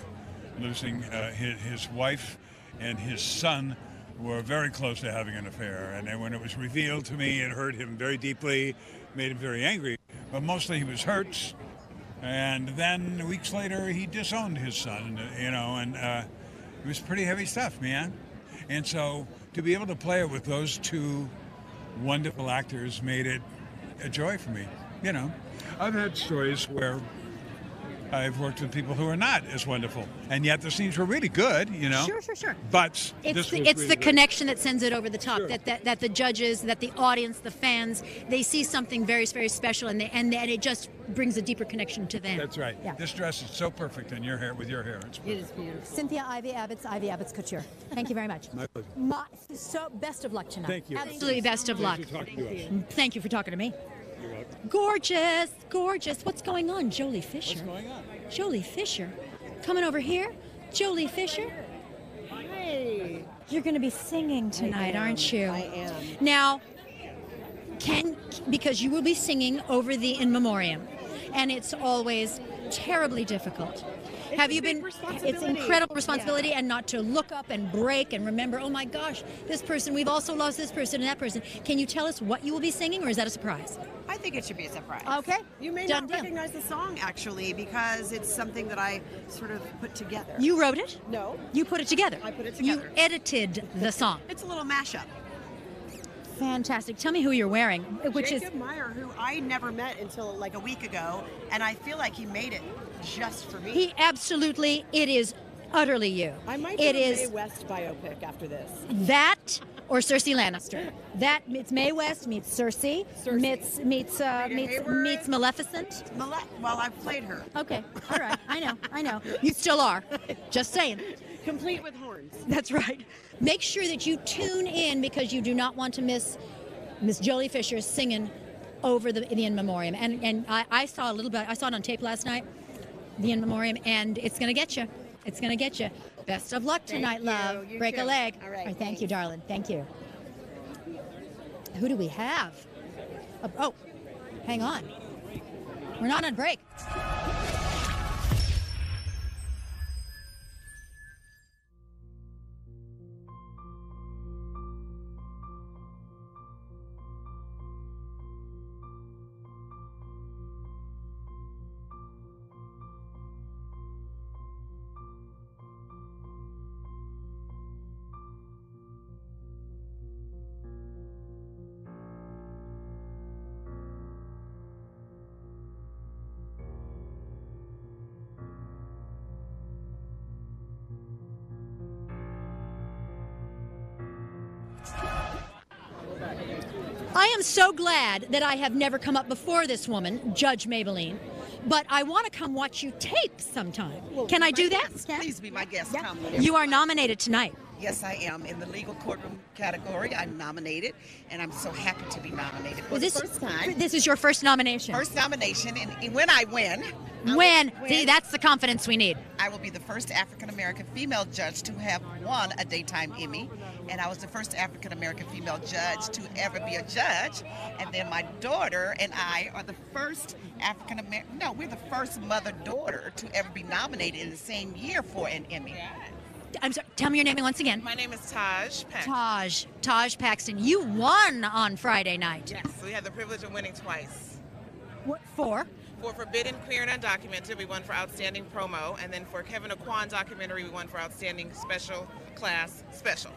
losing his wife and his son were very close to having an affair. And then when it was revealed to me, it hurt him very deeply, made him very angry. But mostly he was hurt. And then weeks later, he disowned his son, and it was pretty heavy stuff, man. And so to be able to play it with those two wonderful actors made it a joy for me. I've had stories where I've worked with people who are not as wonderful, and yet the scenes were really good. Sure. But It's this was the really connection that sends it over the top. That the judges, that the audience, the fans, they see something very, very special, and it just brings a deeper connection to them. That's right. Yeah. This dress is so perfect in your hair with your hair. It is beautiful. Cynthia Ivey Abitz Couture. Thank you very much. My pleasure. So best of luck tonight. Thank you. Absolutely best of luck. Nice to talk to you. Thank you for talking to me. You're welcome. Gorgeous. What's going on, Jolie Fisher? What's going on? Jolie Fisher, coming over here. Jolie Fisher. Hi. You're going to be singing tonight, aren't you? I am. Now, because you will be singing over the In Memoriam, and it's always terribly difficult. Have you a big been? responsibility. It's incredible responsibility, and not to look up and break and remember. Oh my gosh, this person. We've also lost this person and that person. Can you tell us what you will be singing, or is that a surprise? I think it should be a surprise. Okay. You may Done not deal. recognize the song actually because it's something that I sort of put together. You wrote it? No. You put it together. I put it together. You edited the song. It's a little mashup. Fantastic. Tell me who you're wearing, which Jacob Meyer, who I never met until like a week ago, and I feel like he made it just for me. He absolutely. It is utterly you. I might do It a is Mae West biopic after this. that or Cersei Lannister. That it's Mae West meets Cersei. Meets Maleficent. Well, I've played her. Okay. All right. I know. You still are. Just saying. Complete with horns. That's right. Make sure that you tune in because you do not want to miss Miss Jolie Fisher singing over the In Memoriam. And I saw a little bit. I saw it on tape last night, the In Memoriam, and it's going to get you. It's going to get you. Best of luck tonight, love. You Break too. a leg. All right. Thank you, darling. Thank you. Who do we have? Oh, hang on. We're not on break. I am so glad that I have never come up before this woman, Judge Maybelline, but I want to come watch you tape sometime. Can I do that? Please be my guest. Come. You are nominated tonight. Yes, I am. In the legal courtroom category, I'm nominated, and I'm so happy to be nominated for This- the first time. This is your first nomination. First nomination, and when I win, See, that's the confidence we need. I will be the first African-American female judge to have won a daytime Emmy, and I was the first African-American female judge to ever be a judge, and then my daughter and I are the first we're the first mother-daughter to ever be nominated in the same year for an Emmy. I'm sorry, tell me your name once again. My name is Taj Paxton. Taj Paxton. You won on Friday night. Yes, we had the privilege of winning twice. What for? For Forbidden, Queer, and Undocumented, we won for Outstanding Promo, and then for Kevin Aquan documentary, we won for Outstanding Special Class Special.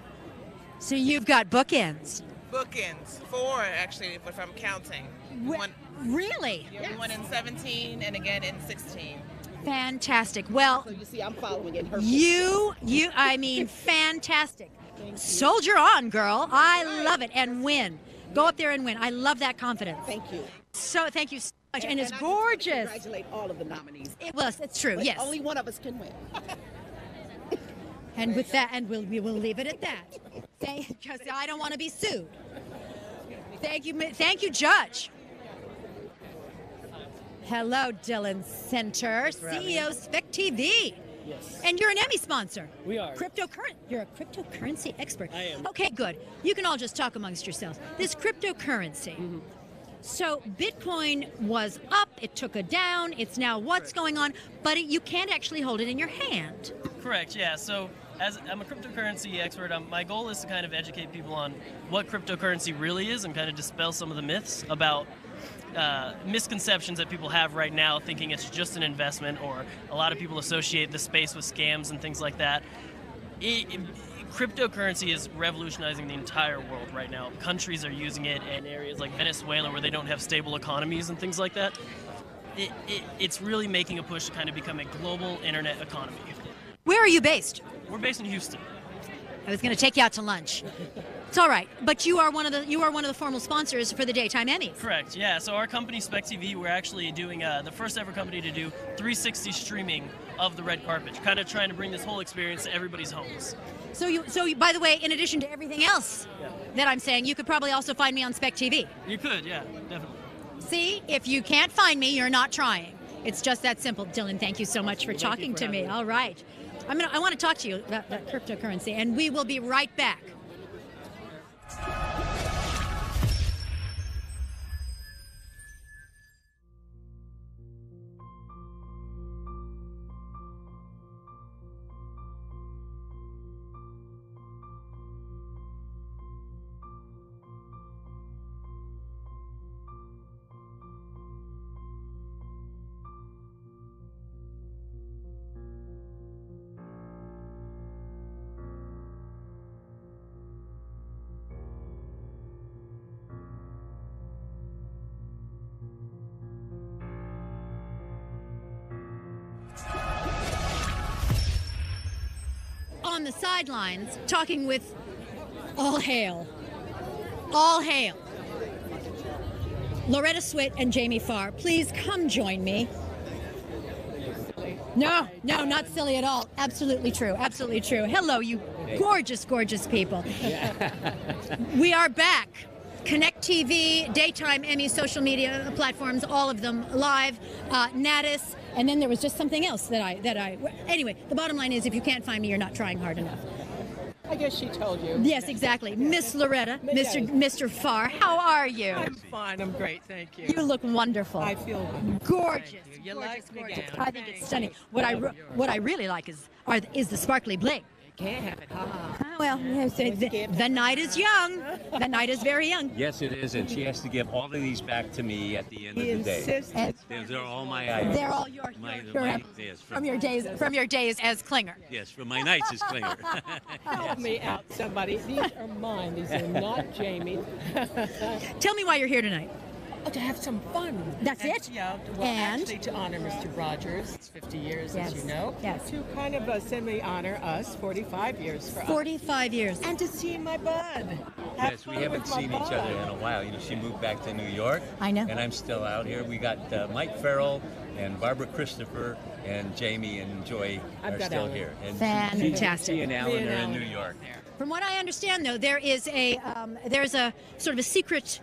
So you've got bookends. Bookends, 4 actually, if I'm counting. We won, really? Yeah, we won in 17 and again in 16. Fantastic. Well, So you see, I'm following in her. I mean, fantastic. Soldier on, girl. I love it. And win. Go up there and win. I love that confidence. Thank you. So, thank you so much. And it's I just gorgeous. congratulate all of the nominees. It's true, But yes. Only one of us can win. And with that, and we will leave it at that. Because I don't want to be sued. Thank you, Judge. Hello, Dylan Center, CEO Spec TV. Yes. And you're an Emmy sponsor. We are. You're a cryptocurrency expert. I am. Okay, good. You can all just talk amongst yourselves. This cryptocurrency. Mm-hmm. So Bitcoin was up, it took it down, it's now what's going on, but you can't actually hold it in your hand. Correct, yeah. So as I'm a cryptocurrency expert, my goal is to kind of educate people on what cryptocurrency really is and kind of dispel some of the myths about misconceptions that people have right now, thinking it's just an investment, or a lot of people associate the space with scams and things like that. Cryptocurrency is revolutionizing the entire world right now. Countries are using it in areas like Venezuela where they don't have stable economies and things like that. It's really making a push to kind of become a global internet economy. Where are you based? We're based in Houston. I was going to take you out to lunch. It's all right, but you are one of the formal sponsors for the Daytime Emmys. Correct, yeah. So our company, Spec TV, we're actually doing the first ever company to do 360 streaming of the red carpet, kind of trying to bring this whole experience to everybody's homes. So you, by the way, in addition to everything else that I'm saying, you could probably also find me on Spec TV. You could, yeah, definitely. See, if you can't find me, you're not trying. It's just that simple. Dylan, thank you so much for talking to me. All right. I want to talk to you about that cryptocurrency, and we will be right back. on the sidelines talking with all hail, Loretta Swit and Jamie Farr. Please come join me. No, not silly at all. Absolutely true. Absolutely true. Hello, you gorgeous, gorgeous people. We are back. Connect TV, Daytime Emmy, social media platforms, all of them live. Natus, and then there was just something else that I. Anyway, the bottom line is, if you can't find me, you're not trying hard enough. I guess she told you. Yes, exactly. Miss Loretta, Mr. Farr, how are you? I'm fine. I'm great. Thank you. You look wonderful. I feel gorgeous. You like me gorgeous. gown. I think it's stunning. What I really like is the sparkly bling. Can't have it. Well, the night is young. The night is very young. Yes, it is, and she has to give all of these back to me at the end of the day. They're all my items. They're all yes, from your days as Klinger. Yes, from my nights as Klinger. Help me out, somebody. These are mine. These are not Jamie's. Tell me why you're here tonight. Oh, to have some fun. That's it? Yeah, well, actually to honor Mr. Rogers. It's 50 years, as you know. Yes. To kind of semi honor us, 45 years for us. 45 years. And to see my bud. Yes, we haven't seen each other in a while. You know, she moved back to New York. I know. And I'm still out here. We got Mike Farrell and Barbara Christopher and Jamie and Joy are still here. And fantastic. She and Alan are in New York. From what I understand, though, there is there's a sort of a secret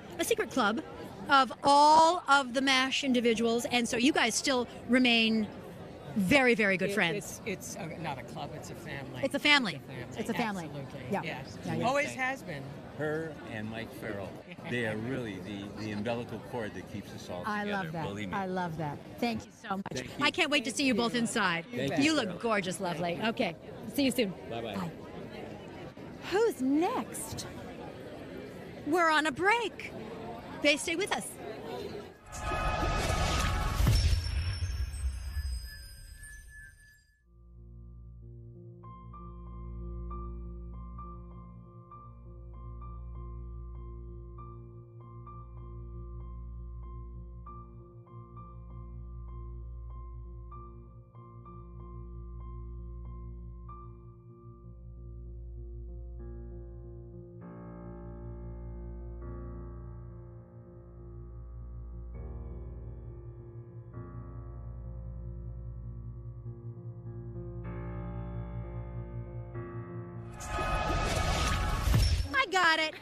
club of all of the MASH individuals, and so you guys still remain very, very good friends. It's not a club, it's a family. It's a family. It's a family. Absolutely. Yeah. Yes. Yeah. Always has been. Her and Mike Farrell, they are really the umbilical cord that keeps us all together. I love that. Believe me. I love that. Thank you so much. Thank you. I can't wait to see you both inside. Thank you you, look Carol. gorgeous, lovely. Okay. See you soon. Bye-bye. Bye. Who's next? We're on a break. They stay with us.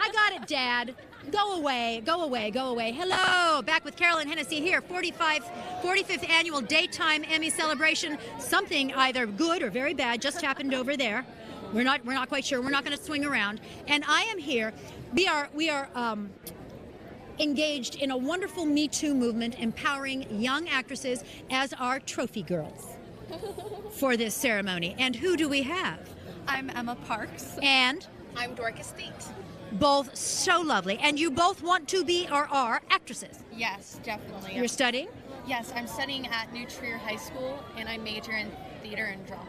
I got it, Dad. Go away. Hello, back with Carolyn Hennesy here, 45th annual Daytime Emmy celebration. Something either good or very bad just happened over there. We're not quite sure. We're not going to swing around. And I am here. We are engaged in a wonderful Me Too movement, empowering young actresses as our trophy girls for this ceremony. And who do we have? I'm Emma Parks. And I'm Dorcas Theet. Both so lovely. And you both want to be or are actresses? Yes, definitely. You're studying? Yes, I'm studying at New Trier High School, and I major in theater and drama.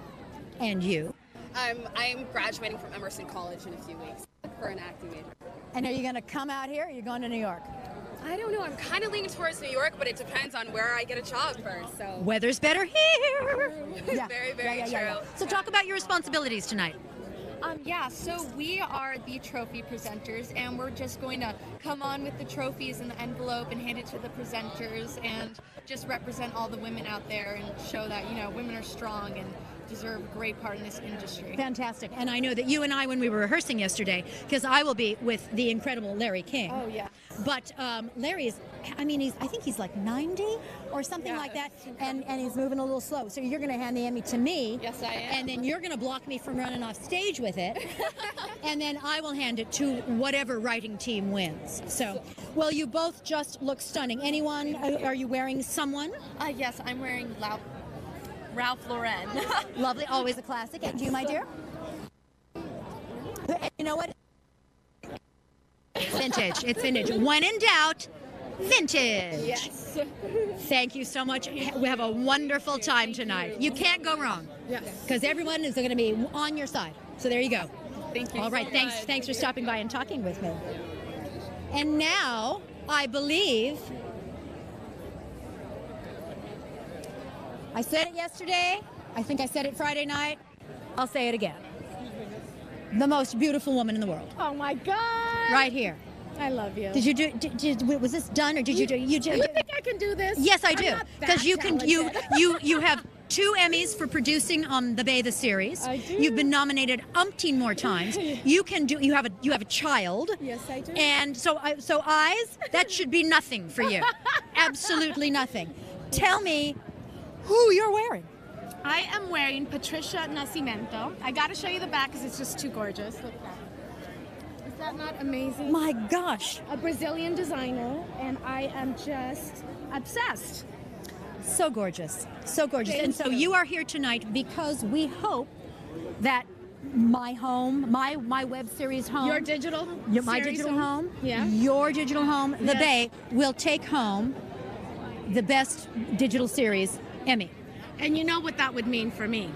And you? I'm graduating from Emerson College in a few weeks for an acting major. And are you going to come out here, or are you going to New York? I don't know. I'm kind of leaning towards New York, but it depends on where I get a job first. So weather's better here. Yeah. Very true. So talk about your responsibilities tonight. So we are the trophy presenters, and we're just going to come on with the trophies in the envelope and hand it to the presenters and just represent all the women out there and show that, women are strong and deserve a great part in this industry. Fantastic. And I know that you and I, when we were rehearsing yesterday, because I will be with the incredible Larry King. Oh, yeah. But Larry is, I think he's like 90 or something like that, and he's moving a little slow. So you're going to hand the Emmy to me. Yes, I am. And then you're going to block me from running off stage with it. And then I will hand it to whatever writing team wins. So, well, you both just look stunning. Anyone, are you wearing someone? Yes, I'm wearing Ralph Lauren. Lovely, always a classic. And you, my dear? You know what? It's vintage. It's vintage. When in doubt, vintage. Yes. Thank you so much. We have a wonderful time tonight. You can't go wrong. Yes. Because everyone is going to be on your side. So there you go. Thank you. All right. So Thanks for stopping by and talking with me. And now, I believe, I said it yesterday. I think I said it Friday night. I'll say it again. the most beautiful woman in the world. Oh my God! Right here. I love you. Did you do? Was this done, or did you do? You think I can do this? Yes, I do. I'm not that Because you can. talented. You have 2 Emmys for producing the Bay the series. I do. You've been nominated umpteen more times. You can do. You have a child. Yes, I do. And so eyes. That should be nothing for you. Absolutely nothing. Tell me who you're wearing. I am wearing Patricia Nascimento. I got to show you the back because it's just too gorgeous. Look at that. Is that not amazing? My gosh. A Brazilian designer, and I am just obsessed. So gorgeous. So gorgeous. Thank And so you. you are here tonight because we hope that my home, my web series home, Your digital my series digital home, Yeah. your digital home, The Yes. Bay, will take home the best digital series Emmy. And you know what that would mean for me?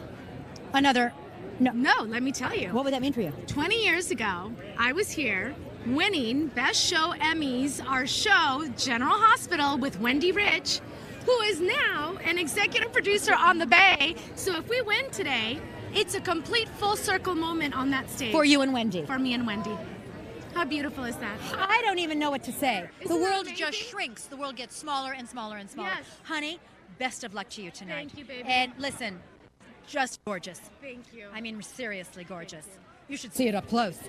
Another. No, let me tell you. What would that mean for you? 20 years ago, I was here winning Best Show Emmys, our show, General Hospital, with Wendy Rich, who is now an executive producer on The Bay. So if we win today, it's a complete full circle moment on that stage. For you and Wendy. For me and Wendy. How beautiful is that? I don't even know what to say. Isn't the that world amazing? just shrinks. The world gets smaller and smaller and smaller. Yes. Honey, best of luck to you tonight. Thank you, baby. And listen, just gorgeous. Thank you. I mean, seriously gorgeous. You should see it up close.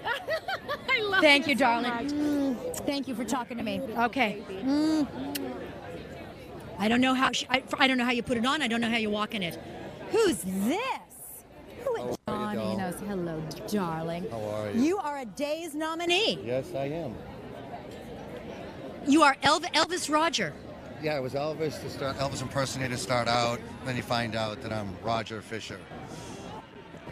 I love Thank you, so darling. much. Thank you for talking to me. Okay. I don't know how I don't know how you put it on. I don't know how you walk in it. Who's this? Johnny knows. Hello, darling. How are you? You are a Days nominee. Yes, I am. You are Elvis Roger. Yeah, it was Elvis to start. Elvis impersonator to start out. Then you find out that I'm Roger Fisher.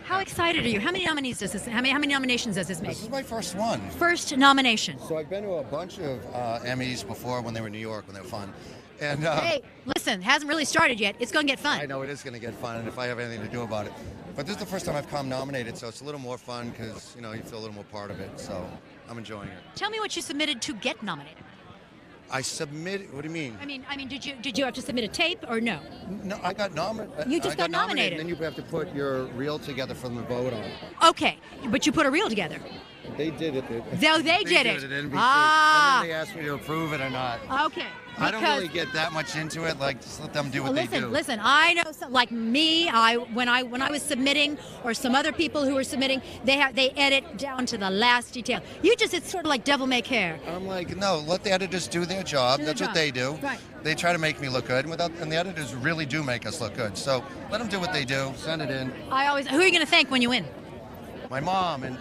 How excited are you? How many nominees does this? How many nominations does this make? This is my first one. First nomination. So I've been to a bunch of Emmys before when they were in New York when they were fun. And Hey, listen, it hasn't really started yet. It's going to get fun. I know it is going to get fun, and if I have anything to do about it. But this is the first time I've come nominated, so it's a little more fun because you feel a little more part of it. So I'm enjoying it. Tell me what you submitted to get nominated. I submitted. What do you mean? I mean, did you have to submit a tape or no? No, I got nominated. You just got nominated. And then you have to put your reel together for them to vote on. Okay, but you put a reel together. They did it. No, they did it. At NBC. Ah. And then they asked me to approve it or not. Okay. I don't really get that much into it. Like, just let them do what they do. Listen. I know, like me. When I was submitting, or some other people who were submitting, they edit down to the last detail. It's sort of like devil may care. I'm like, no, let the editors do their job. That's what they do. Right. They try to make me look good, and the editors really do make us look good. So let them do what they do. Send it in. Who are you going to thank when you win? My mom, and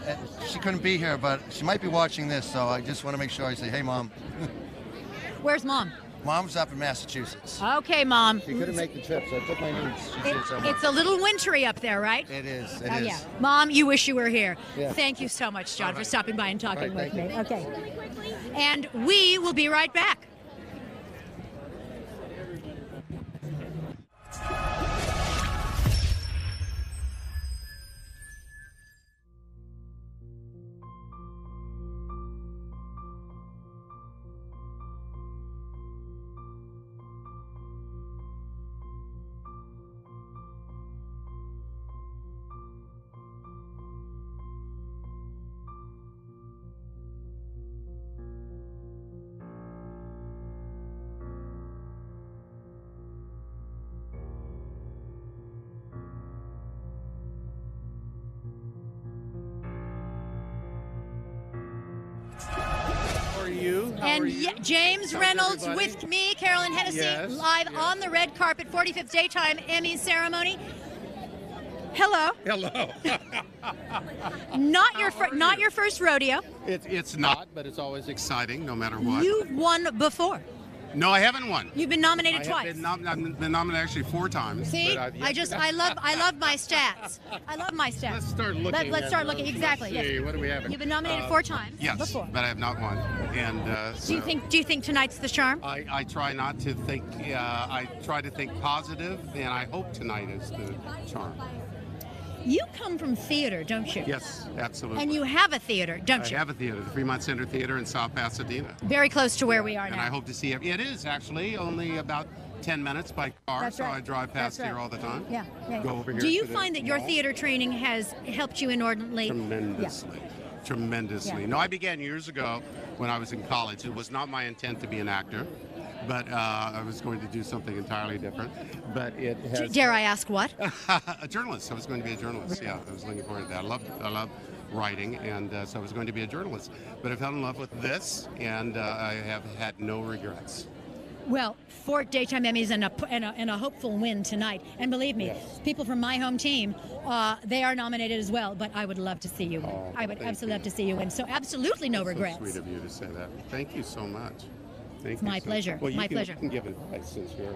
she couldn't be here, but she might be watching this, so I just want to make sure I say, hey, Mom. Where's Mom? Mom's up in Massachusetts. Okay, Mom. She couldn't make the trip, so I took my niece. She's here somewhere. It's a little wintry up there, right? It is. It Oh, is. yeah. Mom, you wish you were here. Yeah. Thank you so much, John, for stopping by and talking with me. Thank you. Okay. And we will be right back. James Reynolds with me, Carolyn Hennesy, live on the red carpet, 45th Daytime Emmy ceremony. Hello. Hello. Not your first rodeo. It's not, but it's always exciting, no matter what. You've won before. No, I haven't won. You've been nominated twice. I've been nominated actually 4 times. See, I love my stats. I love my stats. Let's start looking. Let's start looking. Exactly. Let's see, yes. what do we have? You've been nominated 4 times. Yes, before. but I have not won. And Do you think tonight's the charm? I try not to think. I try to think positive, and I hope tonight is the charm. You come from theater, don't you? Yes, absolutely. And you have a theater, don't you? I have a theater, the Fremont Center Theater in South Pasadena. Very close to where we are and now. I hope to see it. It is actually only about 10 minutes by car, That's so right. I drive past That's here right. all the time. Yeah. Go over here Do you to the find that your mall. theater training has helped you inordinately? Tremendously. Tremendously. Yeah. No, I began years ago when I was in college. It was not my intent to be an actor, but I was going to do something entirely different. But it has. Dare I ask what? A journalist. I was going to be a journalist. Yeah, I was looking forward to that. I love writing, and so I was going to be a journalist. But I fell in love with this, and I have had no regrets. Well, 4 daytime Emmys and a hopeful win tonight. And believe me, people from my home team, they are nominated as well. But I would love to see you win. I would absolutely love to see you win. So absolutely no regrets. So sweet of you to say that. Thank you so much. Thank It's you my so pleasure. Well, My pleasure. You can give advice since you're.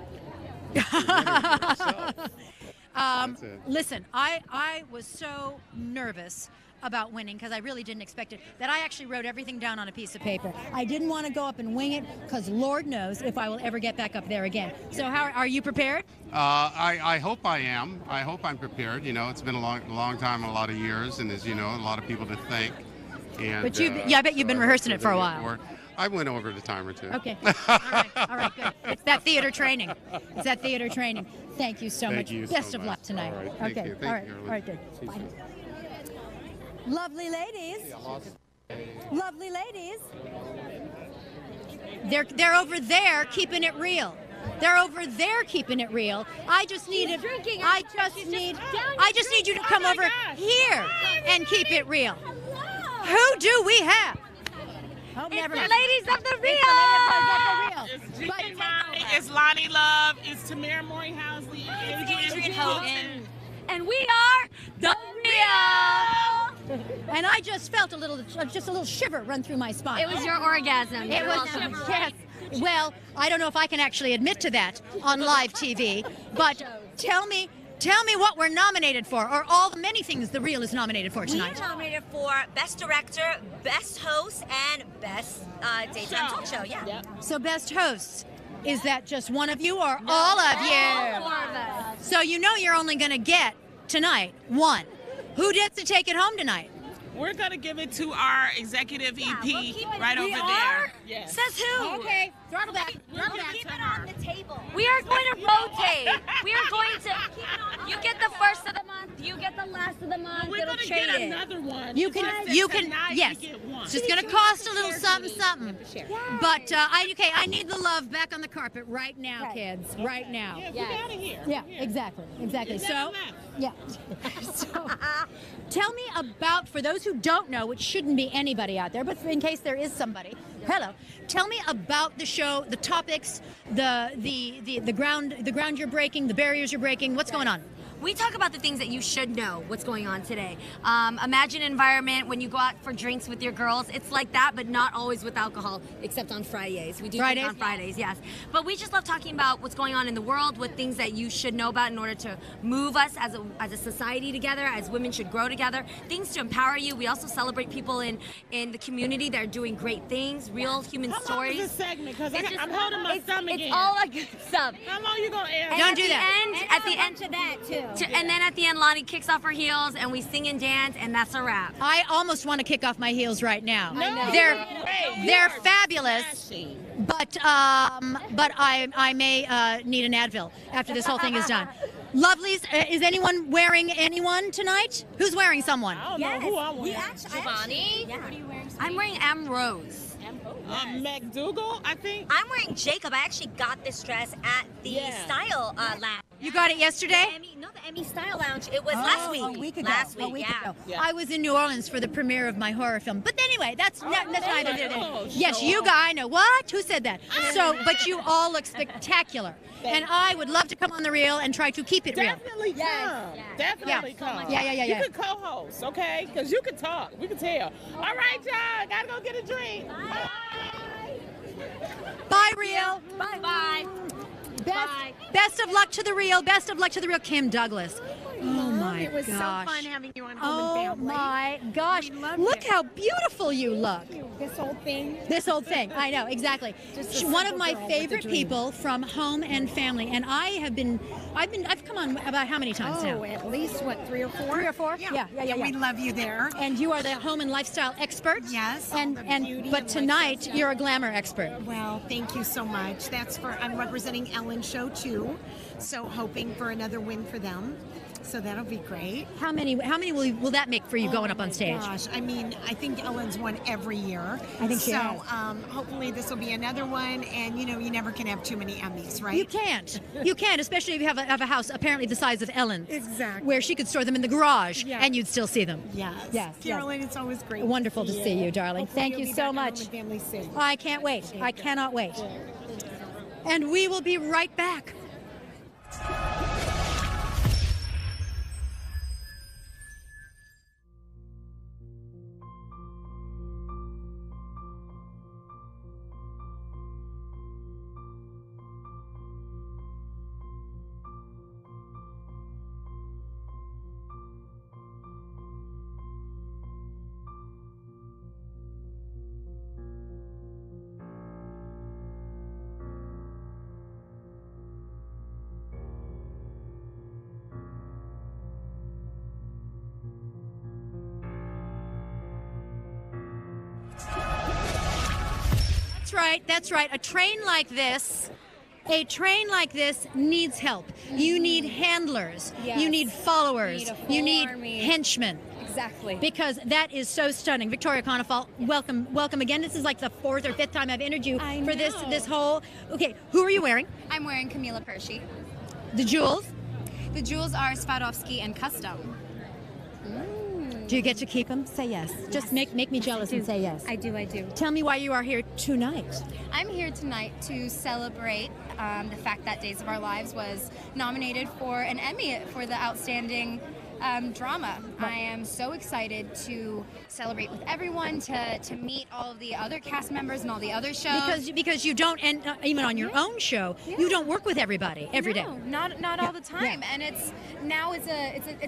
Listen, I was so nervous about winning because I really didn't expect it that I actually wrote everything down on a piece of paper. I didn't want to go up and wing it because Lord knows if I will ever get back up there again. So how are you prepared? I hope I am. I hope I'm prepared. You know, it's been a long time, a lot of years, and as you know, a lot of people to thank. And, But I bet you've been rehearsing it for a while. I went over it a time or two. Okay. All right, good. It's that theater training. Thank you so much. Thank you Best so of much. luck tonight. All right. Thank Okay. you. All right. Thank you, All right, good. See you Bye. soon. Lovely ladies. Lovely ladies. They're over there keeping it real. They're over there keeping it real. I just need you to come over here and keep it real. Who do we have? Oh, It's never the mind. ladies of the real. It's Jean Mai, it's Lonnie Love, it's Tamara Maury Housley, it's Adrian Hogan. And we are the real. And I just felt a little shiver run through my spine. It was your orgasm. It was, yes. Well, I don't know if I can actually admit to that on live TV, but tell me what we're nominated for, or all the many things The Real is nominated for tonight. We're nominated for Best Director, Best Host, and Best Daytime Talk Show. Yeah. So Best Hosts, is that just one of you or all of you? All of us. So you know you're only going to get tonight one. Who gets to take it home tonight? We're going to give it to our executive EP right over We there. are? Yes. Says who? Okay, throttle back. We'll keep it on the table. We are going to rotate. We are going to. You get the first of the month. You get the last of the month. We're It'll going to trade get it. another one. You can, yes. It's just going to cost a little something. But I need the love back on the carpet right now, kids. Right now. Yeah, get out of here. Yeah, exactly. You So, never yeah. So, tell me about, for those who don't know, which shouldn't be anybody out there, but in case there is somebody, hello. Tell me about the show, the topics, the ground you're breaking, the barriers you're breaking. What's going on? We talk about the things that you should know what's going on today. Imagine an environment when you go out for drinks with your girls. It's like that, but not always with alcohol, except on Fridays. We do Fridays? drink on Fridays, yes. But we just love talking about what's going on in the world, what things that you should know about in order to move us as a society together, as women should grow together, things to empower you. We also celebrate people in the community that are doing great things, real human How stories. long is this segment? Because I'm holding my stomach in. It's all a good stuff. How long you going to air? Don't do that. At the end of that too. And then at the end, Lonnie kicks off her heels, and we sing and dance, and that's a wrap. I almost want to kick off my heels right now. No. They're fabulous, but I may need an Advil after this whole thing is done. Lovelies, is anyone wearing anyone tonight? Who's wearing someone? I don't know who I'm wearing. Giovanni? I'm wearing M. Rose. McDougal, I think. I'm wearing Jacob. I actually got this dress at the Style Lounge. You got it yesterday? The Emmy Style Lounge. It was last week. A week ago. Last week, A week yeah. ago. I was in New Orleans for the premiere of my horror film. But anyway, that's neither here nor Oh, there. Yes, show you off. guys. I know. What? Who said that? So, but you all look spectacular. And I would love to come on The Real and try to keep it real. Definitely come. Definitely come. Yeah. You can co-host, okay? Because you can talk. We can tell. All right, y'all. Gotta go get a drink. Bye. Bye, Real. Bye. Best of luck to The Real. Best of luck to The Real. Kim Douglas. Oh my It was gosh. so fun having you on Home Oh and Family. my gosh. We loved Look it. how beautiful you look. This whole thing. This whole thing. I know, exactly. Just a One of simple my girl with a favorite dream. people from Home and Family. And I've come on about how many times now? Oh, at least, what, 3 or 4? 3 or 4? Yeah. We love you there. And you are the home and lifestyle expert. Yes. And beauty but and tonight lifestyle. you're a glamour expert. Well, thank you so much. I'm representing Ellen's show too, so hoping for another win for them. So that'll be great. How many will that make for you going up on stage? Gosh, I mean, I think Ellen's won every year. I think she so. has. Hopefully this will be another one. And you never can have too many Emmys, right? You can't. You can't, especially if you have a house apparently the size of Ellen's. Exactly. Where she could store them in the garage Yeah. and you'd still see them. Yes. Yes. Carolyn, it's always great. Wonderful to see you, darling. Hopefully Thank you'll you be so back on much. Home and Family soon. I can't wait. I cannot wait. And we will be right back. That's right. A train like this needs help. You need handlers. Yes. You need followers. You You need need a full army. henchmen. Exactly. Because that is so stunning. Victoria Conifal, welcome again. This is like the 4th or 5th time I've interviewed you for this whole. Okay, who are you wearing? I'm wearing Camila Pershey. The jewels. The jewels are Swarovski and custom. Do you get to keep them? Say yes. Just make me jealous and say yes. I do. Tell me why you are here tonight. I'm here tonight to celebrate the fact that Days of Our Lives was nominated for an Emmy for the outstanding drama. I am so excited to celebrate with everyone, to meet all of the other cast members and all the other shows. Because you don't, and even on your own show, you don't work with everybody every day. No, not all the time. And it's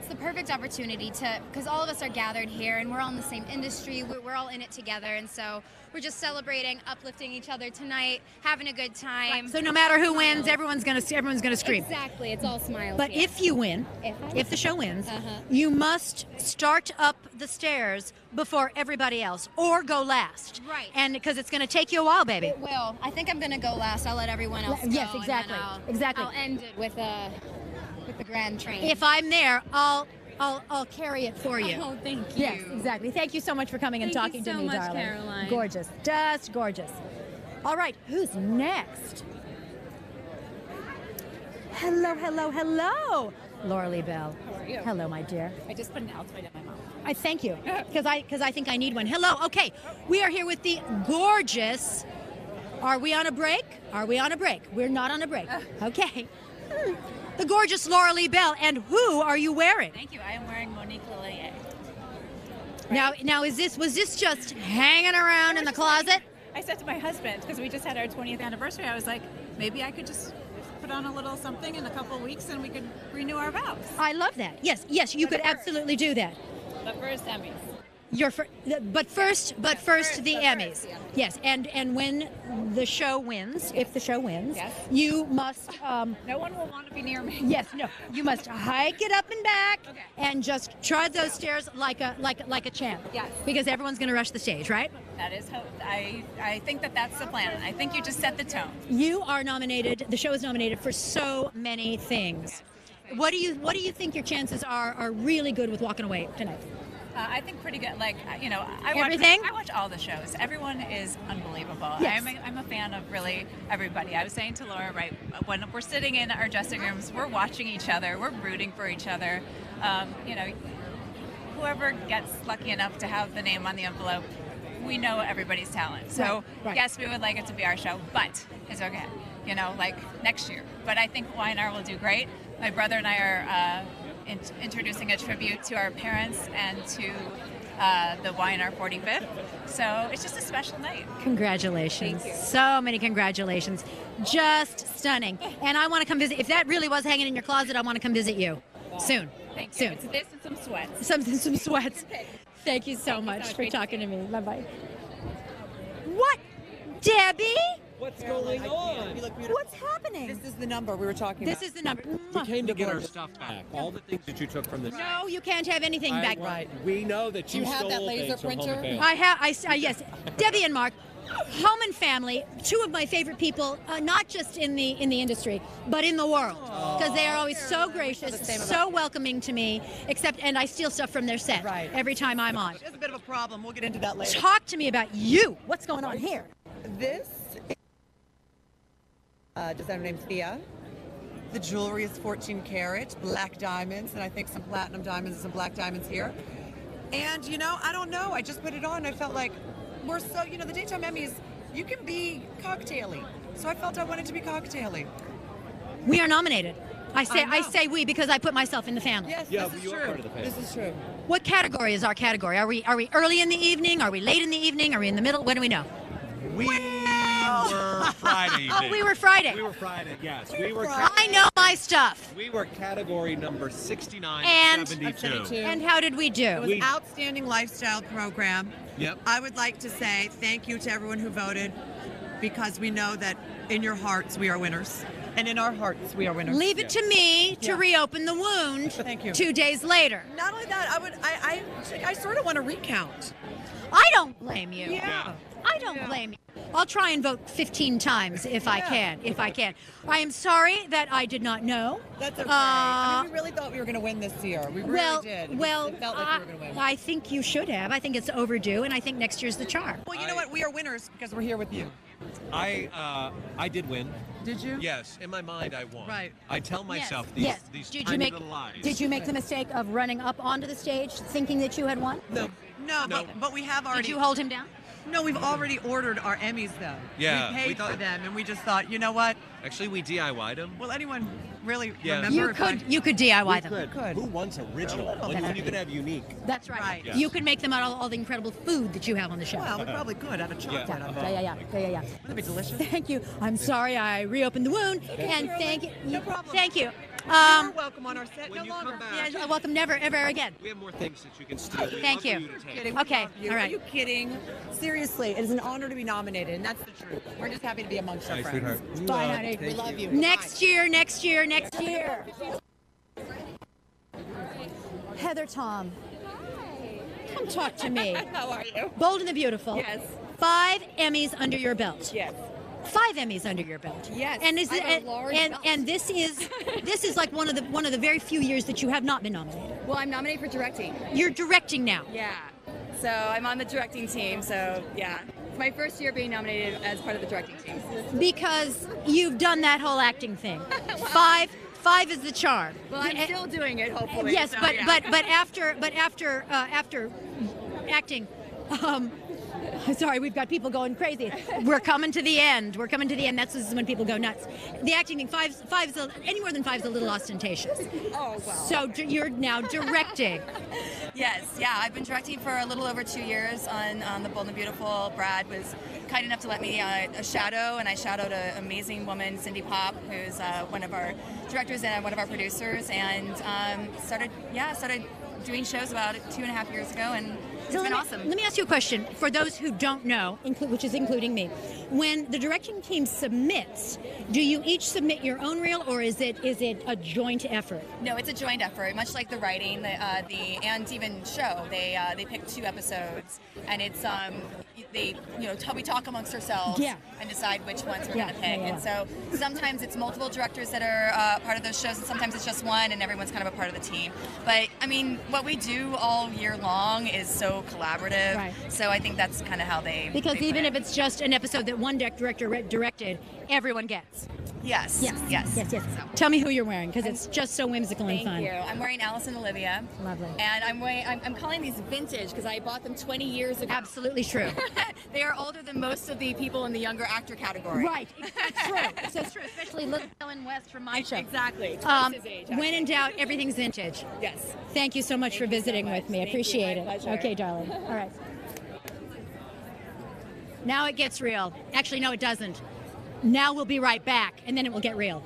the perfect opportunity because all of us are gathered here and we're all in the same industry. We're all in it together, and so we're just celebrating, uplifting each other tonight, having a good time. So no matter who wins, everyone's gonna scream. Exactly, it's all smiles. But here. if you win, if the show wins, you must start up the stairs before everybody else, or go last. Right. And because it's going to take you a while, baby. It will. I think I'm going to go last. I'll let everyone else go. Yes, and exactly. then Exactly. I'll end it with the grand train. If I'm there, I'll carry it for you. Oh, thank you. Yes, exactly. Thank you so much for coming and Thank you talking to so me, much, darling. Caroline. Gorgeous. Just gorgeous. All right, who's next? Hello. Laura Lee Bell. How are you? Hello, my dear. I just put an Altoid in my mouth. I thank you, because I think I need one. Hello. Okay, we are here with the gorgeous. Are we on a break? We're not on a break. Okay. The gorgeous Laura Lee Bell. And who are you wearing? Thank you. I am wearing Monique Lellier. Now was this just hanging around in the closet? I said to my husband, because we just had our 20th anniversary, I was like, maybe I could just put on a little something in a couple of weeks and we could renew our vows. I love that. Yes, you could absolutely do that. But first, Emmys. But first, the Emmys. Yes, and when the show wins, if the show wins, Yes. you must. No one will want to be near me. Yes, no, you must hike it up and back, and just trod those stairs like a champ. Yes. Because everyone's going to rush the stage, right? That is how I think that's the plan. I think you just set the tone. You are nominated. The show is nominated for so many things. What do you think your chances are really good with walking away tonight? I think pretty good. Like, I watch all the shows. Everyone is unbelievable. Yes. I'm a fan of really everybody. I was saying to Laura, right, when we're sitting in our dressing rooms, we're watching each other, we're rooting for each other. Whoever gets lucky enough to have the name on the envelope, we know everybody's talent. So Right. yes, we would like it to be our show, but it's okay. Like next year. But I think Y&R will do great. My brother and I are introducing a tribute to our parents and to the Y&R 45th. So it's just a special night. Congratulations. Thank you. So many congratulations. Just stunning. And I want to come visit. If that really was hanging in your closet, I want to come visit you. Soon. Thank you. Soon. It's this and some sweats. Some sweats. Thank you so much for talking to me. Bye-bye. What? Debbie? What's going on? What's happening? This is the number we were talking This is the number. We came to get our stuff back. All the things that you took from the No, you can't have anything back. Right. We know that you have stole that laser things from Home printer? and Family. I have. Yes. Debbie and Mark, Home and Family, two of my favorite people, not just in the industry, but in the world, because they are always so gracious, so welcoming to me. And I steal stuff from their set every time I'm on. There's a bit of a problem. We'll get into that later. Talk to me about you. What's going on here? This designer named Thea. The jewelry is 14 karat, black diamonds, and I think some platinum diamonds and some black diamonds here. And, I don't know. I just put it on. I felt like we're so, the Daytime Emmys, you can be cocktaily. So I felt I wanted to be cocktaily. We are nominated. I say we because I put myself in the family. Yes, this is true. This is true. What category is our category? Are we early in the evening? Are we late in the evening? Are we in the middle? When do we know? We were Friday evening. Oh, we were Friday. We were Friday, yes. We were. I know my stuff. We were category number 69 and 72. And how did we do? It was Outstanding Lifestyle Program. Yep. I would like to say thank you to everyone who voted, because we know that in your hearts we are winners. And in our hearts we are winners. Leave it to me to reopen the wound. Thank you. 2 days later. Not only that, I sort of want to recount. I don't blame you. Yeah. I don't blame you. I'll try and vote 15 times if I can. I am sorry that I did not know. That's okay. We really thought we were going to win this year. We really did. It felt like we were going to win. I think you should have. I think it's overdue, and I think next year's the charm. Well, you know what? We are winners because we're here with you. I did win. Did you? Yes, in my mind I won. Right. I tell myself Yes. these Did tiny you little lies. Did you make the mistake of running up onto the stage thinking that you had won? No. But we have already. Did you hold him down? No, we've already ordered our Emmys, though. Yeah, We we paid thought- for them, and we just thought, you know what? Actually, we DIY'd them. Will anyone really Yeah. remember? You could DIY We them. could. Who wants original? When you can have unique. That's right. Yes. You can make them out of all the incredible food that you have on the show. Well, we probably could have a chocolate Yeah. on Yeah. Wouldn't it be delicious? Thank you. I'm sorry I reopened the wound, and thank you. No problem. Thank you. You're welcome on our set When no you longer. come back, Yeah, welcome never, ever again. we have more things that you can steal. We'd Thank love you. for to take. Kidding. Okay, We love you. all right. Are you kidding? Seriously, it is an honor to be nominated, and that's the truth. We're just happy to be amongst our Hi, friends. sweetheart. Bye, honey. We love you. Next year. Heather Tom. Come talk to me. How are you? Bold and the Beautiful. Yes. 5 Emmys under your belt. Yes. 5 Emmys under your belt. Yes, And is I have a it, large and, belt. and this is like one of the very few years that you have not been nominated. Well, I'm nominated for directing. You're directing now. Yeah. So I'm on the directing team. So yeah, it's my first year being nominated as part of the directing team. Because you've done that whole acting thing. Five is the charm. Well, I'm still doing it, hopefully. Yes, so, but yeah. after acting, sorry, we've got people going crazy. We're coming to the end. This is when people go nuts. The acting thing, any more than 5 is a little ostentatious. Oh well. So you're now directing. Yes, yeah, I've been directing for a little over 2 years on The Bold and the Beautiful. Brad was kind enough to let me a shadow, and I shadowed an amazing woman, Cindy Pop, who's one of our directors and one of our producers, and started doing shows about 2.5 years ago, and it's been awesome. Let me ask you a question. For those who don't know, which is including me, when the directing team submits, do you each submit your own reel, or is it a joint effort? No, it's a joint effort, much like the writing, and even show. They pick 2 episodes, and it's we talk amongst ourselves and decide which ones we're going to pick. And so sometimes it's multiple directors that are part of those shows, and sometimes it's just one, and everyone's kind of a part of the team. But I mean, what we do all year long is so collaborative. Right. So I think that's kind of how they. Because they even play if it's just an episode that one director directed, everyone gets. Yes. Yes. Tell me who you're wearing, because it's just so whimsical and fun. Thank you. I'm wearing Alice and Olivia. Lovely. And I'm calling these vintage because I bought them 20 years ago. Absolutely true. They are older than most of the people in the younger actor category. Right. It's true. So it's true, especially little Ellen West from my show. Exactly. Twice his age, When in actually. doubt, everything's vintage. Yes. Thank you so much for visiting with me. I appreciate it. Pleasure. Okay, darling. All right. Now it gets real. Actually, no, it doesn't. Now we'll be right back, and then it will get real.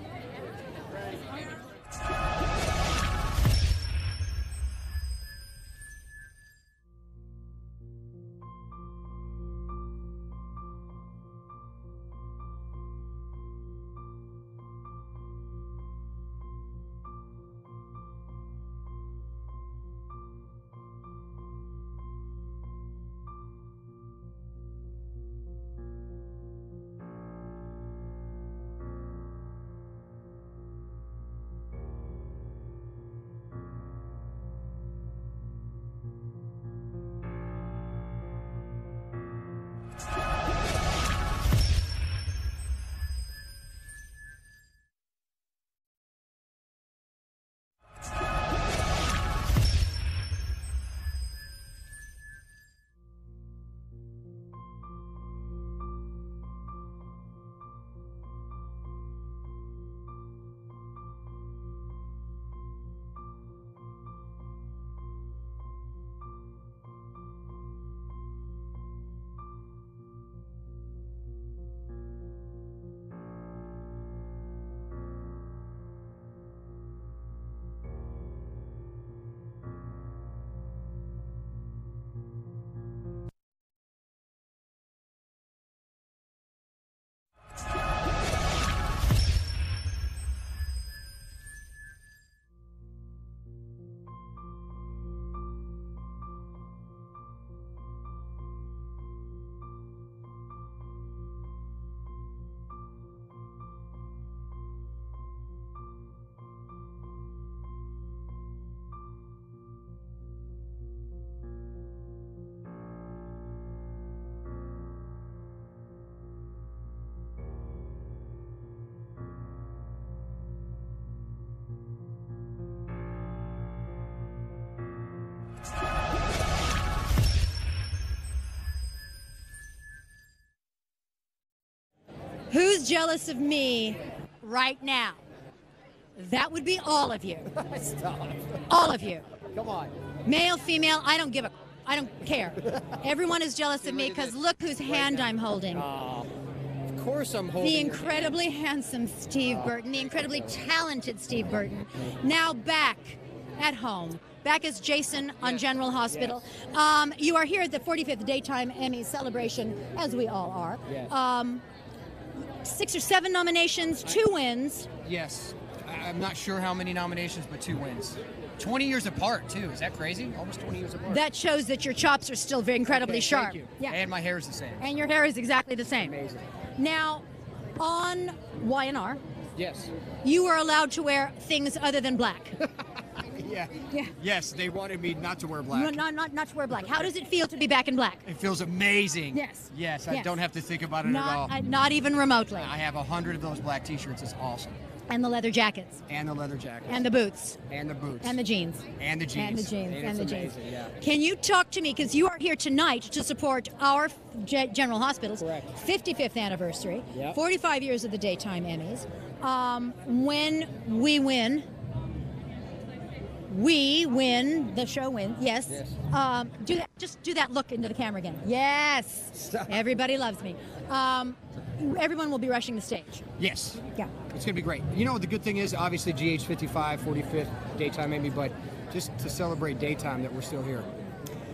is jealous of me right now? That would be all of you. Stop. All of you. Come on. Male, female, I don't care. Everyone is jealous of me because look whose hand I'm holding. Of course I'm holding. The incredibly handsome Steve Burton, the incredibly talented Steve Burton, now back at home. Back as Jason on General Hospital. Yes. You are here at the 45th Daytime Emmy celebration, as we all are. Yes. 6 or 7 nominations, 2 wins. Yes. I'm not sure how many nominations, but 2 wins. 20 years apart, too. Is that crazy? Almost 20 years apart. That shows that your chops are still very incredibly sharp. Thank you. Yeah. And my hair is the same. And your hair is exactly the same. Amazing. Now, on YNR, Yes. you are allowed to wear things other than black. Yeah. Yeah. Yes, they wanted me not to wear black. Not to wear black. How does it feel to be back in black? It feels amazing. Yes. Yes, I Yes. don't have to think about it at all. Not even remotely. I have 100 of those black T-shirts. It's awesome. And the leather jackets. And the leather jackets. And the boots. And the boots. And the jeans. And the jeans. And the jeans. And And the it's jeans. amazing, yeah. Can you talk to me, because you are here tonight to support our General Hospital's 55th anniversary, Yep. 45 years of the Daytime Emmys. When we win, the show wins, yes. Do that. Just do that look into the camera again. Yes. Stop. Everybody loves me. Everyone will be rushing the stage. Yes. Yeah. It's going to be great. You know, the good thing is, obviously, GH 55, 45th Daytime Emmy, but just to celebrate daytime that we're still here.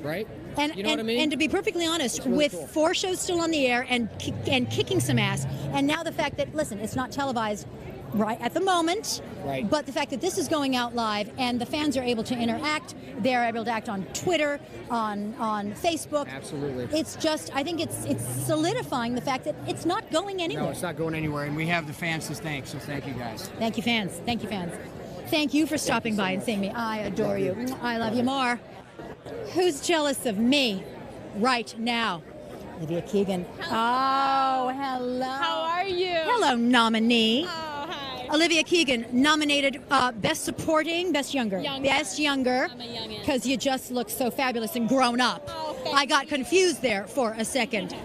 Right? And, you know what I mean? And to be perfectly honest, really with cool. 4 shows still on the air and kicking some ass, and now the fact that, listen, it's not televised right at the moment, Right. but the fact that this is going out live and the fans are able to interact, they're able to act on Twitter, on Facebook. Absolutely. It's just, I think it's solidifying the fact that it's not going anywhere. No, it's not going anywhere, and we have the fans to thank, so thank you guys. Thank you, fans. Thank you, fans. Thank you for stopping by and seeing me. I adore you. I love you more. Who's jealous of me right now? Olivia Keegan. Oh, hello. How are you? Hello, nominee. Oh, hi. Olivia Keegan, nominated Best Supporting, Best Younger. Best Younger. I'm a youngin'. Because you just look so fabulous and grown up. Oh, thank I got confused there for a second.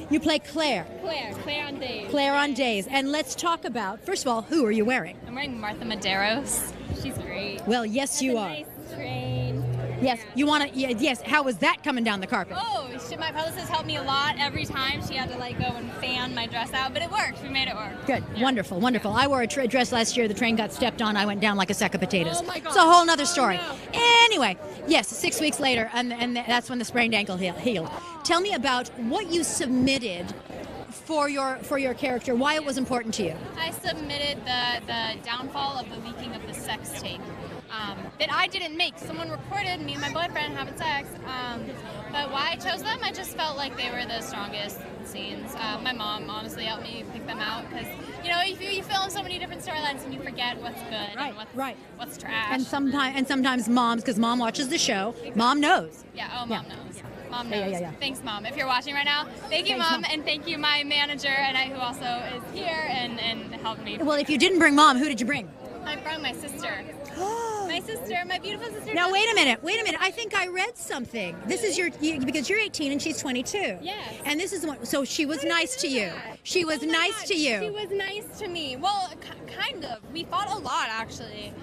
You play Claire. Claire on Days. Claire on Days. And let's talk about, first of all, who are you wearing? I'm wearing Martha Medeiros. She's great. Well, yes, you are. Nice train. Yes, you want to, yes, how was that coming down the carpet? Oh, my publicist helped me a lot every time. She had to like go and fan my dress out, but it worked. We made it work. Good, wonderful, wonderful. I wore a dress last year. The train got stepped on. I went down like a sack of potatoes. Oh my God. It's a whole nother story. No. Anyway, yes, 6 weeks later, and that's when the sprained ankle healed. Tell me about what you submitted for your character. Why it was important to you. I submitted the downfall of the leaking of the sex tape. That I didn't make. Someone recorded me and my boyfriend having sex. But why I chose them, I just felt like they were the strongest scenes. My mom honestly helped me pick them out because, you know, you film so many different storylines and you forget what's good and what's trash. And sometimes moms, because mom watches the show, mom knows. Yeah, Mom knows. Mom knows. Yeah. Thanks, Mom. If you're watching right now, thank you, Thanks, Mom, Mom. and thank you, my manager, and who also is here and helped me. Well, if you didn't bring mom, who did you bring? I brought my sister. My beautiful sister. Now wait a minute. I think I read something. This is because you're 18 and she's 22. Yes. And this is the one. So she was nice to you. She was nice to you. She was nice to me. Well, kind of. We fought a lot, actually.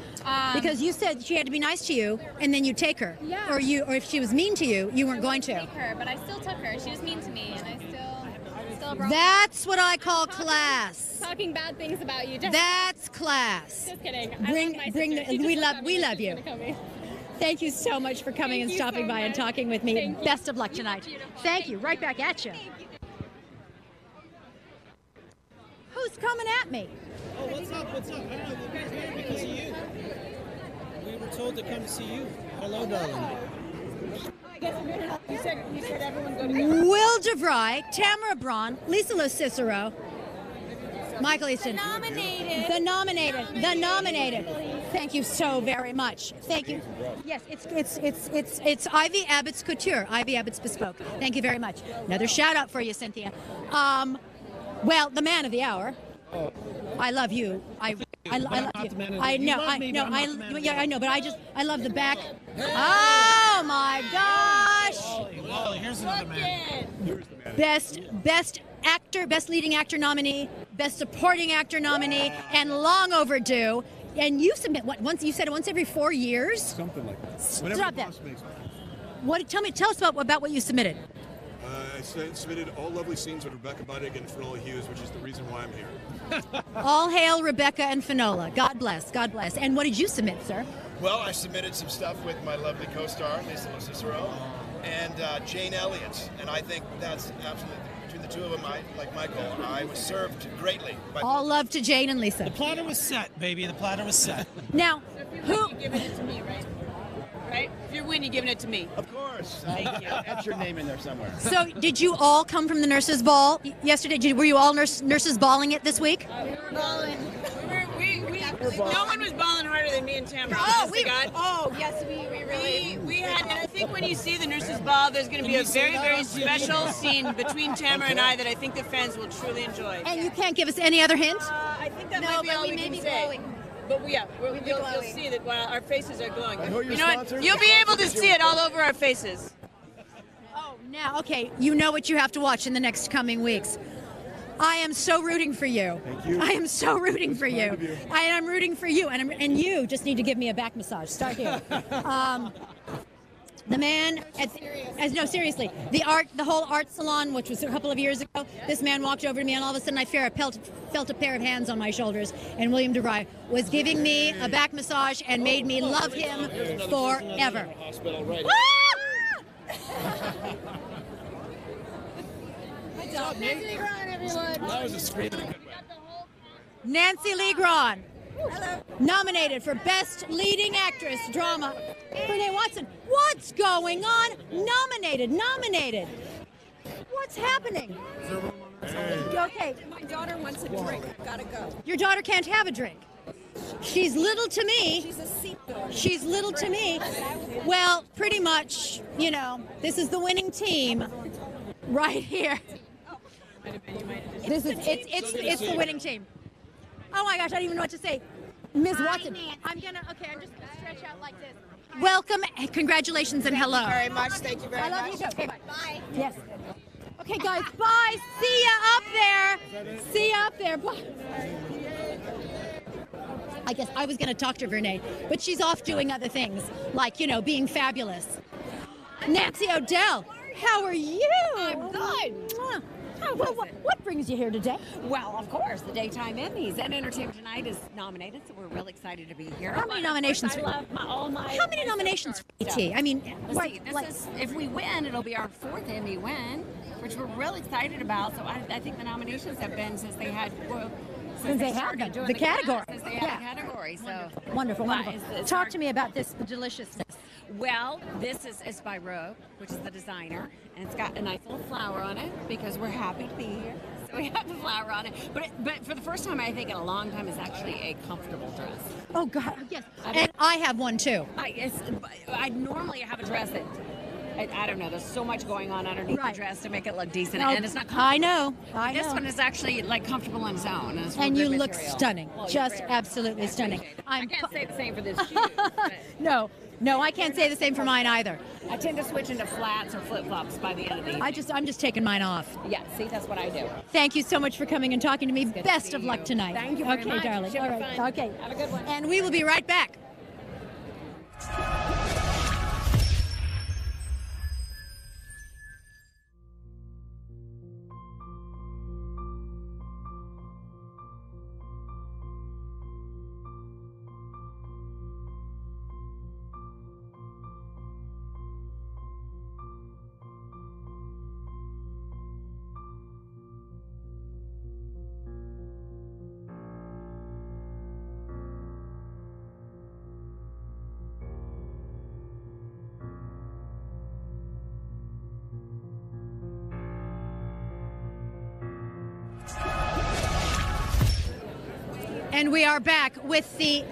Because you said she had to be nice to you, and then you take her. Yeah. Or if she was mean to you, you weren't going to. Take her, but I still took her. She was mean to me, and I still brought That's what I call class. talking bad things about you. That's class. Just kidding. We love you. Thank you so much for coming and stopping by and talking with me. Best of luck tonight. Thank you. Right back at you. Who's coming at me? Oh, what's up? I don't know. We're here because of you. We were told to come to see you. Hello, darling. You said everyone go together. Will DeVry, Tamara Braun, Lisa Lo-Cicero, Michael Easton. The nominated. Thank you so very much. Thank you. Yes, it's Ivey Abitz Couture, Ivey Abitz Bespoke. Thank you very much. Another shout out for you, Cynthia. Well, the man of the hour. I love you. I love you. I know, but I love the back. Oh my gosh! Wally, here's another man. Best actor, best leading actor nominee, best supporting actor nominee, and long overdue. And you submit what? Once you said it once every 4 years. Something like that. Stop that. What? Tell us about what you submitted. I submitted all lovely scenes with Rebecca Budig and Finola Hughes, which is the reason why I'm here. All hail Rebecca and Finola. God bless. God bless. And what did you submit, sir? Well, I submitted some stuff with my lovely co-star, Lisa Cicero, and Jane Elliott. And I think that's absolutely, between the two of them, like Michael, I was served greatly. All love to Jane and Lisa. The platter was set, baby. The platter was set. Now, You're giving it to me, right? Right? If you're winning, you're giving it to me. Of course. Thank you. That's your name in there somewhere. so did you all come from the nurses' ball yesterday? Were you all nurses balling it this week? We were balling. No one was balling harder than me and Tamara. Yes, we really. We had, and I think when you see the nurses' ball, there's going to be a very, very special scene between Tamara and I that I think the fans will truly enjoy. And you can't give us any other hint? I think that might be all we can say. But you'll see that while our faces are glowing. You know what? You'll be able to see it all over our faces. Oh, now, okay, you know what you have to watch in the next coming weeks. I am so rooting for you. Thank you. I am so rooting for you. I'm rooting for you, and you just need to give me a back massage. Start here. The man, no, seriously, the whole art salon, which was a couple of years ago, this man walked over to me, and all of a sudden I felt a pair of hands on my shoulders, and William DeVry was giving me a back massage and made me love him forever. Nancy Grahn, everyone. That was a scream in a good way. Nancy Lee Grahn. Nominated for Best Leading Actress Drama. Renee Watson. What's going on? Nominated. What's happening? Okay. My daughter wants a drink. Gotta go. Your daughter can't have a drink. She's little to me. She's a seat dog. She's little to me. Well, pretty much, this is the winning team right here. It's the winning team. Oh my gosh, I don't even know what to say. Ms. Watson, I'm just gonna stretch out like this. Welcome, congratulations, and hello. Thank you very much. Thank you very much. I love you too. Okay, bye. Yes. Okay, guys, bye. See ya up there. See ya up there. Bye. I guess I was gonna talk to Renee, but she's off doing other things, like, being fabulous. Nancy O'Dell, how are you? I'm good. What brings you here today? Well, of course, the Daytime Emmys and Entertainment Tonight is nominated, so we're really excited to be here. How many nominations? How many nominations for ET? I mean, if we win, it'll be our 4th Emmy win, which we're really excited about. So I think the nominations have been since they had. Since they had the category. Since they had the category. So wonderful. Talk to me about this deliciousness. Well, this is by Rogue, which is the designer, and it's got a nice little flower on it because we're happy to be here. So we have the flower on it. But for the first time, I think in a long time, it's actually a comfortable dress. Oh God, yes. And I have one too. I normally have a dress that. I don't know. There's so much going on underneath the dress to make it look decent, and it's not comfortable. I know. This one is actually comfortable on its own, and you look stunning. Just absolutely stunning. I can't say the same for this shoe. No, I can't say the same for mine either. I tend to switch into flats or flip-flops by the end of the evening. I'm just taking mine off. Yeah, see, that's what I do. Thank you so much for coming and talking to me. Best of luck tonight. Thank you very much. Okay, darling. All right. Fun. Okay. Have a good one. And we will be right back. And we are back with the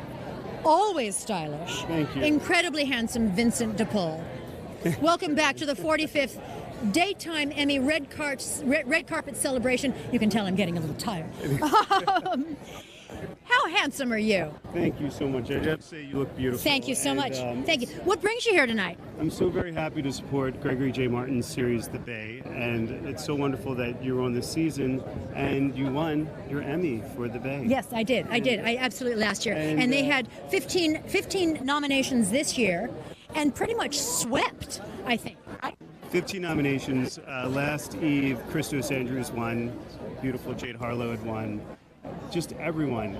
always stylish, incredibly handsome Vincent DePaul. Welcome back to the 45th Daytime Emmy red carpet celebration. You can tell I'm getting a little tired. How handsome are you? Thank you so much. I have to say you look beautiful. Thank you so much. Thank you. What brings you here tonight? I'm so very happy to support Gregory J. Martin's series, The Bay, and it's so wonderful that you're on this season and you won your Emmy for The Bay. Yes, I did. I absolutely last year. And they had 15 nominations this year and pretty much swept, I think. 15 nominations. Last eve, Christos Andrews won. Beautiful Jade Harlow had won. Just everyone,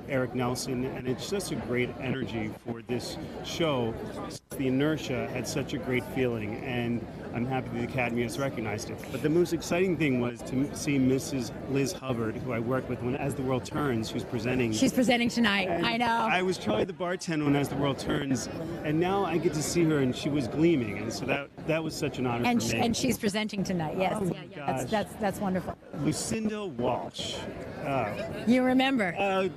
Eric Nelson, and it's just a great energy for this show. The inertia had such a great feeling, and I'm happy the Academy has recognized it. But the most exciting thing was to see Mrs. Liz Hubbard, who I worked with when As the World Turns, who's presenting. She's presenting tonight, And I know. I was Charlie the bartender on As the World Turns, and now I get to see her, and she was gleaming, and so that was such an honor for me. And she's presenting tonight, yes. Oh my gosh. That's wonderful. Lucinda Walsh. You remember?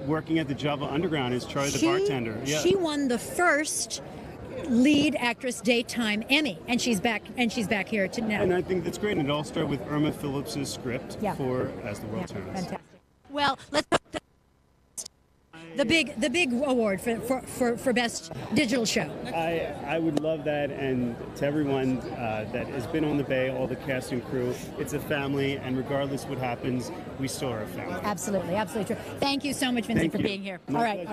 Working at the Java Underground as Charlie the bartender. Yeah. She won the first lead actress daytime Emmy, and she's back here now. And I think that's great. And it all started with Irma Phillips's script for As the World Turns. Fantastic. Well, let's the big award for best digital show. I would love that, and to everyone that has been on the Bay, all the cast and crew, it's a family, and regardless what happens, we still are a family. Absolutely true. Thank you so much, Vincent, for being here. All right.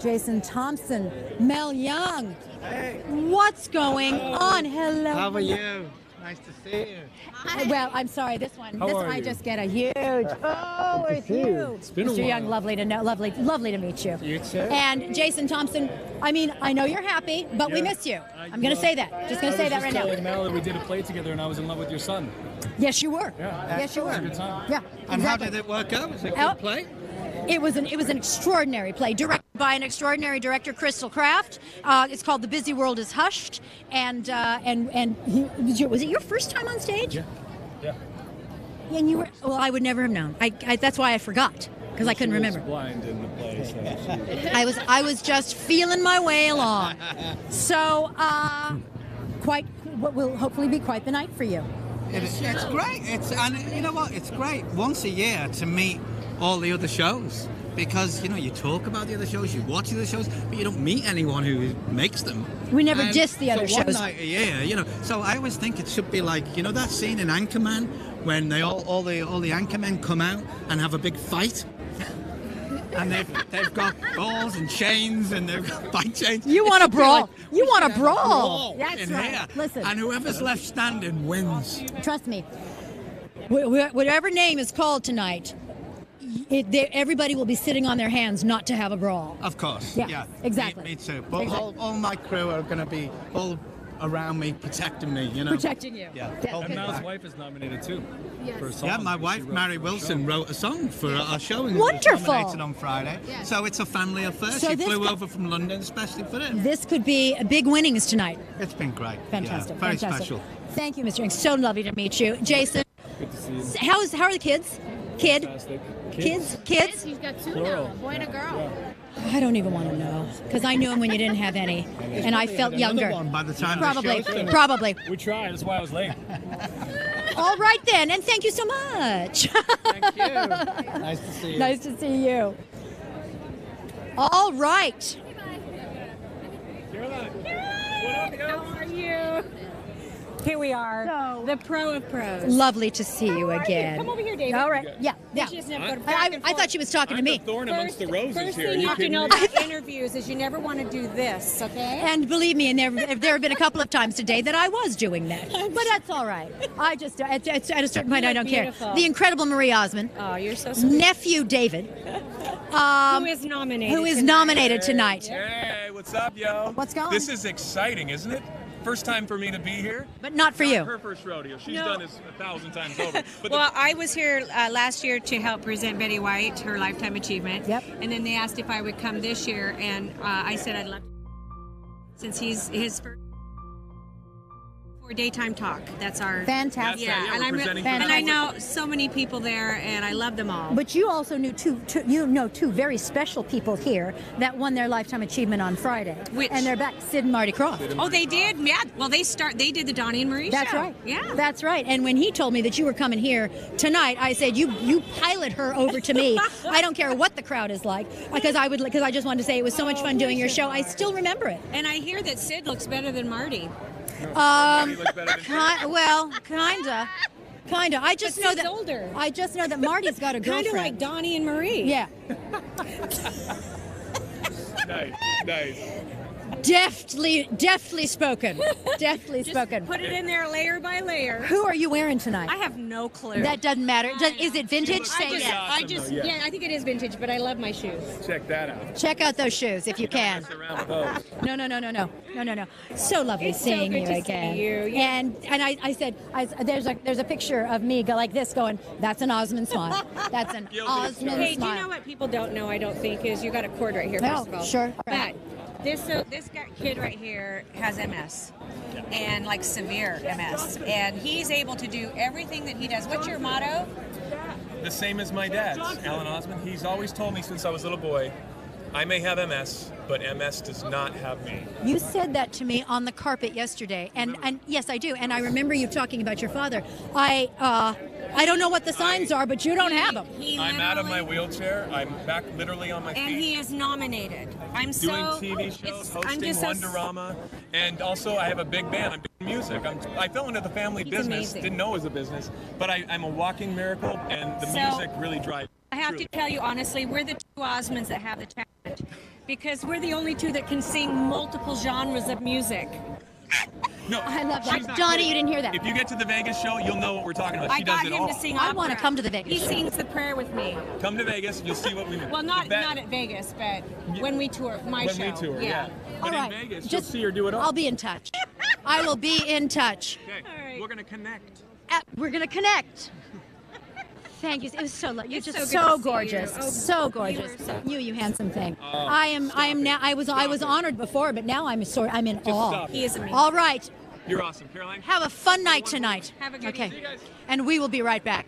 Jason Thompson, Mel Young. Hey. What's going on? Hello. How are you? Nice to see you. Well, I'm sorry. This one. I just get a huge. Oh, Good to it's see you. you, It's been a Mr. while. Young. Lovely to know. Lovely to meet you. You too. And Jason Thompson. I mean, I know you're happy, but we miss you. I'm going to say that. Just going to say that right now. I was just telling Mel that we did a play together, and I was in love with your son. Yes, you were. Yeah. Yes, you were. It was a good time. Yeah. And how exactly. did it work out? Was it a good play? It was an extraordinary play, directed by an extraordinary director, Crystal Craft. It's called The Busy World is Hushed, and was it your first time on stage? Yeah. And you were. Well, I would never have known. That's why I forgot, because I couldn't remember. She was blind in the play, so I was just feeling my way along. So, what will hopefully be quite the night for you. It's great. And you know what? It's great once a year to meet all the other shows, because you talk about the other shows, you watch the other shows, but you don't meet anyone who makes them. We never diss the other so one shows. night a year, so I always think it should be like that scene in Anchorman when they all the Anchormen come out and have a big fight. And they've got balls and chains and they've got bike chains. You want a brawl? You want a brawl? That's That's in right. Here. Listen. And whoever's left standing wins. Trust me. Whatever name is called tonight, everybody will be sitting on their hands not to have a brawl. Of course. Yeah. Exactly. Me too. But Exactly. all my crew are going to be all around me, protecting me. Protecting you. Yeah. And Mel's wife is nominated too. Yes. For a song Yeah, my that wife, she wrote Mary for the Wilson, show. wrote a song for our show and Wonderful. was nominated on Friday. Yeah. So it's a family affair. So She this flew co- over from London especially for it. This could be big winnings tonight. It's been great. Fantastic. Yeah, very Fantastic. special. Thank you, Mr. Young. So lovely to meet you. Jason, Good to see you. how are the kids? Fantastic. Kids? He's got two Plural. now, a boy and a girl. I don't even want to know, because I knew him when you didn't have any, and I felt younger. One by the time Probably. the show's finished. Probably. We tried. That's why I was late. All right then, and thank you so much. Thank you. Nice to see you. Nice to see you. All right. How are you? Here we are, the pro of pros. Lovely to see you How are you? again. Come over here, David. All right. Yeah. She doesn't have to go I back and thought forth. she was talking to me. Thorn amongst the roses First here. thing You you have to kidding know me? about interviews is you never want to do this, okay? And believe me, and there have been a couple of times today that I was doing that, but that's all right. I just at a certain point I don't care. Beautiful. The incredible Marie Osmond. Oh, you're so sweet. Nephew David. Who is nominated? Who is nominated tonight? Hey, what's up, yo? What's going on? This is exciting, isn't it? First time for me to be here. But not for you. Her first rodeo. She's No. done this 1,000 times over. But Well, I was here last year to help present Betty White her Lifetime Achievement. Yep. And then they asked if I would come this year, and I said I'd love to, since he's his first For Daytime Talk. That's our Fantastic. Yeah, and I know so many people there, and I love them all. But you also knew two very special people here that won their Lifetime Achievement on Friday. Which? And they're back, Sid and Marty Krofft. Oh, they did? Yeah. Well, they did the Donnie and Marie That's show. right. Yeah. That's right. And when he told me that you were coming here tonight, I said, you pilot her over to me. I don't care what the crowd is like, because I just wanted to say it was so much fun doing your show. I still remember it. And I hear that Sid looks better than Marty. Kinda. I just know that older. I just know that Marty's got a girlfriend. Kind of like Donnie and Marie. Yeah. Nice. Deftly spoken. Deftly spoken. Put it in there layer by layer. Who are you wearing tonight? I have no clue. That doesn't matter. Is it vintage? Say yes. Yeah, I think it is vintage, but I love my shoes. Check that out. Check out those shoes if you can. No. So lovely seeing good you to see again. you. Yeah. And I said there's a picture of me like this going, that's an Osmond smile. That's an Osmond Hey, do smile. you know what people don't know, I don't think, is you got a cord right here, No, first of all. sure. But this kid right here has MS. And like severe MS. And he's able to do everything that he does. What's your motto? The same as my dad's, Alan Osmond. He's always told me since I was a little boy, I may have MS, but MS does not have me. You said that to me on the carpet yesterday, and yes, I do. And I remember you talking about your father. I don't know what the signs are, but you don't have them. I'm out of my wheelchair. I'm back literally on my feet. And he is nominated. I'm doing so TV shows, I'm hosting just so Wonderama, and also I have a big band. I'm doing music. I fell into the family business. amazing. Didn't know it was a business, but I'm a walking miracle, and the music really drives. I have to tell you honestly, we're the two Osmonds that have the talent, because we're the only two that can sing multiple genres of music. No, I love that. she's not Donnie, kidding. you didn't hear that. If you get to the Vegas show, you'll know what we're talking about. I She got does it him all. to sing I opera. want to come to the Vegas He show. sings the prayer with me. Come to Vegas, you'll see what we mean. Well, not at Vegas, but when we tour, my show. When we tour, yeah. All But right. in Vegas, you'll Just- see her do it all. I'll be in touch. I will be in touch. Okay, we're gonna connect. We're going to connect. Thank you. It was so lovely. You're It's just so good so to see gorgeous. you. Oh, So gorgeous. you were so- You handsome thing. Oh, I am now. I was honored before, but now I'm in awe. stop it. He is amazing. All right. You're awesome, Caroline. Have a fun night tonight. Have a good Okay. evening. See you guys. And we will be right back.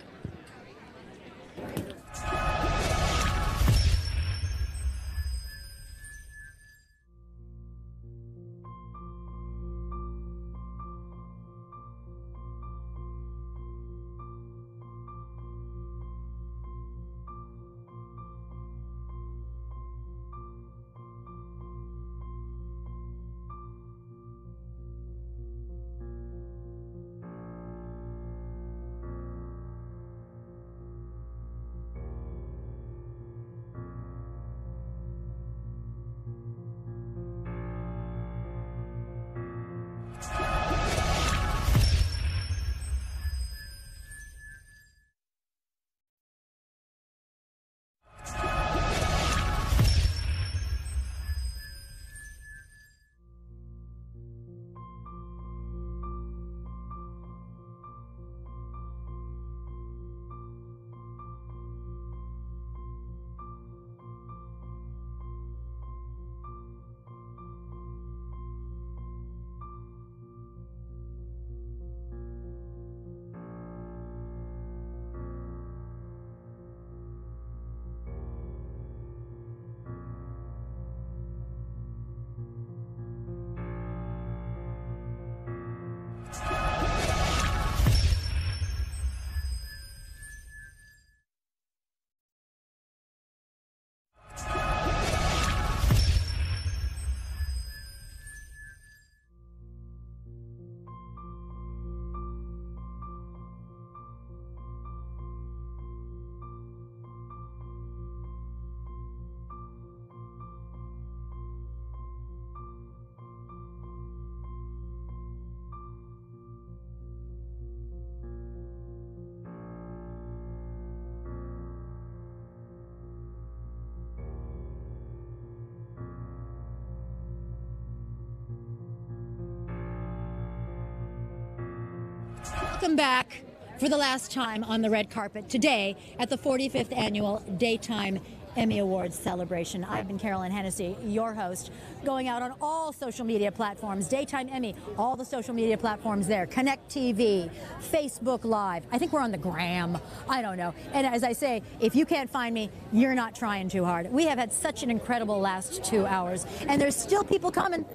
Welcome back for the last time on the red carpet today at the 45th annual Daytime Emmy Awards celebration. I've been Carolyn Hennesy, your host, going out on all social media platforms. Daytime Emmy, all the social media platforms there. Connect TV, Facebook Live. I think we're on the gram. I don't know. And as I say, if you can't find me, you're not trying too hard. We have had such an incredible last 2 hours, and there's still people coming.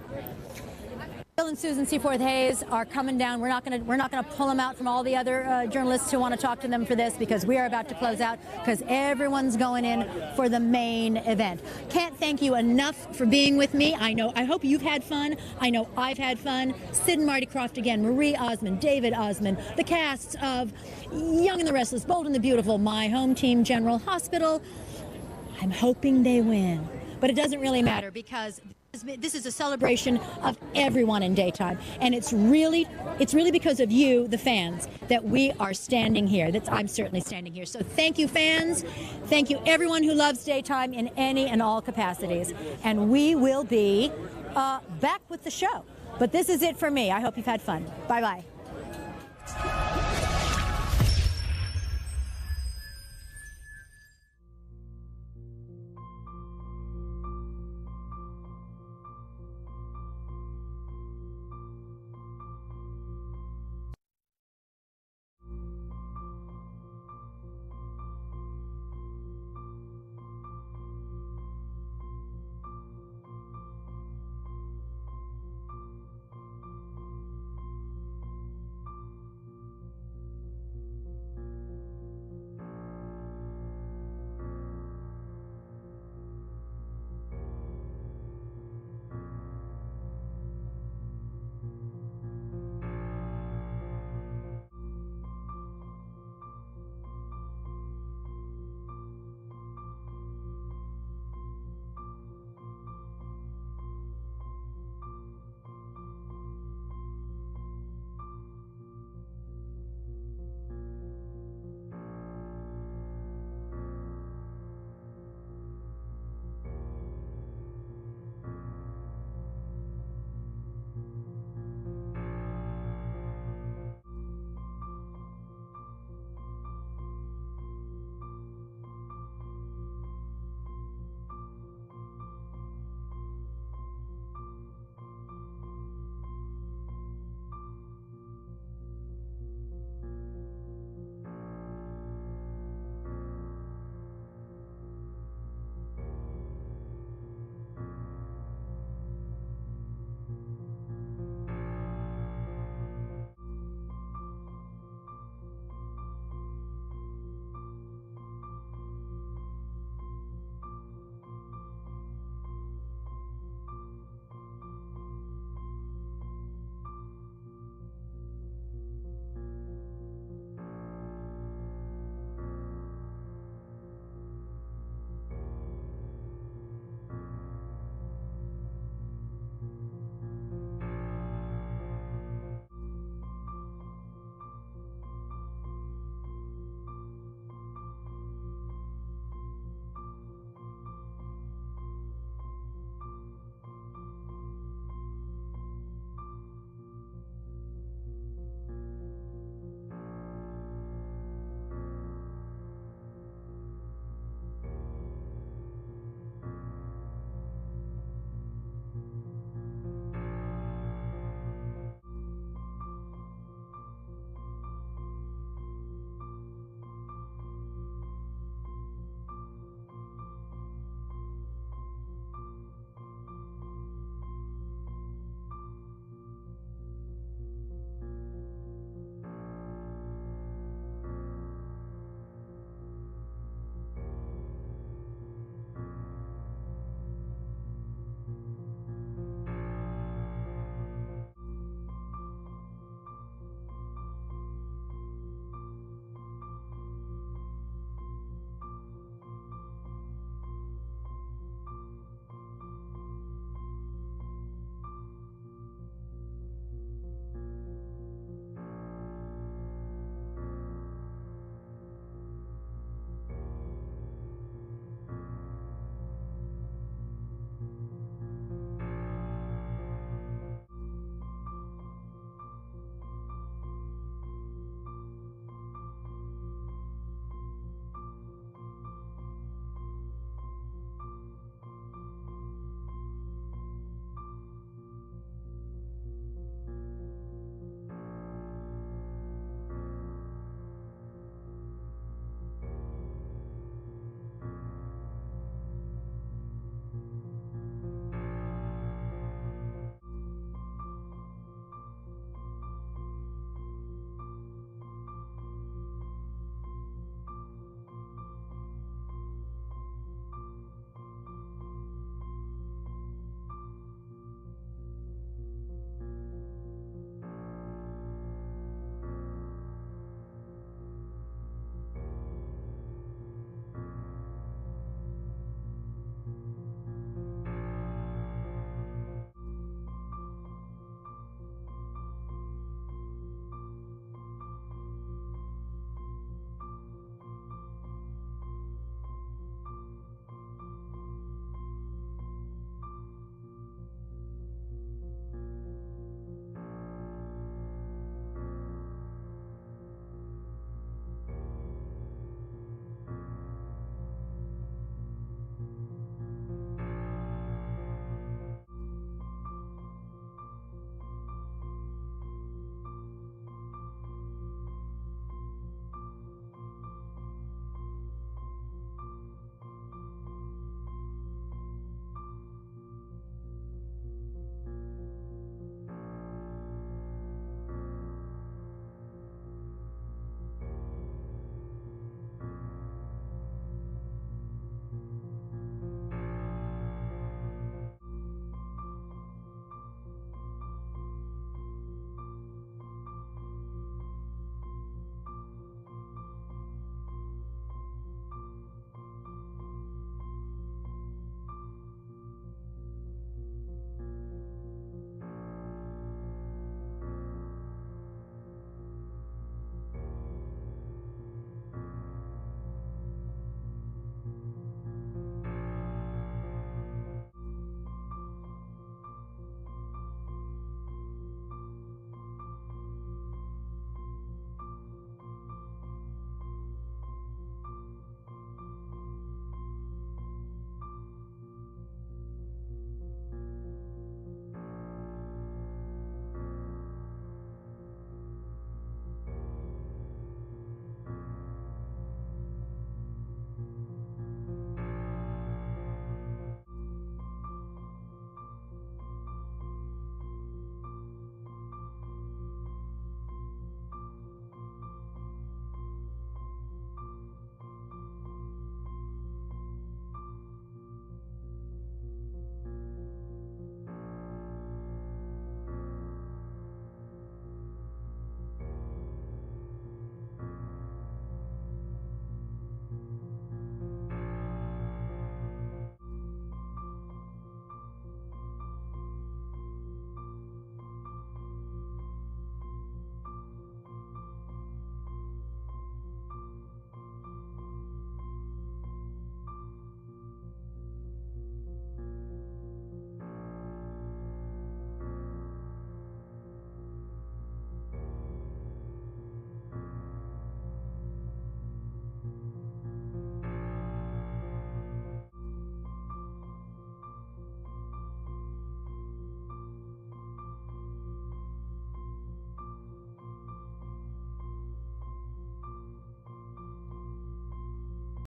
Bill and Susan Seaforth Hayes are coming down. We're not going to pull them out from all the other journalists who want to talk to them for this, because we are about to close out, because everyone's going in for the main event. Can't thank you enough for being with me. I hope you've had fun. I know I've had fun. Sid and Marty Krofft again, Marie Osmond, David Osmond, the casts of Young and the Restless, Bold and the Beautiful, My Home Team, General Hospital. I'm hoping they win, but it doesn't really matter, because this is a celebration of everyone in daytime, and it's really because of you, the fans, that we are standing here. I'm certainly standing here. So thank you, fans. Thank you, everyone who loves daytime in any and all capacities. And we will be back with the show. But this is it for me. I hope you've had fun. Bye-bye.